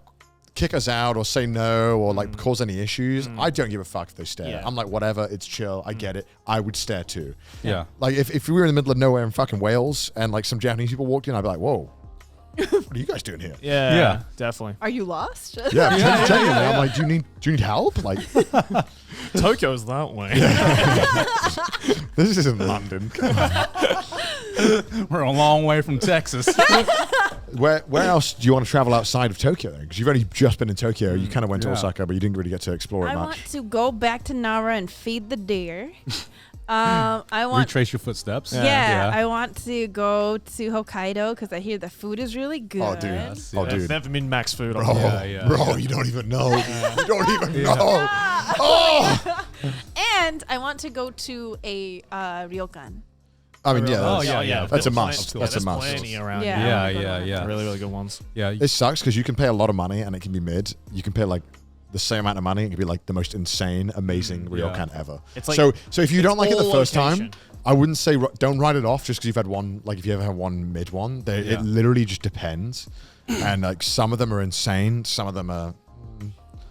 kick us out or say no or like cause any issues, I don't give a fuck if they stare. Yeah. I'm like, whatever, it's chill. I get it. I would stare too. Yeah. Like if we were in the middle of nowhere in fucking Wales and like some Japanese people walked in, I'd be like, whoa, what are you guys doing here? Yeah, definitely. Are you lost? Yeah, genuinely. I'm like, do you need help? Like, Tokyo's that way. this isn't London. We're a long way from Texas. Where else do you want to travel outside of Tokyo then? Because you've only just been in Tokyo. You kind of went to Yeah. Osaka, but you didn't really get to explore it I much. want to go back to Nara and feed the deer. I want. Retrace your footsteps. Yeah, I want to go to Hokkaido because I hear the food is really good. Oh, dude. Yes, Oh, yeah. dude. They've never been max food. Bro, On bro, you don't even know. You don't even know. Oh! And I want to go to a ryokan. I mean, yeah, Oh, that's, yeah. that's a There's must. plenty- That's a there's must. plenty around Yeah. here. Yeah. Really, really good ones. Yeah. It sucks because you can pay a lot of money and it can be mid. You can pay like the same amount of money. It can be like the most insane, amazing ryokan ever. It's like- so if you don't like it the all first location. time, I wouldn't say don't write it off just because you've had one. Like if you ever have one mid one, it literally just depends. And like some of them are insane. Some of them are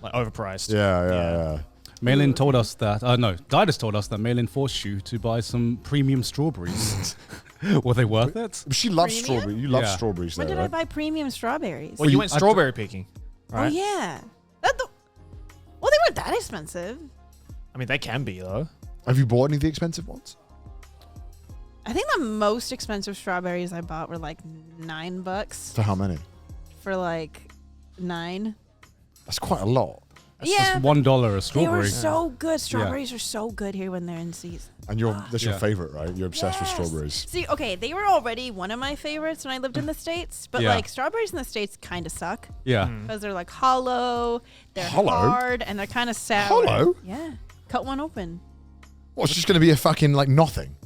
Like overpriced. yeah. Maylin told us that, Daidus told us that Maylin forced you to buy some premium strawberries. Were they worth it? She loves Premium? strawberry. You love Yeah. strawberries When there, did I right? buy premium strawberries? Well, you went strawberry picking, Oh right? yeah. Well, they weren't that expensive. I mean, they can be though. Have you bought any of the expensive ones? I think the most expensive strawberries I bought were like $9 For how many? for like 9. That's quite a lot. It's just $1 a They strawberry. were so good. Strawberries are so good here when they're in season. And that's your Yeah. favorite, right? You're obsessed with strawberries. See, okay, they were already one of my favorites when I lived in the States, but Yeah. like strawberries in the States kind of suck Yeah. because they're like hollow, they're Hollow? hard, and they're kind of sour. Hollow? Yeah. Cut one open. Well, it's just going to be a fucking like nothing.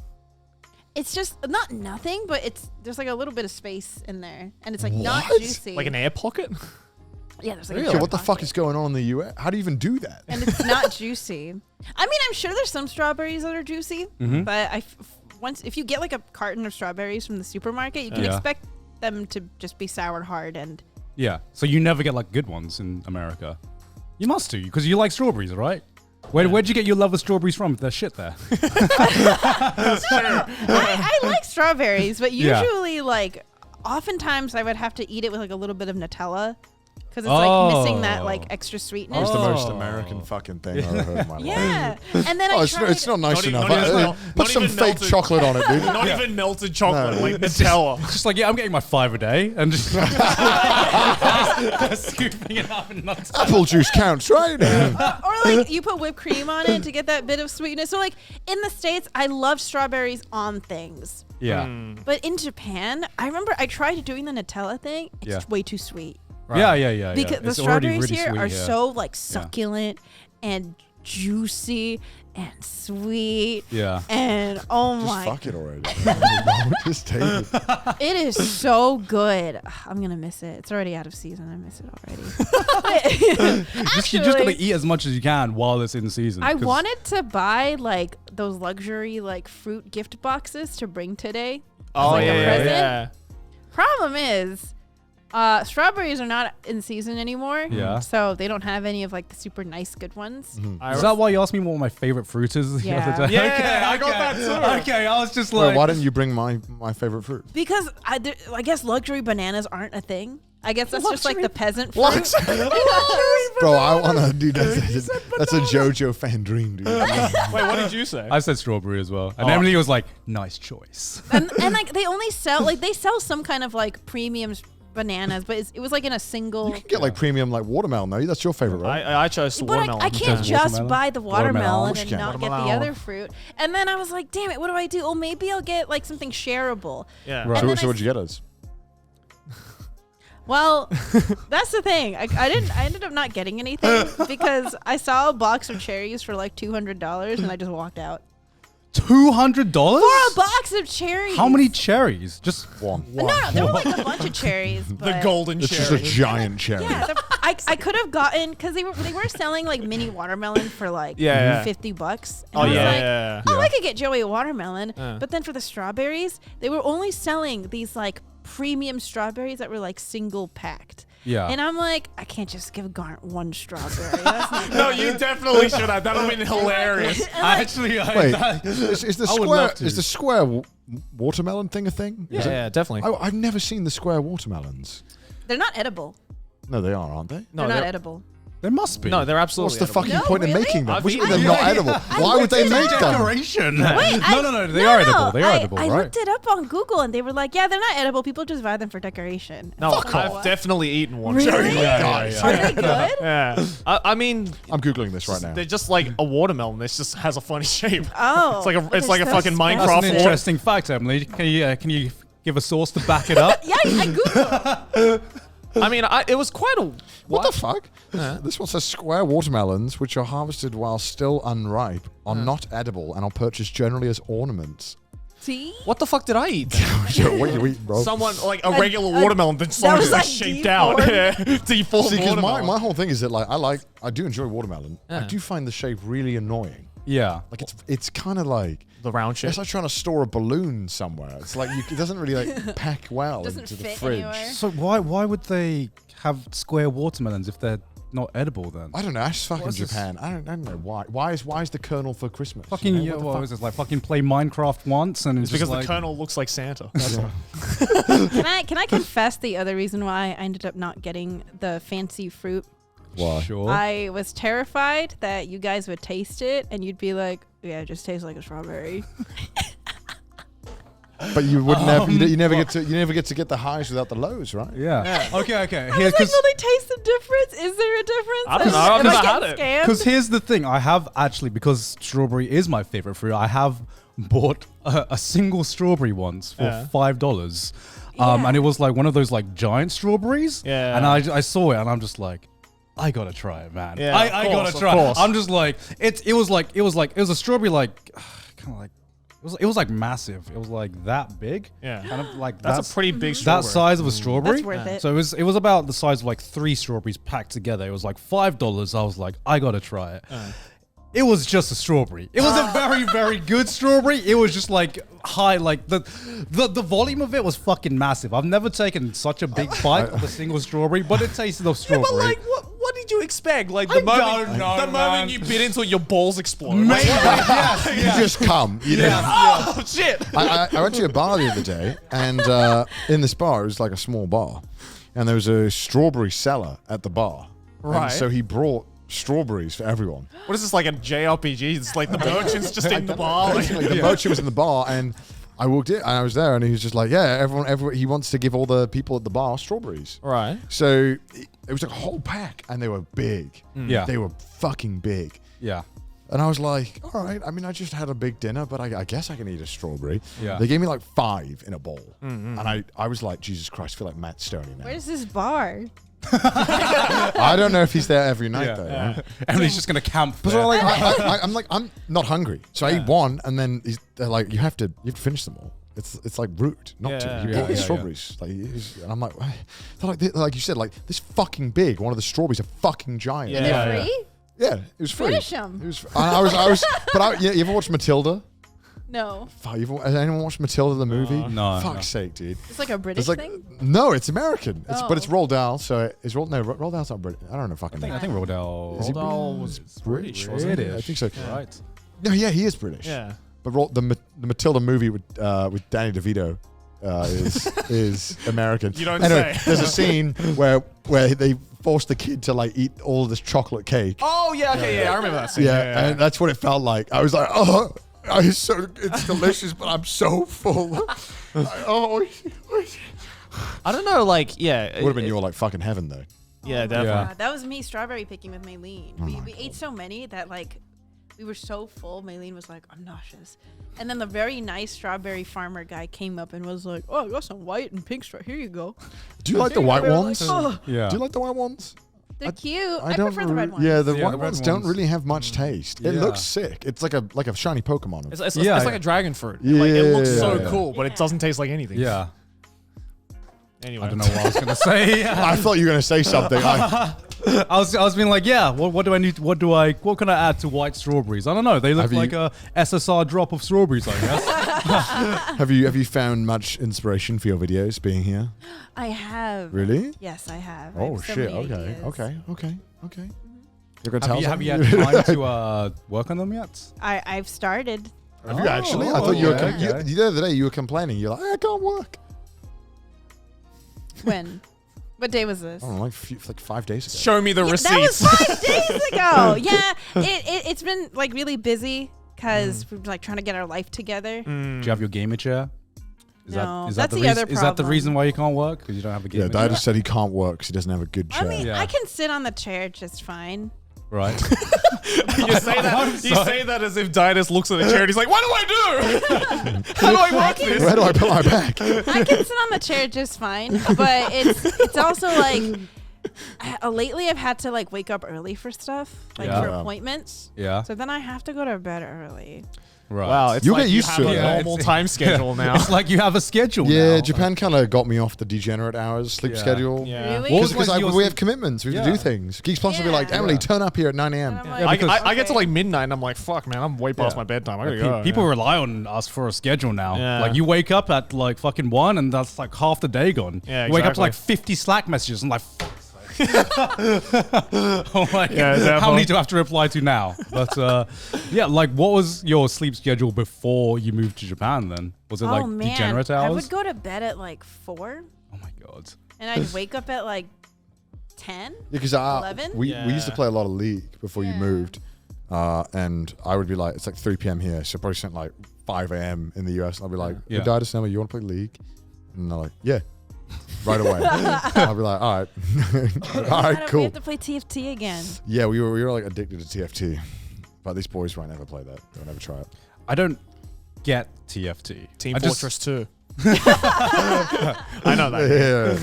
It's just not nothing, but there's like a little bit of space in there, and it's like not What? juicy. Like an air pocket? Yeah, there's like Okay, what the fuck is going on in the US? How do you even do that? And it's not juicy. I mean, I'm sure there's some strawberries that are juicy, but if you get like a carton of strawberries from the supermarket, you can Yeah. expect them to just be soured hard and. Yeah. So you never get like good ones in America. You must do because you like strawberries, right? Where'd you get your love of strawberries from? There's shit there. I like strawberries, but Yeah. usually like oftentimes I would have to eat it with like a little bit of Nutella because it's like missing that like extra sweetness. That was the most Oh. American fucking thing I've ever heard in my life. Yeah, and then Oh, I it's, tried. it's not nice Not even- enough. not even Uh, mel- Put not some even fake melted- chocolate on it, dude. Not even melted chocolate, like Nutella. Just like, yeah, I'm getting my 5 a day and just scooping it up and nuts. Apple juice counts, right? Or like you put whipped cream on it to get that bit of sweetness. So like in the States, I love strawberries on things. Yeah. But in Japan, I remember I tried doing the Nutella thing. It's Yeah. way too sweet. Yeah. Because the It's already strawberries really here sweet, are yeah. so like succulent and juicy and sweet. Yeah. And oh Just my, fuck it already. Just take it. it is so good. I'm gonna miss it. It's already out of season. I miss it already. You just gotta Actually, eat as much as you can while it's in season. I 'cause- wanted to buy like those luxury like fruit gift boxes to bring today. Oh, like a yeah, present. yeah. Problem is, strawberries are not in season anymore. Yeah. So they don't have any of like the super nice good ones. Is that why you asked me what my favorite fruit is the Yeah. other day? Yeah, I got that too. Okay, I was just Wait, like, why didn't you bring my favorite fruit? Because I guess luxury bananas aren't a thing. I guess that's just like the peasant fruit. What? Bro, I wanna do that. That's a JoJo fan dream, dude. Wait, what did you say? I said strawberry as well. And Oh. Emily was like, nice choice. and like they only sell they sell some kind of like premium bananas, but it was like in a single. You can get like premium like watermelon though. That's your favorite, right? I chose But watermelon. I can't chose just watermelon? buy the watermelon Watermelon. and not get the Watermelon. other fruit. And then I was like, damn it, what do I do? Oh, maybe I'll get like something shareable. Yeah. Right. And then So what'd you get us? Well, that's the thing. I ended up not getting anything because I saw a box of cherries for like $200 and I just walked out. $200? For a box of cherries. How many cherries? Just One. No, there were like a bunch of cherries. The but golden It's just a cherry. giant cherry. Yeah, I could have gotten because they were selling like mini watermelon for like Yeah, yeah. $50. And Oh, I was yeah, like, yeah. oh, I could get Joey a watermelon. Yeah. But then for the strawberries, they were only selling these like premium strawberries that were like single packed. Yeah. And I'm like, I can't just give Garnt one strawberry. That's not No, you definitely should have. That would have been hilarious. And, like, Actually, Wait, is the I would square love to. is the square watermelon thing a thing? Is it? Yeah, definitely. I've never seen the square watermelons. they're not edible. No, they are, aren't they? No, they're not they're- edible. there must be. No, they're absolutely. What's the edible. fucking No, point in really? making them? I've What do you mean eaten they're not them. edible? I Why would looked they it make up. them? Decoration. Wait, no, they are edible. They are edible, I right? looked it up on Google and they were like, yeah, they're not edible. People just buy them for decoration. No, Fuck I've off. definitely eaten one. Really? Sorry. Guys. Are they good? Yeah. I mean, I'm googling this right now. they're just like a watermelon. This just has a funny shape. Oh, It's like a- but it's they're like a so fucking special. Minecraft That's an water- interesting fact, Emily. Can you give a source to back it up? Yeah, I Googled. I mean, it was quite a. What the fuck? This one says square watermelons, which are harvested while still unripe, are not edible and are purchased generally as ornaments. See? What the fuck did I eat? So what you eat, bro? Someone like a A- regular a- watermelon that someone was, just like like, shaped out. Yeah, deformed See, because watermelon. my whole thing is that like I do enjoy watermelon. I Yeah. do find the shape really annoying. Yeah. Like it's kind of like the round shape. it's like trying to store a balloon somewhere. It's like it doesn't really like pack well Doesn't into the fit fridge. anywhere. So why would they have square watermelons if they're not edible then? I don't know. That's fucking What's this? Japan. I don't know why. Why is the kernel for Christmas? Fucking You know, yeah, what the what fuck? was this like? Fucking play Minecraft once and It's it's because just the like, kernel looks like Santa. That's all. Can I confess the other reason why I ended up not getting the fancy fruit? Why? Sure. I was terrified that you guys would taste it and you'd be like, yeah, it just tastes like a strawberry. But you would never, you never get to get the highs without the lows, right? Yeah. Okay. I was like, will they taste the difference? Is there a difference? I don't know. I've never had it. Because here's the thing, I have actually, because strawberry is my favorite fruit, I have bought a single strawberry once for $5. And it was like one of those like giant strawberries. Yeah. And I saw it and I'm just like, I gotta try it, man. Yeah, I gotta try it. I'm just like, it was a strawberry like, kind of like, it was like massive. It was like that big. Yeah. Kind of like That's a pretty big that strawberry. size of a strawberry. That's worth it. So it was about the size of like 3 strawberries packed together. It was like $5. I was like, I gotta try it. It was just a strawberry. It was a very, very good strawberry. It was just like high, like the volume of it was fucking massive. I've never taken such a big bite of a single strawberry, but it tasted of strawberry. But like, what did you expect? Like the moment you bit into it, your balls explode. Maybe, You just come. You know? Oh shit! I went to a bar the other day, and in this bar, it was like a small bar, and there was a strawberry seller at the bar. Right. And so he brought strawberries for everyone. What is this, like a JRPG? It's like the merchant's just in the bar. Basically, the merchant was in the bar, and I walked in, and I was there, and he was just like, yeah, everyone, he wants to give all the people at the bar strawberries. Right. So it was like a whole pack, and they were big. Yeah. They were fucking big. Yeah. And I was like, all right, I mean, I just had a big dinner, but I guess I can eat a strawberry. Yeah. They gave me like 5 in a bowl. And I was like, Jesus Christ, I feel like Matt Stoney now. Where's this bar? I don't know if he's there every night, though. Yeah. Right? Everybody's just gonna camp. But there. so I'm like, I'm not hungry. So I eat one, and then they're like, you have to finish them all. It's like rude not to. You bought these strawberries. Like, and I'm like, they're like you said, like this fucking big. One of the strawberries are fucking giant. And they're free? Yeah, it was free. Finish 'em. It was. I was. But you ever watched Matilda? No. Fuck, has anyone watched Matilda the movie? No. Fuck's sake, dude. It's like a British thing? No, it's American. But it's Oh. Roald Dahl. So it's Roald. No, Roald Dahl's not British. I don't know fucking name. I think Rodell. Is he was British, wasn't he? I think so. Right. No, yeah, he is British. Yeah. But the Matilda movie with Danny DeVito is American. You don't anyway, say. There's a scene where they force the kid to like eat all of this chocolate cake. Oh yeah, okay, yeah, I remember that scene. Yeah, and that's what it felt like. I was like, oh, it's delicious, but I'm so full. I don't know, like, yeah. It would have been your like fucking heaven though. Yeah, definitely. That was me strawberry picking with Maylene. We ate so many that like we were so full. Maylene was like, I'm nauseous. And then the very nice strawberry farmer guy came up and was like, oh, I got some white and pink straw. Here you go. Do you like the white We were ones? like, oh, Yeah. Do you like the white ones? they're cute. I I don't prefer the red ones. Yeah, the Yeah, white the red ones don't ones. really have much taste. It Yeah. looks sick. It's like a shiny Pokemon. It's Yeah, like yeah. a dragon fruit. Like, it looks so Yeah. cool, but it doesn't taste like anything. Yeah. Anyway. I don't know what I was gonna say. I thought you were gonna say something. I was being like, yeah. What do I need? What can I add to white strawberries? I don't know. They look Have you- like a SSR drop of strawberries, I guess. have you found much inspiration for your videos being here? I have. Really? Yes, I have. I Oh have so shit! many Okay. ideas. Okay. You're gonna tell have you had something? time to work on them yet? I've started. Have you actually? I Oh, thought you were. okay, okay. The other day you were complaining. You're like, I can't work. When? What day was this? I don't know, like 5 days ago. Show me the Yeah, receipts. that was 5 days ago. Yeah, it's been like really busy because we're like trying to get our life together. Do you have your gamer chair? No, is that's that the other Is that the problem. reason why you can't work? Because you don't have a Yeah, gamer chair? Daidus said he can't work because he doesn't have a good chair. I mean, Yeah. I can sit on the chair just fine. Right. You say that as if Daidus looks at the chair and he's like, what do I do? How do I work this? Where do I put my back? I can sit on the chair just fine, but it's also like lately I've had to like wake up early for stuff, like Yeah. for Yeah. appointments. Yeah. So then I have to go to bed early. Right. Wow, it's You'll like get you used have to a it, though. normal time schedule now. It's like you have a schedule Yeah, now. Japan kind of got me off the degenerate hours sleep Yeah. schedule. Yeah. Really? What was Because like your we have sleep- commitments. We have to Yeah. do things. Geeks Plus will be like, Yeah. Emily, turn up here at 9 a.m. And I'm Yeah, like, because- I get to like midnight and I'm like, fuck, man, I'm way past Yeah. my bedtime. I gotta Pe- go. People rely on us for a schedule now. Yeah. Like you wake up at like fucking 1 and that's like half the day gone. Yeah, You wake up to exactly. like 50 Slack messages and like, fuck's sake. Oh my Yeah, God. How definitely. many do I have to reply to now? But yeah, like what was your sleep schedule before you moved to Japan then? Was it like oh man, degenerate I hours? would go to bed at like 4, Oh my God. and I'd wake up at like 10. Because 11? we used to Yeah. play a lot of League before you Yeah. moved. and I would be like, it's like 3 p.m. here, so probably sent like 5 a.m. in the US. I'll be like, Yeah. Daidus, you want to play League? And they're like, yeah, right away. I'll be like, all right, all right, We cool. have to play TFT again. Yeah, we were like addicted to TFT, but these boys won't ever play that. They'll never try it. I don't get TFT. Team I Fortress 2. I know that.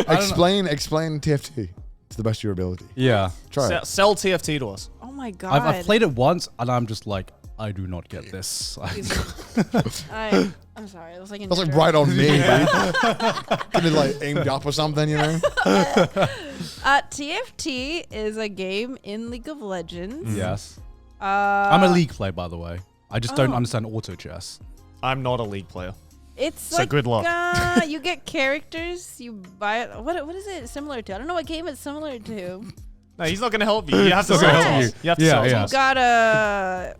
Yeah. explain TFT to the best of your ability. Yeah. Try it. Sell TFT to us. Oh my god. I've played it once and I'm just like, I do not get this. I'm sorry. It was like That's like right on me, dude. Could have like aimed up or something, you know? TFT is a game in League of Legends. Yes. I'm I'm a League player, by the way. I just don't understand auto chess. I'm not a League player. It's So like good luck. You get characters. You buy it. What is it similar to? I don't know what game it's similar to. No, he's not going to help you. You have to Not sell gonna it to help us. you. You have to Yeah, sell it to yeah. us. You gotta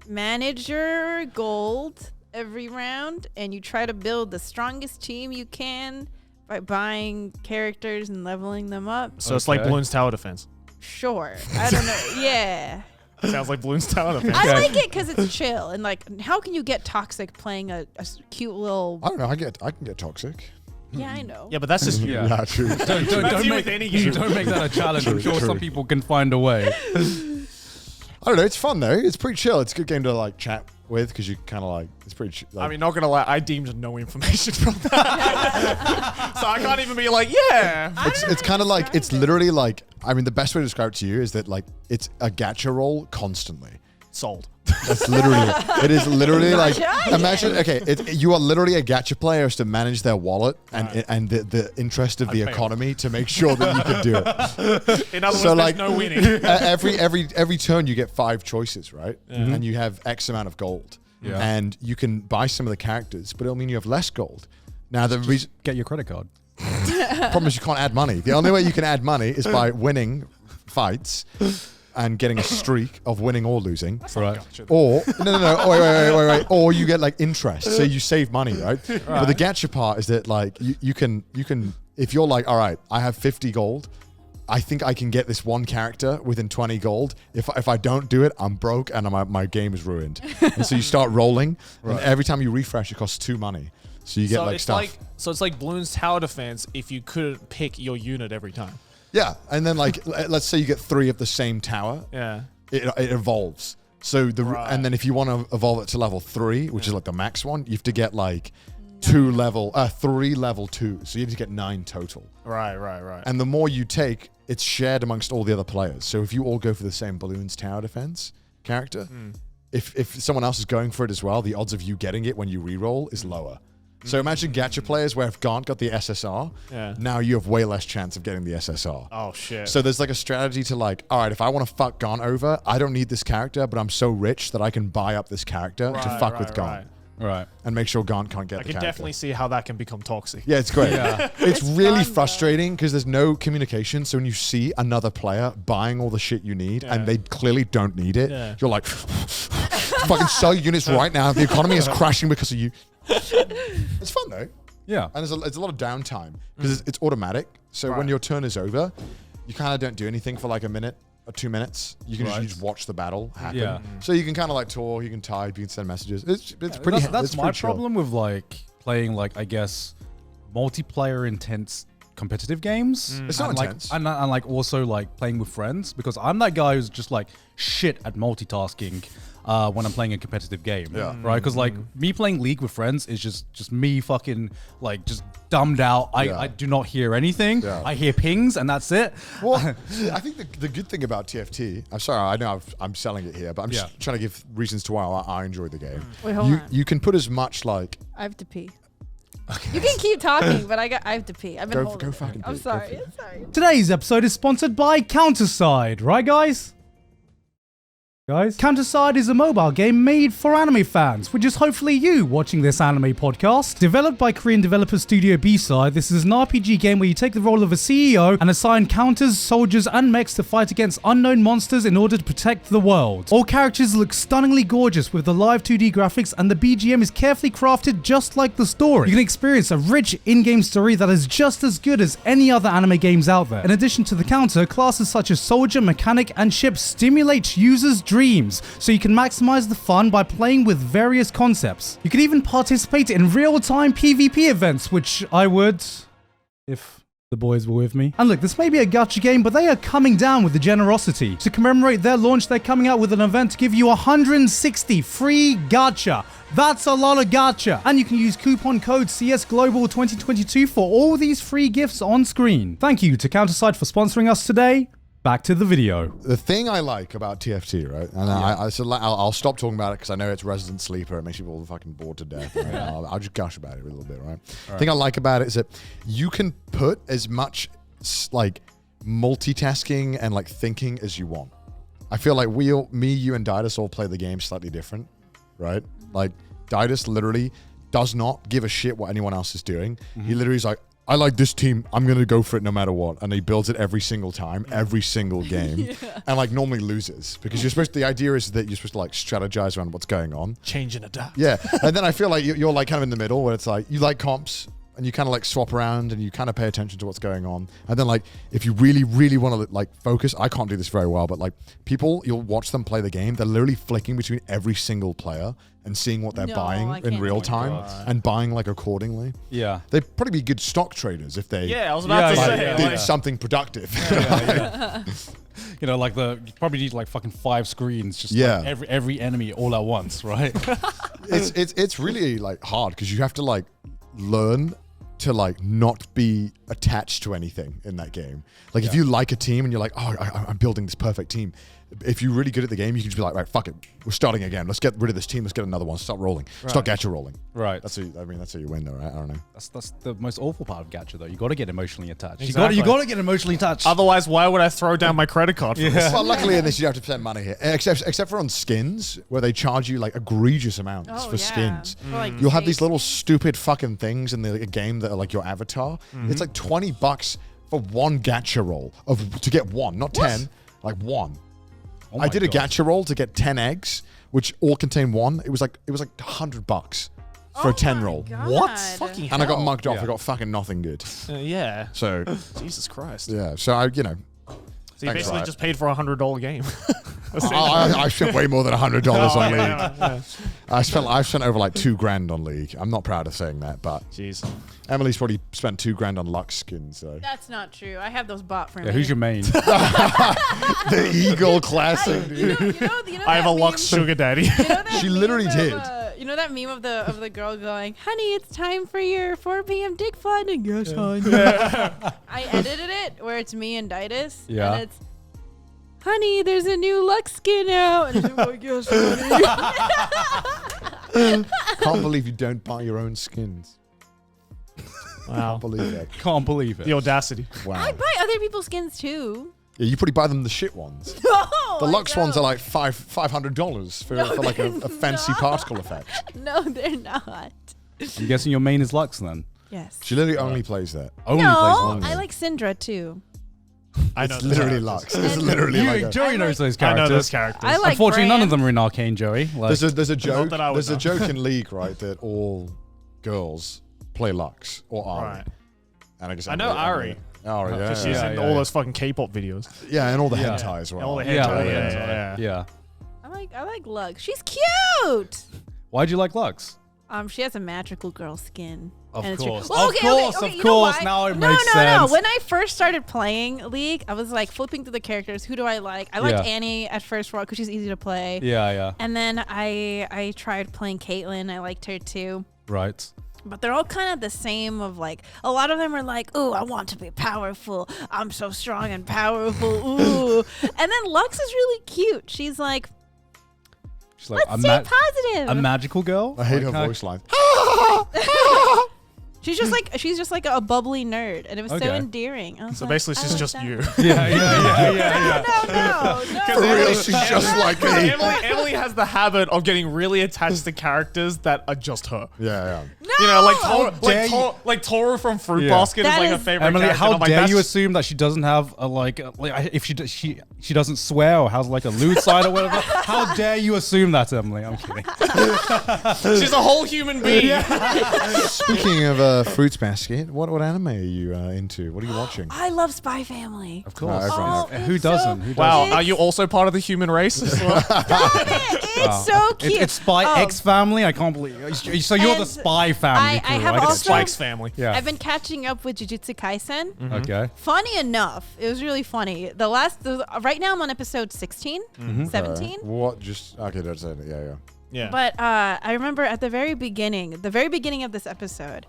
manage your gold every round, and you try to build the strongest team you can by buying characters and leveling them up. So it's like Okay. Bloons Tower Defense. Sure. I don't know. Yeah. Sounds like Bloons Tower Defense. I like it because it's chill. And like, how can you get toxic playing a cute little. I don't know. I can get toxic. Yeah, I know. Yeah, but that's just you. Yeah. Yeah, true. Don't That's you make, with any game. don't make that a challenge. I'm sure True. some people can find a way. I don't know. It's fun though. It's pretty chill. It's a good game to like chat with because you kind of like. It's pretty. I mean, not gonna lie, I deemed no information from that, so I can't even be like, yeah. it's kind of like it's literally like. I mean, the best way to describe it to you is that like it's a gacha roll constantly. Sold. That's literally. It is literally like. Gacha? Imagine. Okay, you are literally a gacha player who's to manage their wallet Right. and the interest of the failed. economy to make sure that you can do it. In other So, words, like- there's no winning. Every turn you get 5 choices, right? And you have X amount of gold. Yeah. And you can buy some of the characters, but it'll mean you have less gold. Now the reason Get your credit card. problem is you can't add money. The only way you can add money is by winning fights and getting a streak of winning or losing. Right. Or no, wait. Or you get like interest, so you save money, right? But the gacha part is that like you can if you're like, all right, I have 50 gold. I think I can get this one character within 20 gold. If I don't do it, I'm broke and my game is ruined. And so you start rolling, and every time you refresh, it costs 2 money. So you get So like it's stuff. like it's like Bloons Tower Defense if you couldn't pick your unit every time. Yeah, and then like let's say you get 3 of the same tower, Yeah. it evolves. So Right. and then if you want to evolve it to level 3, which is like the max one, you have to get like 3 level 2. So you have to get 9 total. Right. And the more you take, it's shared amongst all the other players. So if you all go for the same Bloons Tower Defense character, if someone else is going for it as well, the odds of you getting it when you reroll is lower. So imagine gacha players where if Gaunt got the SSR, Yeah. now you have way less chance of getting the SSR. Oh shit. So there's like a strategy to like, all right, if I want to fuck Gaunt over, I don't need this character, but I'm so rich that I can buy up this character to fuck with Gaunt Right. and make sure Gaunt can't get I the can character. definitely see how that can become toxic. Yeah, it's great. Yeah. It's really fun, though. frustrating because there's no communication. So when you see another player buying all the shit you need and they clearly don't need it, Yeah. you're like, fucking sell your units right now. The economy is crashing because of you. It's fun though. Yeah. And there's a lot of downtime because it's automatic. So when your turn is over, you kind of don't do anything for like a minute or 2 minutes. You can Right. just watch the battle happen. Yeah. So you can kind of like talk, you can type, you can send messages. It's pretty. That's it's my pretty chill. problem with like playing like I guess multiplayer intense competitive games. It's not and, like, intense. and like also like playing with friends because I'm that guy who's just like shit at multitasking when I'm playing a competitive game. Yeah. Right? Because like me playing League with friends is just me fucking like just dumbed out. Yeah. I do not hear anything. Yeah. I hear pings and that's it. Well, I think the good thing about TFT, I'm sorry, I know I'm selling it here, but I'm just trying to give reasons to why I enjoy the game. Wait, hold on. You can put as much like I have to pee. You can keep talking, but I have to pee. I've been Go- holding go it. fucking I'm pee, go sorry. pee. I'm sorry. Today's episode is sponsored by Counterside, right guys? Guys, Counterside is a mobile game made for anime fans, which is hopefully you watching this anime podcast. Developed by Korean developer Studio B-Side, this is an RPG game where you take the role of a CEO and assign counters, soldiers, and mechs to fight against unknown monsters in order to protect the world. All characters look stunningly gorgeous with the live 2D graphics, and the BGM is carefully crafted just like the story. You can experience a rich in-game story that is just as good as any other anime games out there. In addition to the counter, classes such as soldier, mechanic, and ship stimulate users' dreams, so you can maximize the fun by playing with various concepts. You can even participate in real-time PvP events, which I would, if the boys were with me. And look, this may be a gacha game, but they are coming down with the generosity. To commemorate their launch, they're coming out with an event to give you 160 free gacha. That's a lot of gacha. And you can use coupon code CS Global 2022 for all these free gifts on screen. Thank you to Counterside for sponsoring us today. Back to the video. The thing I like about TFT, right? And I'll stop talking about it because I know it's resident sleeper. It makes you all fucking bored to death. Right? I'll just gush about it a little bit, right? The thing I like about it is that you can put as much like multitasking and like thinking as you want. I feel like me, you, and Daidus all play the game slightly different, right? Like Daidus literally does not give a shit what anyone else is doing. He literally is like, I like this team. I'm going to go for it no matter what. And he builds it every single time, every single game. And like normally loses because the idea is that you're supposed to like strategize around what's going on. Change and adapt. Yeah. And then I feel like you're like kind of in the middle where it's like, you like comps and you kind of like swap around and you kind of pay attention to what's going on. And then like, if you really, really want to like focus, I can't do this very well, but like people, you'll watch them play the game. They're literally flicking between every single player and seeing what they're buying in real time and buying like accordingly. Yeah. They'd probably be good stock traders if they I was about to say. did something productive. You know, like you probably need like fucking 5 screens, just like every enemy all at once, right? It's really like hard because you have to like learn to like not be attached to anything in that game. Like if you like a team and you're like, oh, I'm building this perfect team. If you're really good at the game, you can just be like, right, fuck it, we're starting again. Let's get rid of this team. Let's get another one. Start rolling. Start gacha rolling. Right. That's how you win, though, right? I don't know. That's the most awful part of gacha, though. You got to get emotionally attached. Exactly. You got to get emotionally attached. Otherwise, why would I throw down my credit card for this? Well, luckily in this you have to spend money here, except for on skins where they charge you like egregious amounts for skins. Like You'll have these little stupid fucking things in the game that are like your avatar. It's like $20 for one gacha roll to get one, not 10, like one. Oh I did a gacha roll to get 10 eggs, which all contain one. It was like $100 for a 10 roll. What? Fucking hell. And I got mugged off. I got fucking nothing good. Yeah. So Jesus Christ. yeah. So I, you know, So you basically just paid for a $100 game. I spent way more than $100 on League. I spent over like $2,000 on League. I'm not proud of saying that, but Jeez. Emily's probably spent $2,000 on Lux skins. So. That's not true. I have those bought for me. Yeah, who's your main? The Eagle Classic, dude. You know I have that a Lux meme? Sugar Daddy. You know that She meme literally of, did. You know that meme of the girl going, "Honey, it's time for your 4 p.m. dick finding." Yes, honey. I edited it where it's me and Daidus. Yeah. And it's, "Honey, there's a new Lux skin out." And I'm like, "Yes, honey." Can't believe you don't buy your own skins. Wow. Can't believe that. Can't believe it. The audacity. Wow. I buy other people's skins too. Yeah, you probably buy them the shit ones. No, The Lux I ones are don't. like $500 for like a fancy particle effect. No, they're not. I'm guessing your main is Lux then. Yes. She literally only plays that. Only No, plays Lux. I like Syndra too. I know It's those literally characters. Lux. It's literally like a, Joey knows those I characters. know those characters. I like Unfortunately, none of Brand. them are in Arcane, Joey. Like, there's a joke. that I would There's a know. joke in League, right, that all girls play Lux or Ari. Right. And I guess I know Ari. Ari, yeah, Because yeah. she's in yeah, all yeah. those fucking K-pop videos. Yeah, and all the Yeah. hentai as well. All the Yeah, hentai, all the yeah, hentai. yeah. yeah. I like Lux. She's cute. Why'd you like Lux? She has a magical girl skin. Of and it's course. Well, Of course, you of know course. why? Now it no, makes no, sense. No, when I first started playing League, I was like flipping through the characters. Who do I like? I liked Yeah. Annie at first because she's easy to play. Yeah, yeah. And then I tried playing Caitlyn. I liked her too. Right. But they're all kind of the same of like, a lot of them are like, "Ooh, I want to be powerful. I'm so strong and powerful. Ooh." And then Lux is really cute. She's like, She's like let's stay positive. a magical girl. I hate Like, her voice line. She's just like a bubbly nerd, and it was so Okay. endearing. I was So like, basically, I she's like just that. you. No. For real, she's just like me. Emily has the habit of getting really attached to characters that are just her. Yeah. You know, No! like Toru from Fruit Yeah. Basket is That like her is- favorite Emily, character. how and I'm like, dare you that's- assume that she doesn't have if she doesn't swear or has like a lewd side or whatever? How dare you assume that, Emily? I'm kidding. She's a whole human being. Speaking of Fruits Basket, what anime are you into? What are you watching? I love Spy Family. Of course. everyone Oh, Who it's doesn't? so- Who Wow, doesn't? are you also part of the human race as well? It's so cute. It's Spy Oh, X Family. I can't believe. So you're the And Spy Family. I crew, have right? also- Spike's family. Yeah. I've been catching up with Jujutsu Kaisen. Okay. Funny enough, it was really funny. Right now I'm on episode 16, 17. What? Just okay. That's it. Yeah. Yeah. But I remember at the very beginning of this episode,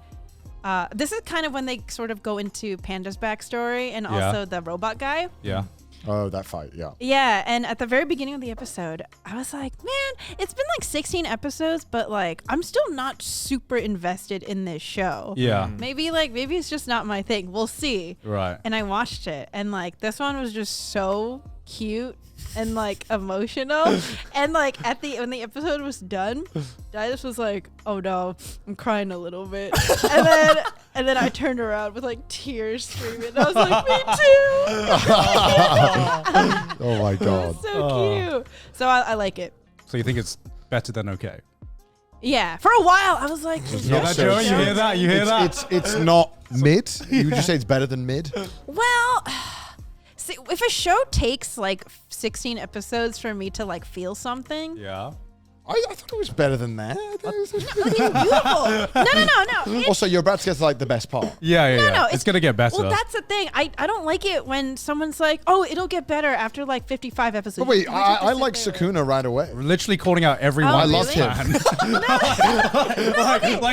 this is kind of when they sort of go into Panda's backstory and Yeah. also the robot guy. Yeah. Oh, that fight. Yeah. Yeah, and at the very beginning of the episode, I was like, man, it's been like 16 episodes, but like I'm still not super invested in this show. Yeah. Maybe it's just not my thing. We'll see. Right. And I watched it, and like this one was just so cute and like emotional. And like when the episode was done, Daidus was like, "Oh no, I'm crying a little bit." And then I turned around with like tears streaming. And I was like, "Me too." Oh my It god. was so cute. So I like it. So you think it's better than okay? Yeah. For a while, I was like, You hear that, Joe? You hear that? You hear that? It's not mid. You would just say it's better than mid. well. See, if a show takes like 16 episodes for me to like feel something, Yeah. I thought it was better than that. it's beautiful. No. Also, you're about to get to like the best part. Yeah. No, It's gonna get better. Well, that's the thing. I don't like it when someone's like, "Oh, it'll get better after like 55 episodes." But wait, You just have to I sit like there. Sakuna right away. We're literally calling out everyone. Oh, I loved really? him.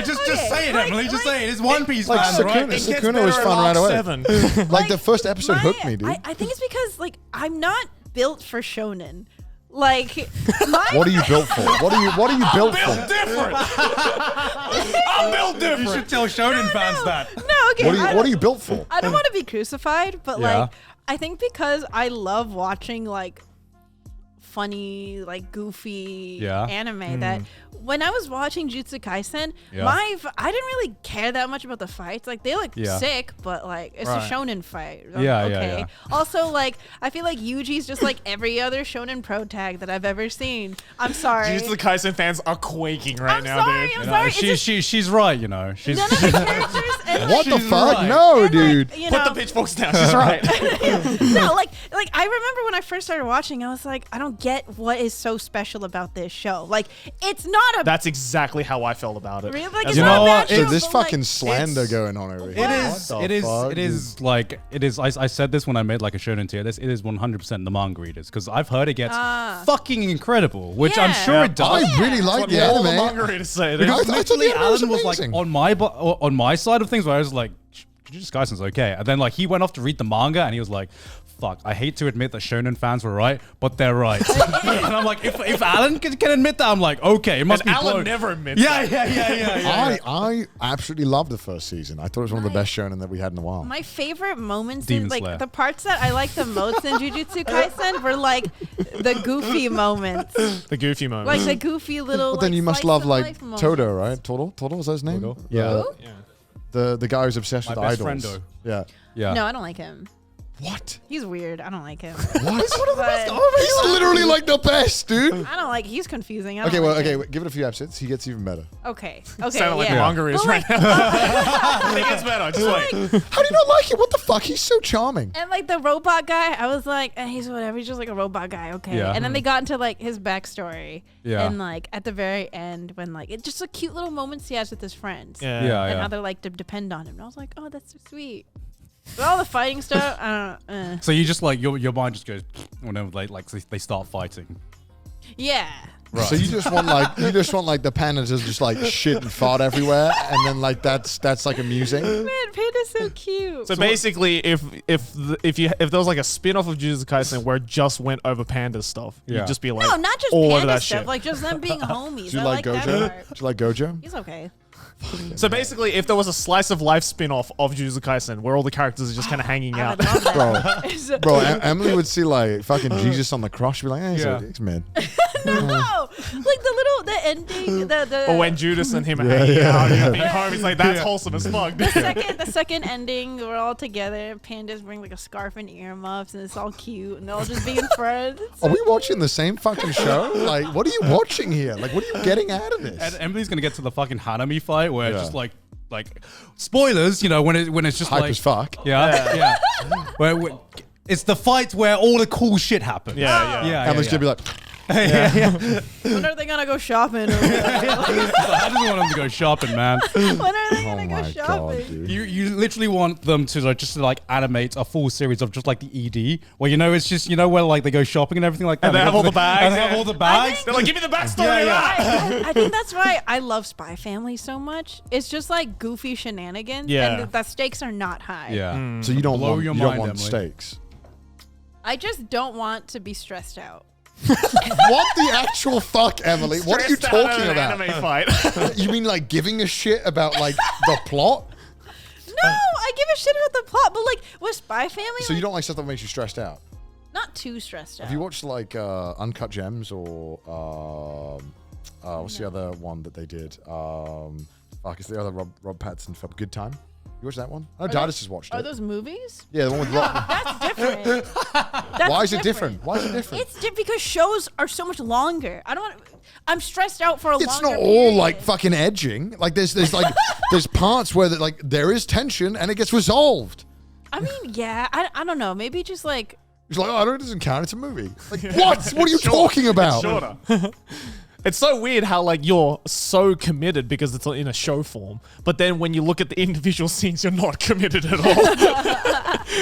Just okay. say it, Like- Emily. Just like- say it. It's One Piece Like fan, right? Sakuna was fun right away. 7. Like the first episode hooked me, dude. I think it's because like I'm not built for shonen. Like, What are you built for? What are you built for? Different. I'm built different. You should tell Shonen fans that. No, okay. What are you built for? I don't want to be crucified, but Yeah. like I think because I love watching like funny, like goofy Yeah. anime that when I was watching Jujutsu Kaisen, Yeah. I didn't really care that much about the fights. Like they look Yeah. sick, but like it's Right. a shonen fight. Yeah, okay. yeah. Also, like I feel like Yuji's just like every other shonen pro tag that I've ever seen. I'm sorry. Jujutsu Kaisen fans are quaking right I'm now, sorry, dude. I'm You know, sorry. It's just she's right. You know, she's. none of the characters and What like, the She's fuck? right. No, and, dude. Like, you Put know, the pitchforks down. She's right. no, like I remember when I first started watching, I was like, I don't get what is so special about this show. Like, it's not a That's exactly how I felt about it. really like As it's You not know a what? bad So show, this but, like, fucking slander it's- going on over It here. is. What It the is. fuck, It is like it is. I said this when I made like a shonen tier. This it is 100% the manga readers because I've heard it gets fucking incredible, which I'm Yeah. sure it does. I really like What the all the anime. manga readers say. Because I thought the literally, anime was Alan was like amazing. on my side of things, where I was like, Jujutsu Kaisen's okay, and then like he went off to read the manga, and he was like, "Fuck, I hate to admit that shonen fans were right, but they're right." And I'm like, if Alan can admit that, I'm like, okay, it must And be Alan blown. never admits Yeah. I absolutely loved the first season. I thought it was one of the best shonen that we had in a while. My favorite moments, Demon like Slayer. the parts that I liked the most in Jujutsu Kaisen were like the goofy moments, The goofy moment. like the goofy little. But then like, you must slice love of like life moments. Todo, right? Todo was that his name? Todo? Yeah. Who? yeah. The guy who's obsessed My with best idols. friendo. Yeah. Yeah. No, I don't like him. What? He's weird. I don't like him. What? But He's literally like the best, dude. I don't like. He's confusing. I don't Okay, well, like okay, him. wait, give it a few episodes. He gets even better. Okay. Sounded like yeah. manga readers But, right like, now. I think it's better. Just wait. How do you not like it? What the fuck? He's so charming. And like the robot guy, I was like, he's whatever. He's just like a robot guy, okay. Yeah. And then they got into like his backstory, Yeah. and like at the very end, when like it's just a cute little moments he has with his friends, Yeah. Yeah. and how they're like depend on him. And I was like, oh, that's so sweet. But all the fighting stuff, I don't. So you just like your mind just goes whenever they start fighting. Yeah. So you just want like the panda to just like shit and fart everywhere, and then like that's like amusing. Man, Panda's so cute. So basically, if there was like a spin-off of Jujutsu Kaisen where it just went over panda stuff, Yeah. you'd just be like, no, not just all over panda that stuff. shit. Like just them being homies. Do you I like like Gojo? that part. Do you like Gojo? He's okay. So basically, if there was a slice of life spin-off of Jujutsu Kaisen where all the characters are just kind of hanging I out. would love that. Bro, Emily would see like fucking Jesus on the cross. She'd be like, hey, he's Yeah. a X-Men. No, like the ending, the Or when Judas and him are Yeah, hanging yeah, out yeah. and being home, he's like, that's wholesome as fuck. the second ending, we're all together. Pandas bring like a scarf and earmuffs, and it's all cute, and they're all just being friends. Are we watching the same fucking show? Like, what are you watching here? Like, what are you getting out of this? And Emily's gonna get to the fucking Hanami fight where it's Yeah. just like spoilers, you know, when it's just Hype like as fuck. yeah. where it's the fight where all the cool shit happens. Yeah. Emily's gonna be like, When are they gonna go shopping? I just want them to go shopping, man. When are they oh gonna go my god, shopping? dude. You literally want them to like animate a full series of just like the ED, where it's just where like they go shopping and everything like that. And they have all the bags, And they have yeah. all the bags. They're like, give me the backstory of that. I think that's why I love Spy Family so much. It's just like goofy shenanigans, Yeah. and the stakes are not high. Yeah. So you don't Blow want your you don't mind, want Emily. stakes. I just don't want to be stressed out. What the actual fuck, Emily? What are you Stressed out talking at an about? Anime fight. You mean like giving a shit about like the plot? No, I give a shit about the plot, but like with Spy Family, So you don't like stuff that makes you stressed out? not too stressed out. Have you watched like Uncut Gems or what's the other one that they did? Fuck, it's the other Rob Pattinson film, Good Time. You watched that one? Oh, Daidus has watched Are it. those movies? Yeah, the one with Rob. That's different. That's Why is it different? Why is it different? It's because shows are so much longer. I don't want. I'm stressed out for a It's longer not all period. like fucking edging. Like there's like there's parts where like there is tension and it gets resolved. I mean, yeah. I don't know. Maybe just like. It's like, oh, it doesn't count. It's a movie. Like what? What are you talking about? Shorter. It's so weird how like you're so committed because it's in a show form, but then when you look at the individual scenes, you're not committed at all.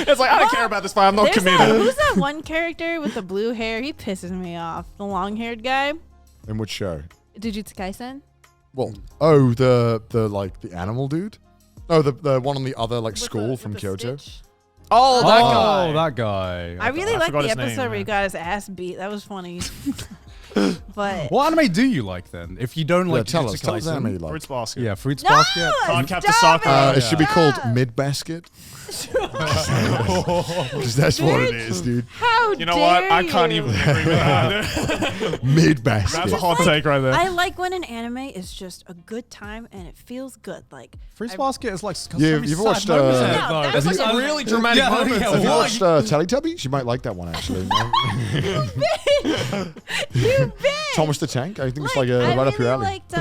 It's like I don't care about this fight. I'm not There's committed. who's that one character with the blue hair? He pisses me off. The long-haired guy. In which show? Jujutsu Kaisen. Well, oh, the like the animal dude. Oh, the one on the other like With school the- from with the Kyoto. stitch. Oh, that guy. Oh, that guy. I really I liked forgot the his name, episode where he yeah. got his ass beat. That was funny. But What anime do you like then? If you don't Yeah, like tell Jujutsu us. Tell us Kaisen- anime you like. Fruits basket. Yeah, Fruits no, Basket. Cardcaptor stop Sakura. it. It should be called Stop. Mid Basket. Because that's what it is, dude. How You know what? I can't you. even agree with that. Mid Basket. That's a hot take right there. I like when an anime is just a good time and it feels good. Like Fruits I- Basket is like Yeah, some you've sad watched, moments in it, No, though. that's There's like some a- really dramatic Yeah, moments. yeah, Have you why? watched Teletubbies? You might like that one actually. You bitch. Thomas the Tank. I think it's Like, like I right up your really alley. liked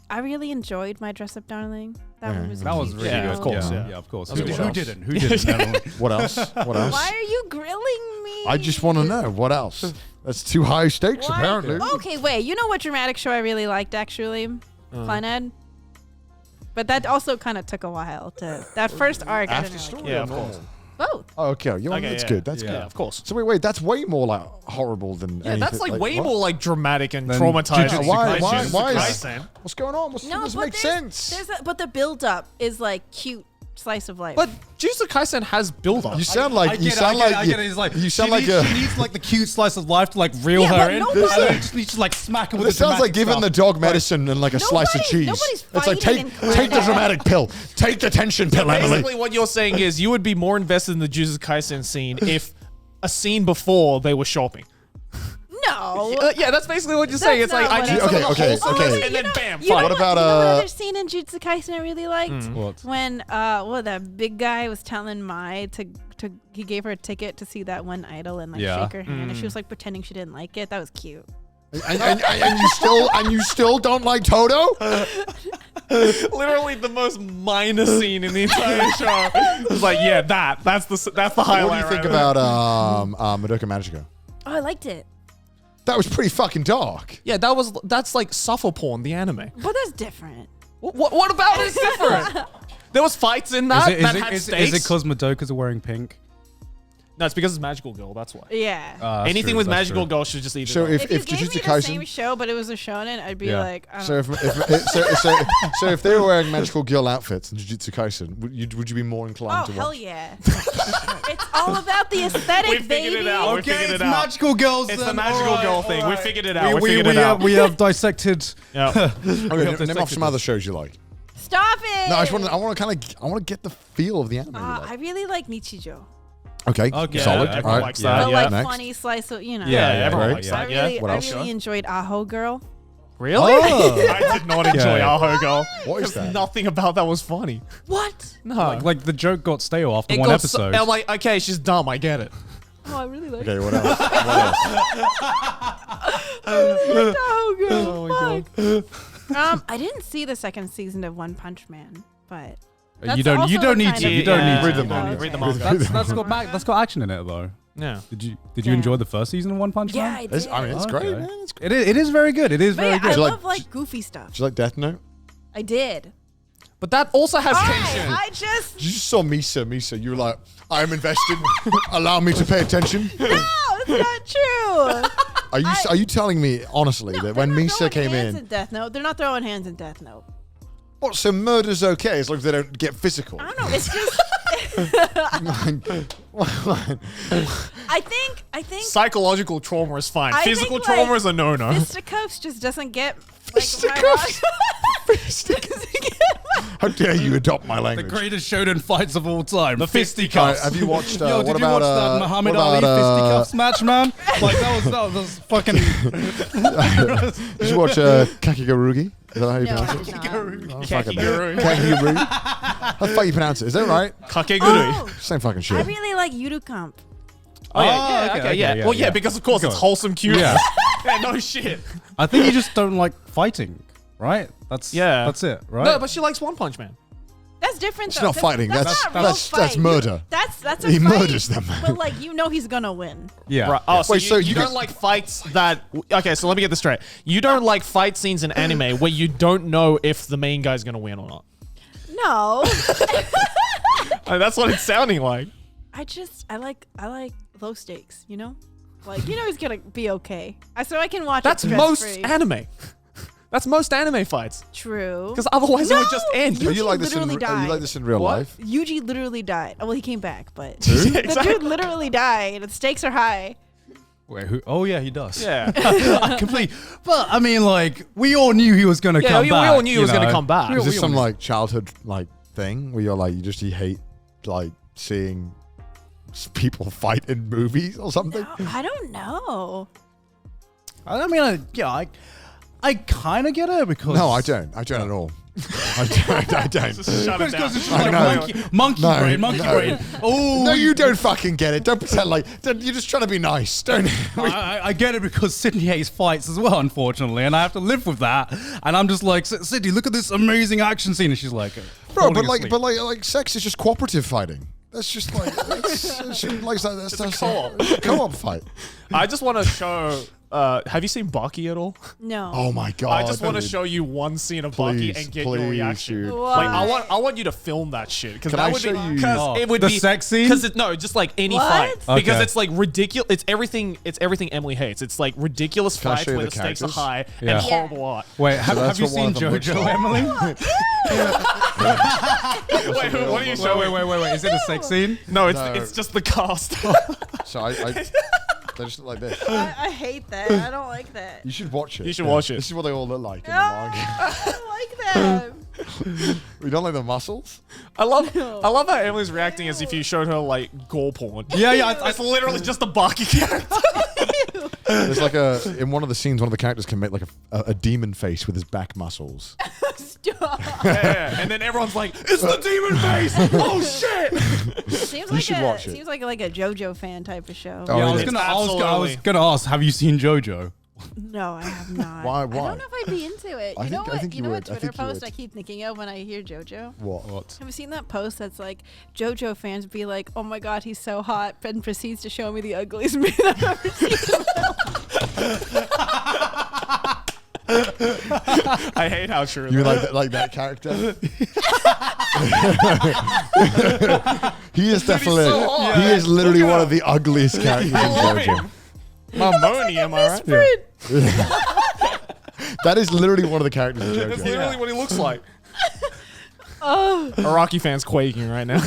I really enjoyed My Dress Up Darling. That Yeah. one was That was cute really Yeah, good. of course, Yeah, yeah. of course. That's Who, what who else? didn't? Who didn't? Emily? What else? What else? Why are you grilling me? I just want to know what else. That's too high stakes, Why- apparently. Okay, wait. You know what dramatic show I really liked actually? Fun Ed. But that also kind of took a while to that first arc. I After didn't story, like Yeah, or of normal? course. both. Oh, okay. Okay, That's yeah. good. That's Yeah. good. Yeah, of course. So wait, that's way more like horrible than Yeah, anything. that's like way what? more like dramatic and Then traumatizing. Jujutsu Why? Kaisen. Why? Jujutsu Why is? Kaisen. What's going on? What's, No, doesn't but make there's- sense. but the build up is like cute slice of life. But Jujutsu Kaisen has build up. You sound like I you get it, sound I get it, like I get it. It's like you sound she like needs, a. she needs like the cute slice of life to like reel Yeah, her but in. nobody- And then just needs to like smack her with It the sounds like dramatic giving the stuff. dog medicine and like a slice of cheese. nobody's It's like fighting take and take the crying. dramatic pill, take the tension pill, Emily. Basically, what you're saying is you would be more invested in the Jujutsu Kaisen scene if a scene before they were shopping. no. Yeah, that's basically what you're saying. It's not like I what need I- some of the Okay, wholesome, okay. and then bam, You know fight. What about, you know uh, another scene in Jujutsu Kaisen I really liked? What? When that big guy was telling Mai to he gave her a ticket to see that one idol and like Yeah. shake her hand, and she was like pretending she didn't like it. That was cute. And you still don't like Toto? Literally the most minor scene in the entire show. It's like, yeah, that's the highlight. What do you think right there. about Madoka Magica? Oh, I liked it, That was pretty fucking dark. Yeah, that's like suffer porn, the anime. but that's different. What about it is different? There was fights in that that had is stakes. it because Madokas are wearing pink? No, it's because it's magical girl. That's why. Yeah. That's Anything true, with that's magical true. girl should just eat it. So up. if If you gave Jujutsu me the same Kaisen, show, but it was a shonen, I'd be Yeah. like, I don't so so if they were wearing magical girl outfits in Jujutsu Kaisen, would you be more inclined oh to hell watch? yeah! It's all about the aesthetic, We figured baby. it out. We Okay, figured it's it out. magical girls. It's the then. magical Alright, girl thing. We alright. figured it out. We We figured it out. have dissected. Yeah. Okay, have name off dissected some other shows you like. Stop it. No, I want to get the feel of the anime. I really like Nichijou. Okay, Okay, solid. everyone All right. likes that. The yeah. like Next. funny slice of, you know. Yeah, Yeah, everyone right, likes yeah. I that. Yeah. really, What I else? really enjoyed Aho Girl. Really? Oh. I did not enjoy Yeah. Aho Girl. What is 'Cause that? Nothing about that was funny. What? No. Like the joke got stale after It one got episode. I'm like, okay, she's dumb. I get it. Oh, I really like Okay, what else? Aho Girl. Oh my Fuck. I didn't see the second season of One Punch Man, but You that's don't also the need kind to. of- You don't Yeah. need to. Read the manga. Read the Okay. manga. That's got action in it though. Yeah. Did you Yeah. enjoy the first season of One Punch Yeah, Man? I did. It's Okay. great, man. It's great. It is very good. It is But very yeah, good. I Do you love like goofy stuff. Do you like Death Note? I did. But that also has tension. I just You just saw Misa. You were like, I'm invested. Allow me to pay attention. no, it's not true. Are you telling me honestly No, that they're when not Misa throwing came hands in, Death Note, they're not throwing hands in Death Note. what? So murder's okay as long as they don't get physical. I don't know. It's just. I think Psychological trauma is fine. I Physical think, trauma like, is a no-no. fisticuffs just doesn't get like Fisticuffs? How dare you adopt my The language? greatest shonen fights of all time. The All right, fisticuffs. have you watched? Yo, what did you about watch that Muhammad Ali fisticuffs match, man? Like that was fucking. Did you watch Kakigarugi? Is that how you No, pronounce I it? did not. Oh, fucking Kakiguru. Kakigarugi. How the fuck you pronounce it? Is that right? Kakeguru. Oh, Same fucking I shit. really like Yurukam. Oh, yeah, Oh, yeah, okay, okay, yeah. okay, Well, yeah, yeah. because of course it's Good. wholesome cuteness. Yeah. Yeah, no shit. I think you just don't like fighting, right? That's it, right? No, but she likes One Punch Man. That's different. It's though. not fighting. Not That's- real that's fight. murder. That's a He fight, murders them. But like you know he's gonna win. yeah. Right. Oh, so, Wait, you, so you you don't guys- like fights that... Okay, so let me get this straight. You don't like fight scenes in anime where you don't know if the main guy's going to win or not. No, I mean, that's what it's sounding like. I like low stakes. You know, like he's gonna be okay. So I can watch. That's it most stress-free. anime. That's most anime fights. True. Because otherwise it would just end. Yuji you like this in literally died. you like this in real What? life? Yuji literally died. Oh, well, he came back, but Yeah, the dude literally died. The stakes are high. Wait, who? Oh yeah, he does. Yeah. Complete. But I mean, like, we all knew he was gonna Yeah, come we back. all knew he was gonna know? come back. We Is all- this we some all like childhood like thing where you're like you hate like seeing people fight in movies or something? No, I don't know. I mean, I kind of get it because No, I don't. I don't at all. I don't. Shut it down. Because it's just I like know. monkey No, brain. no. Oh, No, you don't fucking get it. Don't pretend like you're just trying to be nice. Don't. I get it because Sydney hates fights as well, unfortunately, and I have to live with that. And I'm just like, Sydney, look at this amazing action scene, and she's like, Bro, falling but asleep. like sex is just cooperative fighting. That's just like that's a co-op fight. I just want to show... have you seen Baki at all? No. Oh my god! I just want to dude. show you one scene of Please, Baki and get your please, reaction. dude. Like Why? I want you to film that shit because Can that I would show be you- because Oh, it would the be sex scene? because no, just like any What? fight because Okay. it's like ridiculous. It's everything everything Emily hates. It's like ridiculous Can I fights show you where the the stakes are characters? high Yeah. and horrible art. Wait, have that's you what one seen of them looks JoJo, like. Emily? Wait, what are you showing? Wait. Is it a sex scene? No, No. it's just the cast. So I they just look like this. I hate that. I don't like that. You should watch it. You should watch it. This is what they all look like in No, the manga. I don't like that. We don't like the muscles. I love how Emily's reacting as if you showed her like gore porn. Yeah. It's literally just a Baki character. There's like in one of the scenes, one of the characters can make like a demon face with his back muscles. Stop. Yeah, and then everyone's like, "It's the demon face!" Oh shit! Seems You should watch it. Seems like a JoJo fan type of show. Oh, Yeah, I it was is. gonna ask, have you seen JoJo? No, I have not. Why? I don't know if I'd be into it. I You know think- I what? think You you know what would. I Twitter think you post would. I keep thinking of when I hear JoJo? What? Have you seen that post that's like JoJo fans be like, "Oh my god, he's so hot," and proceeds to show me the ugliest man I've ever seen. I hate how true. You that like that character? He is definitely. so hot. He is literally Look at one him. of the ugliest characters in I love JoJo. him. Mamoni, am I right? Misprint. That is literally one of the characters in That's JoJo. literally what he looks like. Araki fans quaking right now.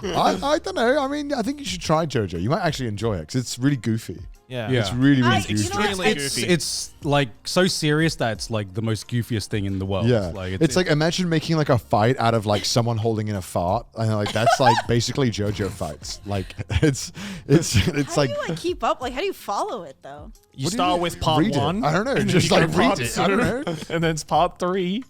I don't know. I mean, I think you should try JoJo. You might actually enjoy it because it's really goofy. Yeah. It's really, really you goofy. know what? Extremely goofy. It's like so serious that it's like the most goofiest thing in the world. Yeah, Like it's like imagine making like a fight out of like someone holding in a fart, and like that's like basically JoJo fights. Like it's How like do you like keep up? Like, how do you follow it though? You What do you start mean? with part Read it. 1. I don't know, and then just, you go like, read part it. I don't 2, know. And then it's part 3.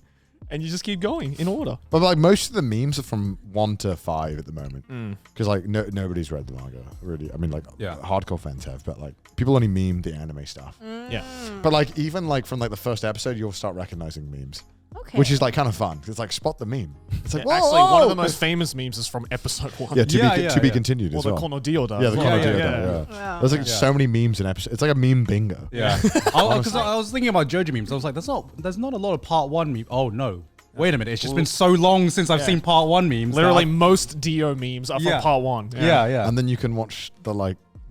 And you just keep going in order. But like most of the memes are from 1 to 5 at the moment, because like nobody's read the manga really. I mean, like hardcore fans have, but like people only meme the anime stuff. Yeah. But like even like from like the first episode, you'll start recognizing memes, Okay. which is like kind of fun. It's like spot the meme. It's like whoa, Actually, one of the whoa. most famous memes is from episode 1. yeah to be Yeah. continued Well, as the well. Konodio does. Yeah, the well. Konodio, yeah. Wow. There's like Yeah. so many memes in episode. It's like a meme bingo. Yeah, because I was thinking about JoJo memes. I was like, there's not a lot of part 1 memes. Oh no, wait a minute, it's just been so long since I've seen part 1 memes. that Literally, I- most Dio memes are from Yeah. part 1. yeah. And then you can watch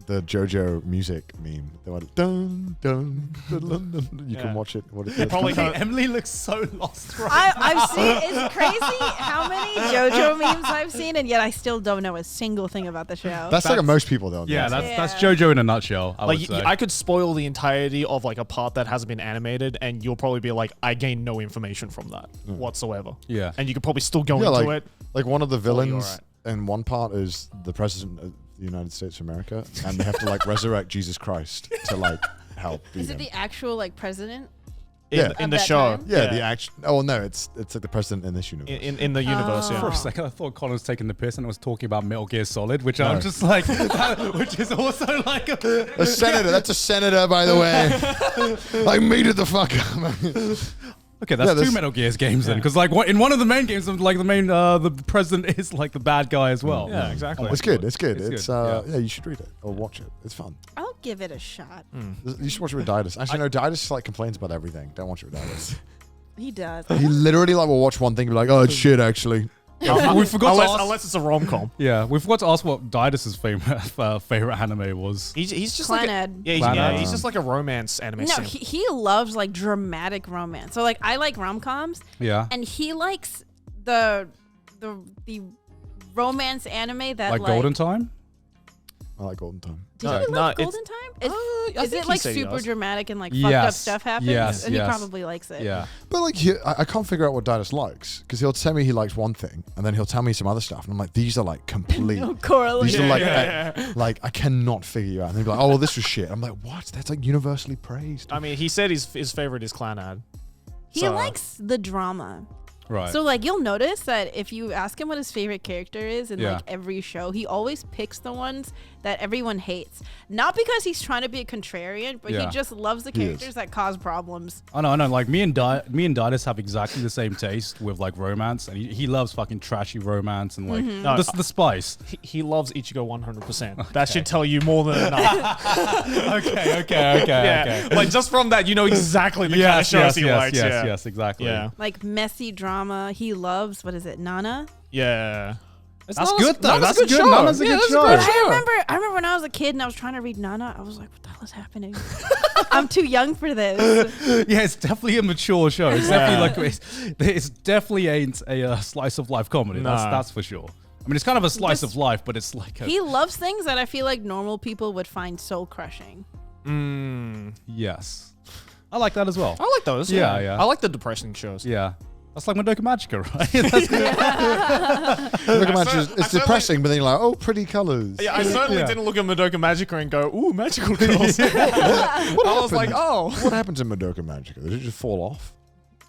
the JoJo music meme. They went dun dun dun dun. Dun. You Yeah. can watch it. What it They probably Hey, don't- Emily looks so lost right I've seen. It's crazy how many JoJo memes I've seen, and yet I still don't know a single thing about the show. That's like most people don't. Yeah, know. that's Yeah. JoJo in a nutshell. I Like would say. I could spoil the entirety of like a part that hasn't been animated, and you'll probably be like, I gained no information from that whatsoever. Yeah. And you could probably still go Yeah, into like, it. like one of the Totally villains in one part is the president of the United States of America, and they have to like resurrect Jesus Christ to like help. Is beat it him. the actual like president? In, Yeah. in Of the that show. time? Yeah, the action. Oh no, it's like the president in this universe. In the universe, Oh. For yeah. a second, I thought Connor was taking the piss and was talking about Metal Gear Solid, which I'm just like, which is also like A senator. That's a senator, by the way. I made it the fuck up. Okay, that's Yeah, two this- Metal Gears games then, because like in one of the main games, like the president is like the bad guy as well. Yeah, exactly. It's good. It's good. It's good, yeah, you should read it or watch it. It's fun. I'll give it a shot. You should watch it with Daidus. Actually, no, Daidus like complains about everything. Don't watch it with Daidus. He does. He literally like will watch one thing and be like, "Oh, it's shit." Actually, We forgot to ask. Unless it's a rom-com. Yeah, we forgot to ask what Daidus's favorite anime was. He's just like Clanad. he's just like a romance anime. No, simp. he loves like dramatic romance. So like I like rom-coms, Yeah, and he likes the romance anime that like Golden Time. I like Golden Time. Did No, you no, love it's- Golden Time? I Is think it he like said super yes. dramatic and like fucked up Yes, stuff happens? yes, and yes. he probably likes it. Yeah, But like, I can't figure out what Daidus likes because he'll tell me he likes one thing and then he'll tell me some other stuff, and I'm like, these are like complete. No correlation. These are like, Yeah. like I cannot figure you out. And they'll be like, "Oh, well, this was shit." I'm like, "What? That's like universally praised." I mean, he said his favorite is Clanad. He So- likes the drama. right. So like you'll notice that if you ask him what his favorite character is in Yeah. like every show, he always picks the ones that everyone hates. Not because he's trying to be a contrarian, but Yeah. he just loves the He is. characters that cause problems. I know. Like me and Daidus have exactly the same taste with like romance, and he loves fucking trashy romance and like No, the spice. He loves Ichigo 100%. That should tell you more than enough. Okay. Yeah, like just from that, you know exactly the kind of shows he likes. Yeah, yes, exactly. yeah, Like messy drama. He loves, what is it, Nana? yeah. That's good though. That's good good. show. Nana's a Yeah, good that's a show. good I remember when I was a kid and I was trying to read Nana, I was like, what the hell is happening? I'm too young for this. Yeah, it's definitely a mature show. It's definitely like it's definitely ain't a slice of life comedy. No. That's for sure. I mean, it's kind of a slice Just- of life, but it's like a He loves things that I feel like normal people would find soul crushing. yes. I like that as well. I like those. Yeah, yeah. I like the depressing shows. Yeah, that's like Madoka Magica, right? That's Look at I matches. certainly- It's depressing, but then you're like, "Oh, pretty colors." Yeah, I certainly Yeah. didn't look at Madoka Magica and go, "Ooh, magical girls." I was like, "Oh, What happened to Madoka Magica? Did it just fall off?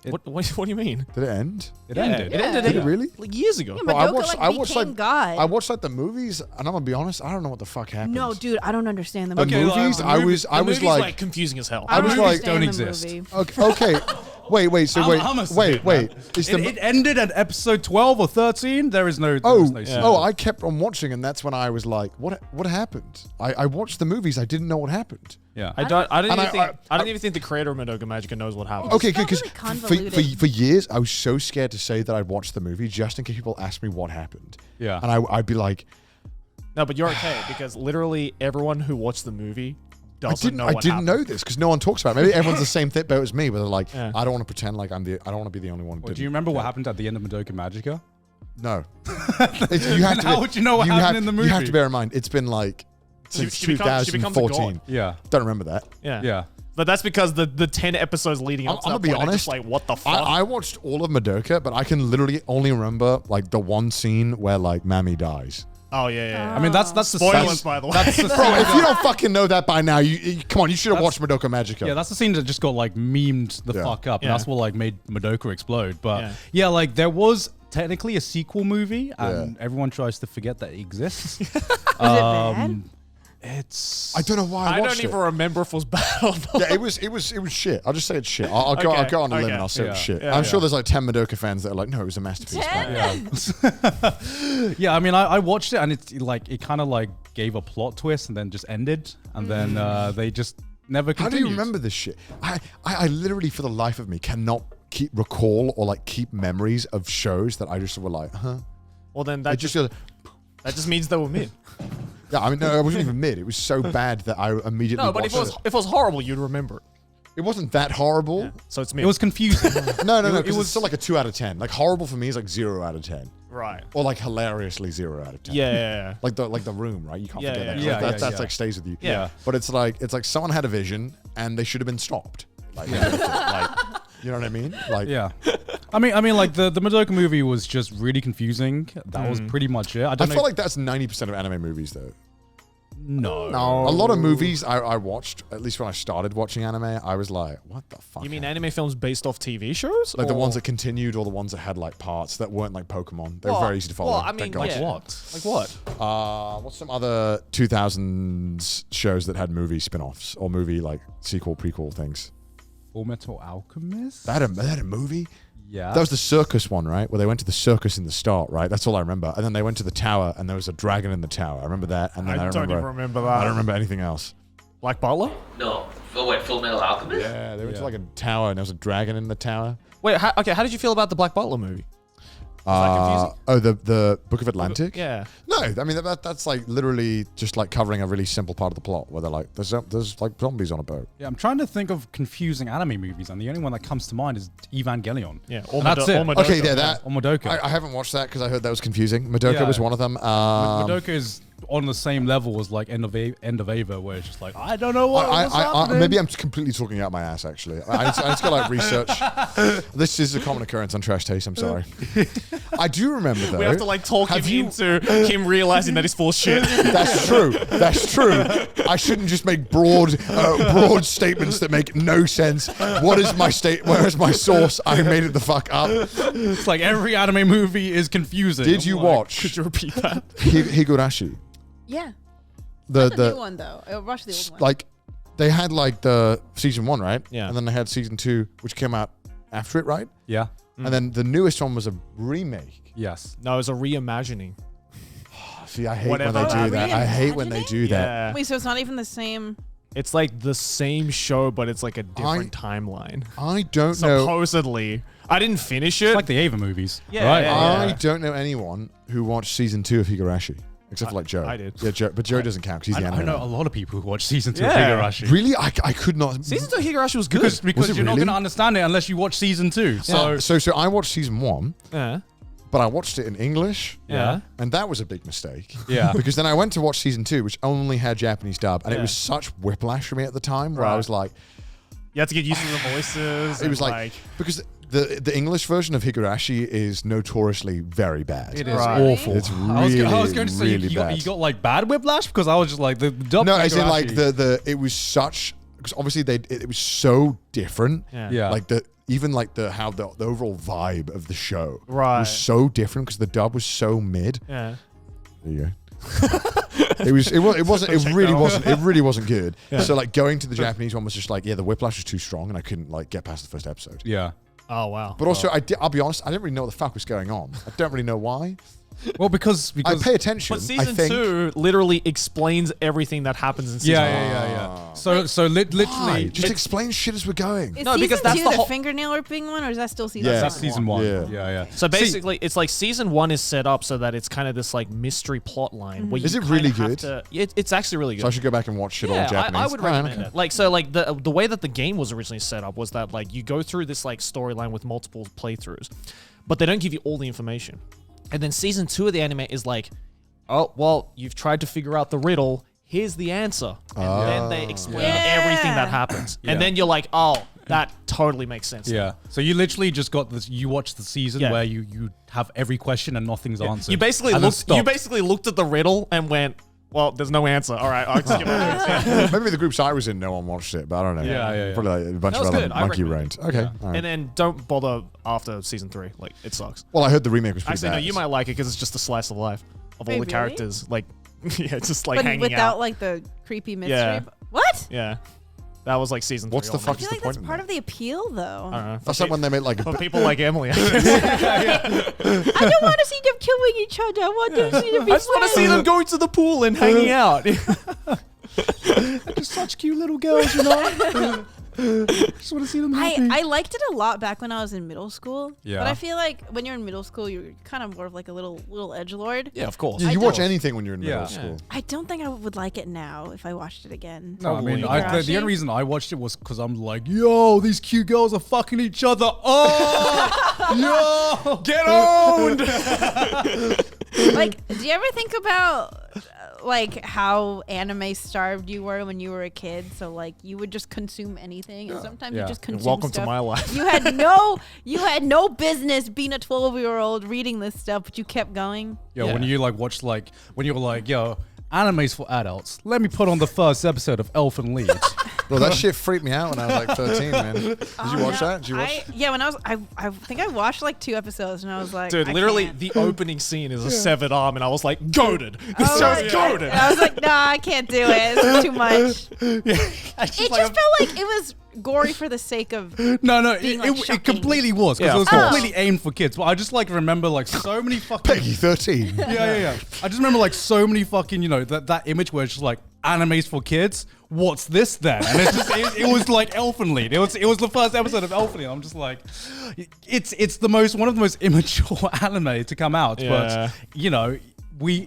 what do you mean?" Did it end? it ended. It ended Did it really? like years ago. Yeah, Bro, Madoka like became God. I watched like the movies, and I'm gonna be honest, I don't know what the fuck happened. No, dude, I don't understand the The movie. Okay, movies, like, I the was The movie's like, confusing as hell. I was don't like- understand don't the exist. movie. okay, wait. So wait, I'm a wait. student, Is It ended at episode 12 or 13. There is no. Oh, sequel. oh! I kept on watching, and that's when I was like, "What happened?" I watched the movies. I didn't know what happened. Yeah. I don't And even think the creator of Madoka Magica knows what happened. Okay, felt good. really Because convoluted. for years, I was so scared to say that I'd watched the movie just in case people asked me what happened. Yeah. And I'd be like, No, but you're okay because literally everyone who watched the movie doesn't know I what didn't happened. know this because no one talks about it. Maybe everyone's the same boat as me, where they're like, Yeah. I don't want to pretend like I don't want to be the only one. who Well, do didn't you remember what get it." happened at the end of Madoka Magica? No. You have to. How would you know what happened in the You have movie? to bear in mind, it's been like since she becomes a 2014. god. Yeah. Don't remember that. Yeah. Yeah. But that's because the 10 episodes leading up to I'm that gonna be point are honest. just like, what the fuck? I watched all of Madoka, but I can literally only remember like the one scene where like Mami dies. oh, yeah. I mean, that's the Spoilers, scene- by the way. That's the Bro, scene if you don't fucking know that by now, you come on, you should have watched Madoka Magica. Yeah, that's the scene that just got like memed the Yeah. fuck up, and Yeah. that's what like made Madoka explode. But Yeah. yeah, like there was technically a sequel movie, and everyone tries to forget that it exists. Was it bad? It's I don't know why I I watched don't it. even remember if it was bad or not. Yeah, it was shit. I'll just say it's shit. I'll go Okay, on a limb okay. and I'll say it was Yeah. shit. Yeah, I'm sure yeah. there's like 10 Madoka fans that are like, no, it was a masterpiece. 10? But yeah. I mean, I watched it, and it's like it kind of like gave a plot twist, and then just ended, and then they just never how continued. do you remember this shit? I literally, for the life of me, cannot recall or like keep memories of shows that I just were like, Well, then It that just just means they were mid. yeah. I mean, no, it wasn't even mid. It was so bad that I immediately. No, but if watched it was horrible, you'd remember it. it wasn't that horrible. So it's mid. It was confusing. No, It because was- it's still like a 2 out of 10. Like horrible for me is like 0 out of 10, right. or like hilariously 0 out of 10. Yeah. Like the room, right? You can't Yeah, forget yeah, that. yeah. Like, Yeah, that's yeah. like stays with you. Yeah. But it's like someone had a vision and they should have been stopped. Like, like, you know what I mean? Like, Yeah. I mean, like the Madoka movie was just really confusing. That was pretty much it. I I don't feel know. like that's 90% of anime movies, though. No. A lot of movies I watched, at least when I started watching anime, I was like, what the fuck? You mean anime films based off TV shows? like the or- ones that continued or the ones that had like parts that weren't like Pokemon? They were very easy to follow. Well, I thank mean, God. yeah. What? Like what? What's some other 2000s shows that had movie spin-offs or movie like sequel, prequel things? Full Metal Alchemist? That had a movie? Yeah. That was the circus one, right? Where they went to the circus in the start, right? That's all I remember. And then they went to the tower, and there was a dragon in the tower. I remember that. And then I don't remember, even remember that. I don't remember anything else. Black Butler? No. Oh, wait, Full Metal Alchemist? Yeah, they went to like a tower, and there was a dragon in the tower. Wait, how did you feel about the Black Butler movie? confusing? Oh, the Book of Atlantic? Yeah. No, I mean that's like literally just like covering a really simple part of the plot where they're like, there's like zombies on a boat. Yeah, I'm trying to think of confusing anime movies, and the only one that comes to mind is Evangelion. Yeah. And that's it. Madoka. Okay, yeah, that Or Madoka. I haven't watched that because I heard that was confusing. Madoka Yeah. was one of them. Madoka is on the same level as like End of Ava, where it's just like I don't know what's happening. Maybe I'm completely talking out my ass. Actually, I need to go like research. This is a common occurrence on Trash Taste. I'm sorry. I do remember though. We have to like talk him Have you- into him realizing that he's full of shit. That's true. That's true. I shouldn't just make broad statements that make no sense. What is my state? Where is my source? I made it the fuck up. It's like every anime movie is confusing. Did I'm you like, watch Could you repeat that? Higurashi? Yeah. The The new one though. I watched the old one. like they had like the season 1, right? Yeah. And then they had season 2, which came out after it, right? Yeah. And then the newest one was a remake. Yes. No, it's a reimagining. See, I hate Whatever. when they Oh, do that. I hate when they reimagining? do that. Yeah. Wait, so it's not even the same. It's like the same show, but it's like a different timeline. I don't know. Supposedly. I didn't finish it. It's like the Ava movies. Yeah, Right? yeah, I don't know anyone who watched season 2 of Higurashi, except for like Joe. I did. Yeah, Joe, but Joe doesn't count because he's the I anime. know a lot of people who watch season 2 Yeah. of Higurashi. Really, I could not. Season 2 of Higurashi was good. Because it you're not really? going to understand it unless you watch season 2. So So I watched season 1, yeah. but I watched it in English. Yeah. And that was a big mistake. Yeah. Because then I went to watch season 2, which only had Japanese dub, and it Yeah. was such whiplash for me at the time where I Right. was like, You have to get used to the voices. it was like because the English version of Higurashi is notoriously very bad. it is Right. awful. It's I was going to say really you got, bad. you got like bad whiplash because I was just like the dub. No, as in like Higurashi- it was such because obviously it was so different. Yeah. Like even like how the overall vibe of the show Right. was so different because the dub was so mid. Yeah. There you go. it really wasn't good. So like going to the Japanese one was just like, yeah, the whiplash was too strong and I couldn't like get past the first episode. Yeah. Oh, wow. But also I'll be honest, I didn't really know what the fuck was going on. I don't really know why. Well, because I pay attention. But I season think. 2 literally explains everything that happens in season 1. yeah. So literally, Why? Just explain shit as we're going. Is No, season because that's 2 the the whole- fingernail ripping one, or is that still season? Yeah. that's season 1. Yeah. Yeah. So basically, it's like season 1 is set up so that it's kind of this like mystery plot line. Where Is you it really kinda have good? to- it's actually really good. So I should go back and watch it all Yeah, Japanese. I would Alright, recommend okay. it. Like, so like the way that the game was originally set up was that like you go through this like storyline with multiple playthroughs, but they don't give you all the information. And then season 2 of the anime is like, oh, well, you've tried to figure out the riddle. Here's the answer. And then they explain everything that happens. Yeah. And then you're like, oh, that totally makes sense. Yeah. So you literally just got this. You watch the season Yeah. where you have every question and nothing's answered. You basically And then looked at the riddle and went, well, there's no answer. All right, I'll just give it. Maybe the groups I was in, no one watched it, but I don't know. Yeah. Probably like a bunch That of was other good. I monkey recommend brains. Okay. all right. And then don't bother after season 3. Like, it sucks. Well, I heard the remake was pretty Actually, no, bad. you might like it because it's just a slice of life of all Wait, the really? characters. Like, yeah, just like But hanging without out. like the creepy mystery. Yeah. What? Yeah. That was like season 3. What's the I fuck feel is the like that's point? part of the appeal, though. I don't know. That's like when they made like a For people like Emily. I I don't want to see them killing each other. I want to see them be just want to see them going to the pool and hanging out. just such cute little girls, you know. Just want to see them happy. I liked it a lot back when I was in middle school. Yeah. But I feel like when you're in middle school, you're kind of more of like a little edgelord. Yeah, of course. Yeah, you I watch don't- anything when you're in middle Yeah. school. I don't think I would like it now if I watched it again. No, I mean, Probably. the only reason I watched it was because I'm like, yo, these cute girls are fucking each other. Oh, yo, Get owned! Like, do you ever think about like how anime starved you were when you were a kid? So like you would just consume anything, and sometimes Yeah. you just consume Welcome stuff. to my life. You had no business being a 12-year-old reading this stuff, but you kept going. Yo, Yeah. when you like watched like when you were like, yo, anime's for adults. Let me put on the first episode of Elfen Lied. Bro, that shit freaked me out when I was like 13, man. Did you watch that? Did you watch? Yeah, when I think I watched like 2 episodes, and I was like, Dude, I literally, can't. the opening scene is a severed arm, and I was like, goaded. This Oh show's my God. goaded. And I was like, nah, I can't do it. It's too much. It just felt like it was gory for the sake of. No, Being, it, like, it shocking. completely was because Yeah, it was of course. completely aimed for kids. But I just like remember like so many fucking Peggy 13. yeah. I just remember like so many fucking that image where it's just like animes for kids. What's this then? And it's just it was like Elfen Lied. It was the first episode of Elfen Lied. I'm just like, it's one of the most immature anime to come out. Yeah. But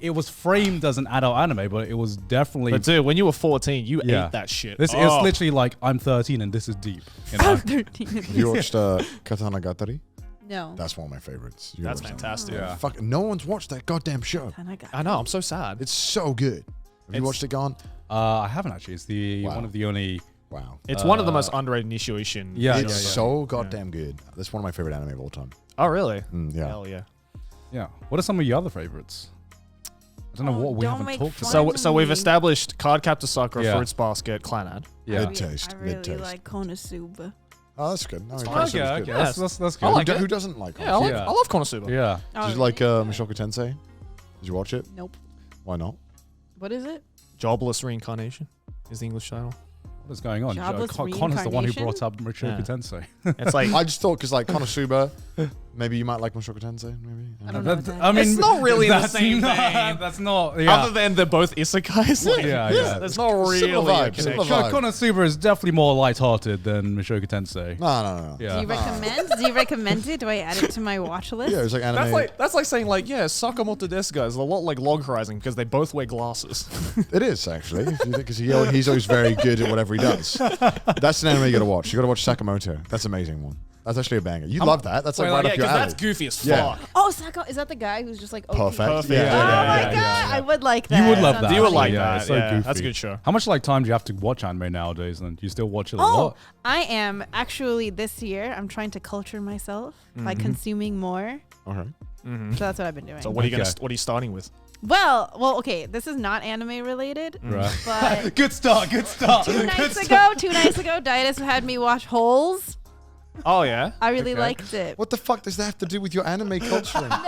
it was framed as an adult anime, but it was definitely. But dude, when you were 14, you Yeah. ate that shit. It's literally like I'm 13 and this is deep. You know? I'm 13. Have you watched Katanagatari? No. That's one of my favorites. You That's watched that. fantastic. Yeah. Fuck, no one's watched that goddamn show. I know, I'm so sad. It's so good. Have you watched it, Gone? I haven't actually. It's Wow. one of the only. Wow. It's one of the most underrated initiation. Yeah, It's yeah. so goddamn good. That's one of my favorite anime of all time. Oh, really? Yeah. Hell yeah. Yeah. What are some of your other favorites? I don't know Oh, what we don't haven't make talked fun about. of So we've me. established Card Captor Sakura, Yeah. Fruits Basket, Clannad. Yeah. Mid taste. I really Mid taste. like Konosuba. Oh, that's good. No, fine. Konosuba's Okay, good. okay. That's good. I like Who it. doesn't like Yeah, Konosuba? Yeah. I love Konosuba. Yeah. Oh, Did you like really? Mushoku Tensei? Did you watch it? Nope. Why not? What is it? Jobless Reincarnation is the English title. What is going on? Jobless Connor's the one who reincarnation? brought up Mushoku Yeah. Tensei. It's like I just thought because like Konosuba, maybe you might like Mushoku Tensei. Maybe. I don't know. what that I mean, It's not really the that's same not- thing. That's not. Yeah. other than they're both isekais. Like, Yeah. There's not Similar really a vibe, connection. similar vibe. Konosuba is definitely more lighthearted than Mushoku Tensei. No. Yeah. Do you recommend? Do you recommend it? Do I add it to my watch list? Yeah, it was like anime. That's like saying like Sakamoto Desuka is a lot like Log Horizon because they both wear glasses. It is actually, if you think, because he's always very good at whatever he does. That's an anime you gotta watch. You gotta watch Sakamoto. That's an amazing one. That's actually a banger. You love that. That's like right yeah, up your because alley. that's goofy as Yeah. fuck. Oh, Sako, is that the guy who's just like OP? Perfect. Perfect. Yeah. Oh my yeah, god, yeah. I would like that. You would love Sounds that. You would funny. like Yeah, that. it's so Yeah, goofy. that's a good show. How much like time do you have to watch anime nowadays? And do you still watch it a Oh, lot? I am actually this year. I'm trying to culture myself by consuming more. Okay. So that's what I've been doing. So what are you Okay. what are you starting with? well, okay. This is not anime related, Right. but Good start. 2 2 nights ago, Daidus had me watch Holes. Oh yeah. I really Okay. liked it. What the fuck does that have to do with your anime culturing? No.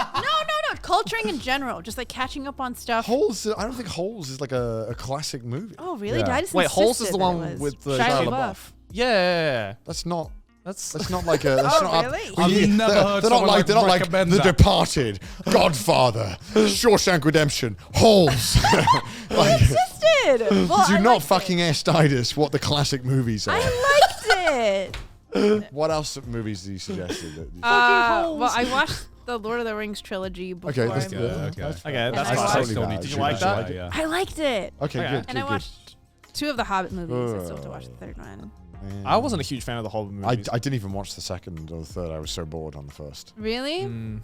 Culturing in general, just like catching up on stuff. Holes. I don't think Holes is like a classic movie. Oh, really? Yeah. Daidus Wait, Holes is insisted the that one it was. with the Shia Shia LaBeouf. LaBeouf. Yeah. That's not. That's not like a. That's Oh, not really? Up, I've never heard someone like they're not like recommend The that. Departed, Godfather, Shawshank Redemption, Halls. Like, Existed. Well, do I not liked fucking ask Daidus what the classic movies are. I liked it. What else movies do you suggest? Well, I watched the Lord of the Rings trilogy before. Okay, I that's moved. good. Okay. Okay, And that's I fine. watched- still need to Did you see like that? Yeah. I liked it. Okay, Okay. good. And I watched 2 of the Hobbit movies. I still have to watch the third one. I wasn't a huge fan of the Hobbit movies. I didn't even watch the second or the third. I was so bored on the first. Really? Mm.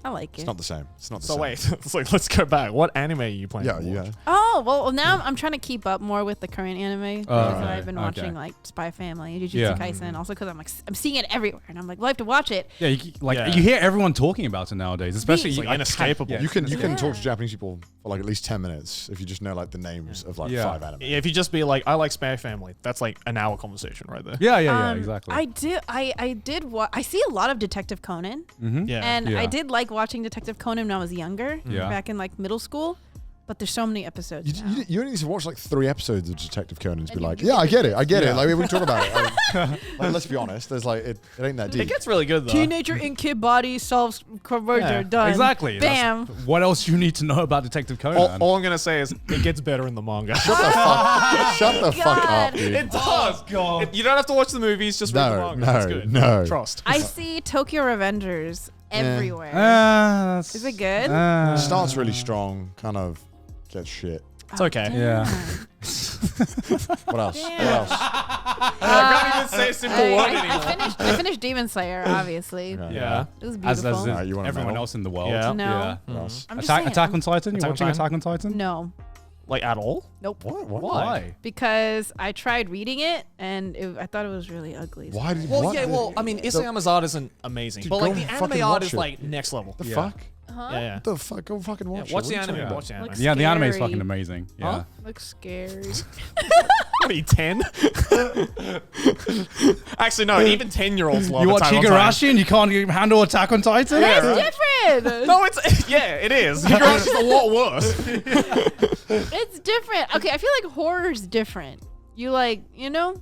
I like It's it. not the same. It's not the So same. wait, it's like let's go back. What anime are you playing? Yeah, yeah. Oh, well, now I'm trying to keep up more with the current anime. Because okay, I've been okay. watching like Spy Family, Jujutsu Yeah. Kaisen, also because I'm seeing it everywhere. And I'm like, well, I have to watch it. Yeah, you hear everyone talking about it nowadays, especially It's like I inescapable. can't- You can Yeah. talk to Japanese people for like at least 10 minutes if you just know like the names of like Yeah. 5 anime. Yeah, if you just be like, I like Spy Family, that's like an hour conversation right there. Yeah, exactly. I did I see a lot of Detective Conan. Mm-hmm. Yeah. And Yeah. I did like watching Detective Conan when I was younger, Yeah. back in like middle school. But there's so many episodes. now. You only need to watch like 3 episodes of Detective Conan to And be you like, get yeah, I get it. Yeah. Like we can talk about it. Like, let's be honest. There's like it ain't that It deep. gets really good though. Teenager in kid body solves murder. Yeah, Done. Exactly. Bam. What else you need to know about Detective Conan? All I'm gonna say is it gets better in the manga. Shut the fuck up, God. dude. It does. God. You don't have to watch the movies, just read the No, manga. It's no, good. no. Trust. I see Tokyo Revengers everywhere. Is it good? It starts really strong, kind of gets shit. It's okay. Yeah. What else? Damn. What else? I can't even say a simple word anymore. I finished Demon Slayer, obviously. Okay. Yeah. It was As beautiful. in you want a everyone medal? else in the world. Yeah. No. What else? I'm just Attack, saying, Attack on Titan? You're Attack on watching Titan? Attack on Titan? No. Like at all? Nope. What? What? Why? Because I tried reading it and I thought it was really ugly. Why did Well, what? yeah, well, I mean, Isayama's art isn't amazing, Dude, but go like the and anime fucking art watch is it. like next level. The Yeah. fuck? Huh? Yeah, yeah. The fuck? Go fucking watch it. Watch What the are you anime. talking Watch the anime. Looks Yeah, the anime is scary. fucking amazing. Yeah. Huh? Looks scary. What are you, 10? Actually, no, even 10-year-olds love You watch Attack on Titan. Higurashi and you can't even handle Attack on Titan? That's right? different. No, it's yeah, it is. Higurashi's a lot worse. It's different. Okay, I feel like horror's different. You like, No.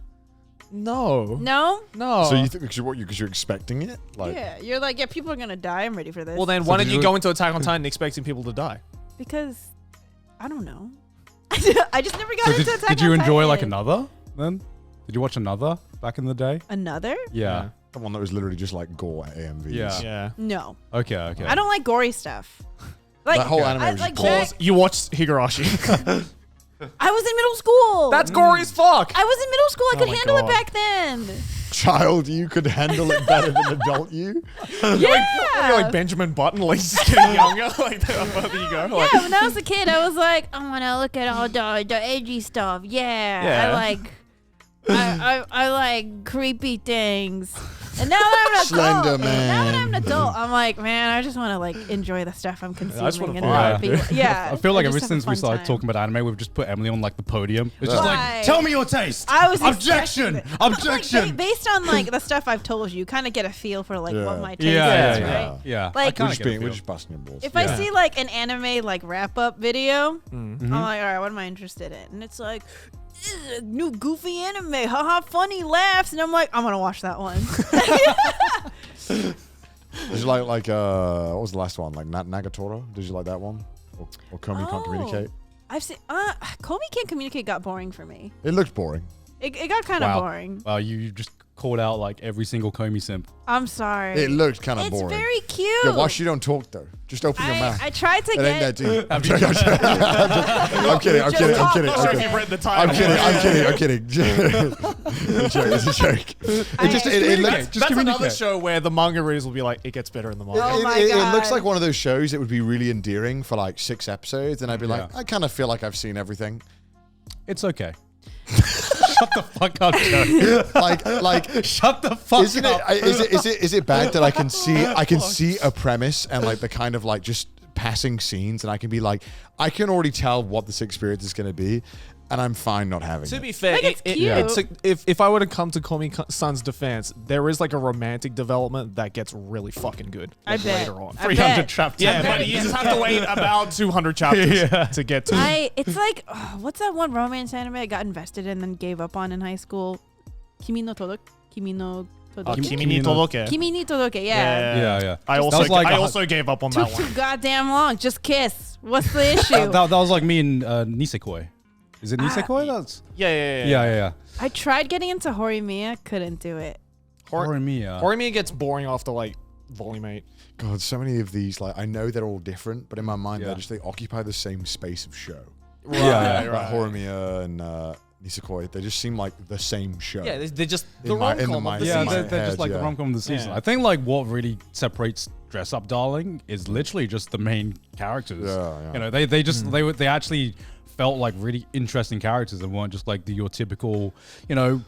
no? No. So you think because you're expecting it? Like Yeah, you're like, yeah, people are gonna die. I'm ready for this. Well, then So why did don't you you- go into Attack on Titan expecting people to die? because I don't know. I just never got So into Attack did you on enjoy like Titan. another then? Did you watch another back in the day? Another? Yeah. the one that was literally just like gore AMVs. Yeah. Yeah. No, Okay. I don't like gory stuff. Like That whole Okay. anime I, was like just Jack, Pause. You watched Higurashi. I was in middle school. That's gory as fuck. I was in middle school. I Oh could my handle God. it back then. child. You could handle it better than adult you. Yeah. You're like Benjamin Button, like just getting younger. Like the further you go. Like, Yeah, when I was a kid, I was like, I want to look at all the edgy stuff. Yeah, Yeah. I like, I like creepy things. And now that I'm an adult, Slender now that I'm an Man. adult, I'm like, man, I just want to like enjoy the stuff I'm consuming. just wanna and vibe, not be, dude. yeah. I feel like ever just have a since we fun started time. talking about anime, we've just put Emily on like the podium. It's just Why? like, tell me your taste. I was objection, expecting it. objection. Like, based on like the stuff I've told you, kind of get a feel for like Yeah. what my taste yeah, is, yeah, right? yeah, yeah. Like- I kinda We're just get a being, we're feel. just busting your balls. If Yeah. I see like an anime like wrap up video, Mhm. I'm like, all right, what am I interested in? And it's like, "Ugh, new goofy anime, haha, funny laughs, and I'm like, I'm gonna watch that one. Did you like what was the last one? Like Nagatoro? Did you like that one? Or Komi Can't Oh. Communicate? I've seen. Komi Can't Communicate got boring for me. It looked boring. It got kind of Wow. boring. You just called out like every single Komi simp. I'm sorry. It looked kind of it's boring. very cute. Yeah, why you don't talk though? Just open your mouth. I tried to It ain't that get. deep. I'm kidding. I'm kidding. I'm Just kidding. I'm talk. kidding. I'm I'm sure if kidding. you've read the I'm title. kidding. I'm kidding. I'm kidding. It's a joke. It's a joke. It just it communicate. looks. Just That's another communicate. show where the manga readers will be like, it gets better in the manga. Oh my It looks God. like one of those shows that would be really endearing for like 6 episodes, and I'd be like, Yeah. I kind of feel like I've seen everything. It's okay. Shut the fuck up, Joe. Like Shut the fuck isn't it? up. Is it bad that I can see a premise and like the kind of like just passing scenes, and I can be like, I can already tell what this experience is going to be, and I'm fine not having To it. be fair, Like, it's cute. if I were to come to Komi-san's defense, there is like a romantic development that gets really fucking good I like, bet. later on. I 300 bet. chapters. Yeah, but you just have to wait about 200 chapters Yeah. to get to. It's like, what's that one romance anime I got invested in and then gave up on in high school? Kimi no Todoroki. Todoke? Kimi ni Todoke. Kimi ni Todoke, yeah. Yeah. I That also, was like I a- also gave up on Took that one. too goddamn long. Just kiss. What's the issue? that was like me and Nisekoi. Is it Nisekoi? That's yeah. I tried getting into Horimiya, couldn't do it. Horimiya. Horimiya gets boring after like volume 8. God, so many of these, like, I know they're all different, but in my mind, Yeah. they occupy the same space of show. Yeah. Like Horimiya and Nisekoi, they just seem like the same show. Yeah, they're just the In my- in rom-com my- of the Yeah, season. they're just like the yeah. rom-com of the season. Yeah. I think like what really separates Dress Up Darling is literally just the main characters. Yeah. You know, they actually felt like really interesting characters and weren't just like your typical, you know,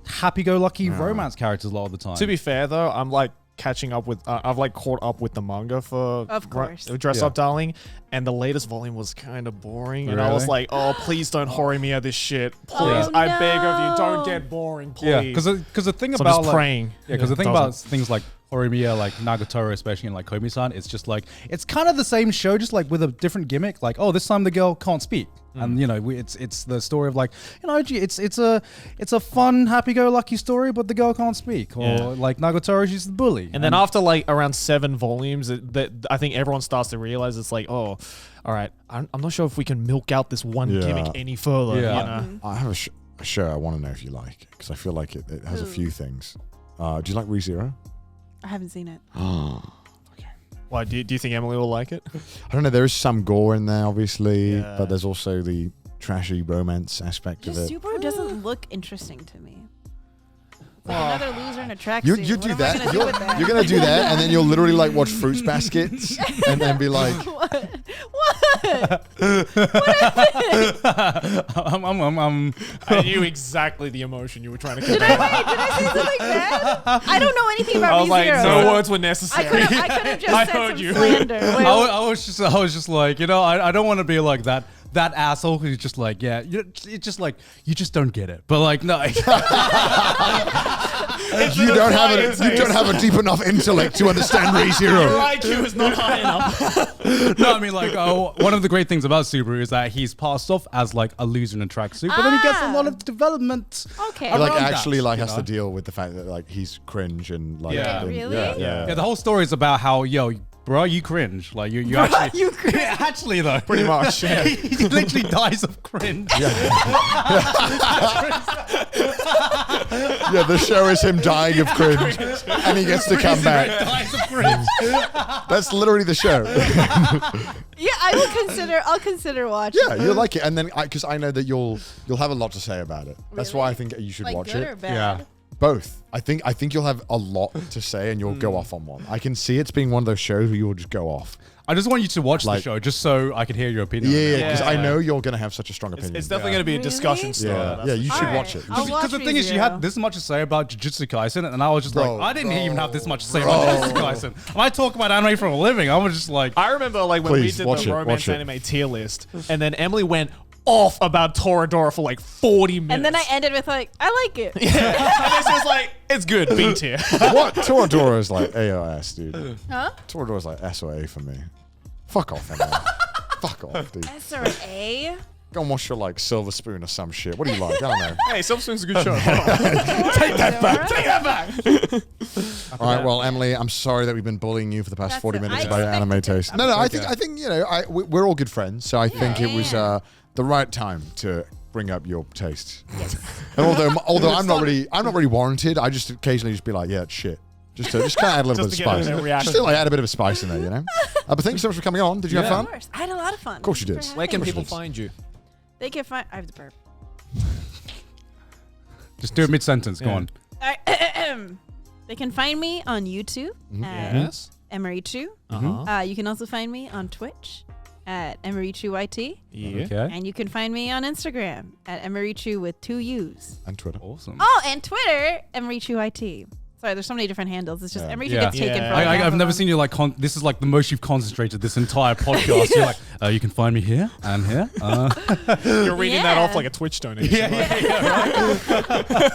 happy-go-lucky romance characters a lot of the time. To be fair though, I'm like catching up with I've like caught up with the manga for Of course. Dress Yeah. Up Darling, and the latest volume was kind of boring, and I was Really? like, oh please don't Horimiya this shit, please, Oh, I beg of no. you, don't get boring, please. yeah, because the thing so I'm about just like, praying. yeah, because the thing it about doesn't. things like Horimiya, like Nagatoro, especially in like Komi-san, it's just like it's kind of the same show, just like with a different gimmick. Like, oh, this time the girl can't speak, and you know, it's the story of like, you know, gee, it's a fun, happy-go-lucky story, but the girl can't speak, or Yeah. like Nagatoro, she's the bully, And then after like around 7 volumes, I think everyone starts to realize it's like, oh, all right, I'm not sure if we can milk out this one Yeah. gimmick any further. Yeah. You know? I have a show I want to know if you like, because I feel like it has a few things. Do you like ReZero? I haven't seen it. Why do you think Emily will like it? I don't know. There is some gore in there, obviously, Yeah. but there's also the trashy romance aspect of Just it. Subaru doesn't look interesting to me. Like another loser in a tracksuit. You What do am I that. gonna do with that? You're gonna do that, and then you'll literally like watch Fruits Baskets, and then be like, What? I knew exactly the emotion you were trying to Did convey. I say something bad? I don't know anything about I was like, ReZero. no words were I necessary. could have just I said heard some you. slander. Wait, I was just like, you know, I don't want to be like that asshole who's just like, yeah, it's just like you just don't get it. But like, no, you don't have a deep enough intellect to understand Your ReZero. IQ is not high enough. no, I mean like, one of the great things about Subaru is that he's passed off as like a loser in a tracksuit, but then he gets a lot of development. Okay. He, like around actually that, like you has know? to deal with the fact that like he's cringe and like Yeah. and- Really? yeah. Yeah, the whole story is about how bro, you cringe. Like you actually, you cringe. Yeah, actually though, Pretty much. Yeah. he literally dies of cringe. Yeah, the show is him dying of cringe, and he gets to come back. Dies of cringe. That's literally the show. Yeah, I'll consider watching. Yeah, you'll like it, and then because I know that you'll have a lot to say about it. That's why I think you should Like watch good it. or bad? Yeah. Both. I think you'll have a lot to say, and you'll go off on one. I can see it's being one of those shows where you'll just go off. I just want you to watch the Like- show just so I can hear your opinion. Yeah, on it. because Yeah. I know you're gonna have such a strong opinion. It's definitely going to be a discussion Really? starter. yeah, that's yeah. for You sure. should Alright, watch it. I'll watch Because the thing is, you ReZero. had this much to say about Jujutsu Kaisen, and I was just Bro, like, I didn't even have this much to say bro. about Jujutsu Kaisen. When I talk about anime for a living, I was just like, I remember like when Please, we did watch the it, romance watch it. anime tier list, and then Emily went off about Toradora for like 40 minutes. And then I ended with like, I like it. and then she was like, it's good, B tier. What? Toradora is like A or S, dude. Huh? Toradora is like S or A for me. Fuck off, Emily. Fuck off, dude. S or A? Go and watch your like Silver Spoon or some shit. What do you like? I don't know. Hey, Silver Spoon's a good show. Take that back. Take that back. All right, well, Emily, I'm sorry that we've been bullying you for the past That's 40 it. minutes I about your anime expected it. taste. No, I think you know, we're all good friends, so I think it was the right time to bring up your taste. Yes. And although I'm not really warranted, I just occasionally just be like, yeah, it's shit. Just kind of add a little Just bit to of get spice. a reaction. Just to like add a bit of spice in there, you know. But thank you so much for coming on. Did you have Of fun? course. I had a lot of fun. Of course you did. Where can Of course people it is. find you? They can find. I have the burp. just do it mid-sentence. Go Yeah. on. They can find me on YouTube at Yes. Emerichu. Uh-huh. You can also find me on Twitch at EmerichuYT. Yeah. Okay. And you can find me on Instagram at Emerichu with 2 U's. And Twitter. Awesome. Oh, and Twitter, EmerichuYT. Sorry, there's so many different handles. It's just Yeah. Emerichu Yeah. gets taken Yeah. from half I've of never them. seen you like. This is like the most you've concentrated this entire podcast. You're like, you can find me here and here. You're reading that Yeah. off like a Twitch donation. yeah.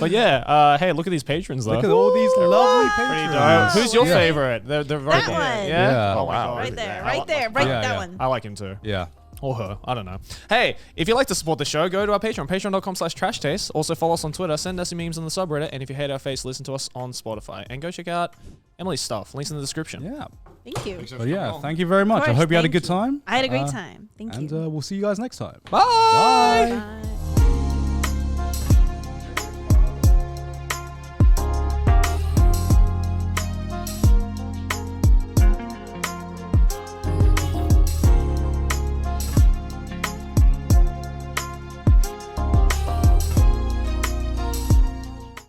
But yeah, hey, look at these patrons though. Look at all these lovely Pretty patrons. dope. Who's your Yeah. favorite? They're right That there. one. Yeah. Yeah. Oh my Wow. God. Right there, I right like- there, right Yeah, that yeah. one. I like him too. Yeah. Or her, I don't know. Hey, if you'd like to support the show, go to our Patreon, patreon.com/trashtaste. Also follow us on Twitter, send us your memes on the subreddit, and if you hate our face, listen to us on Spotify. And go check out Emily's stuff. Links in the description. Yeah. Thank you. But yeah, thank you very much. I course, hope you had a thank good you. time. I had a great time. Thank And you. we'll see you guys next time. Bye! Bye.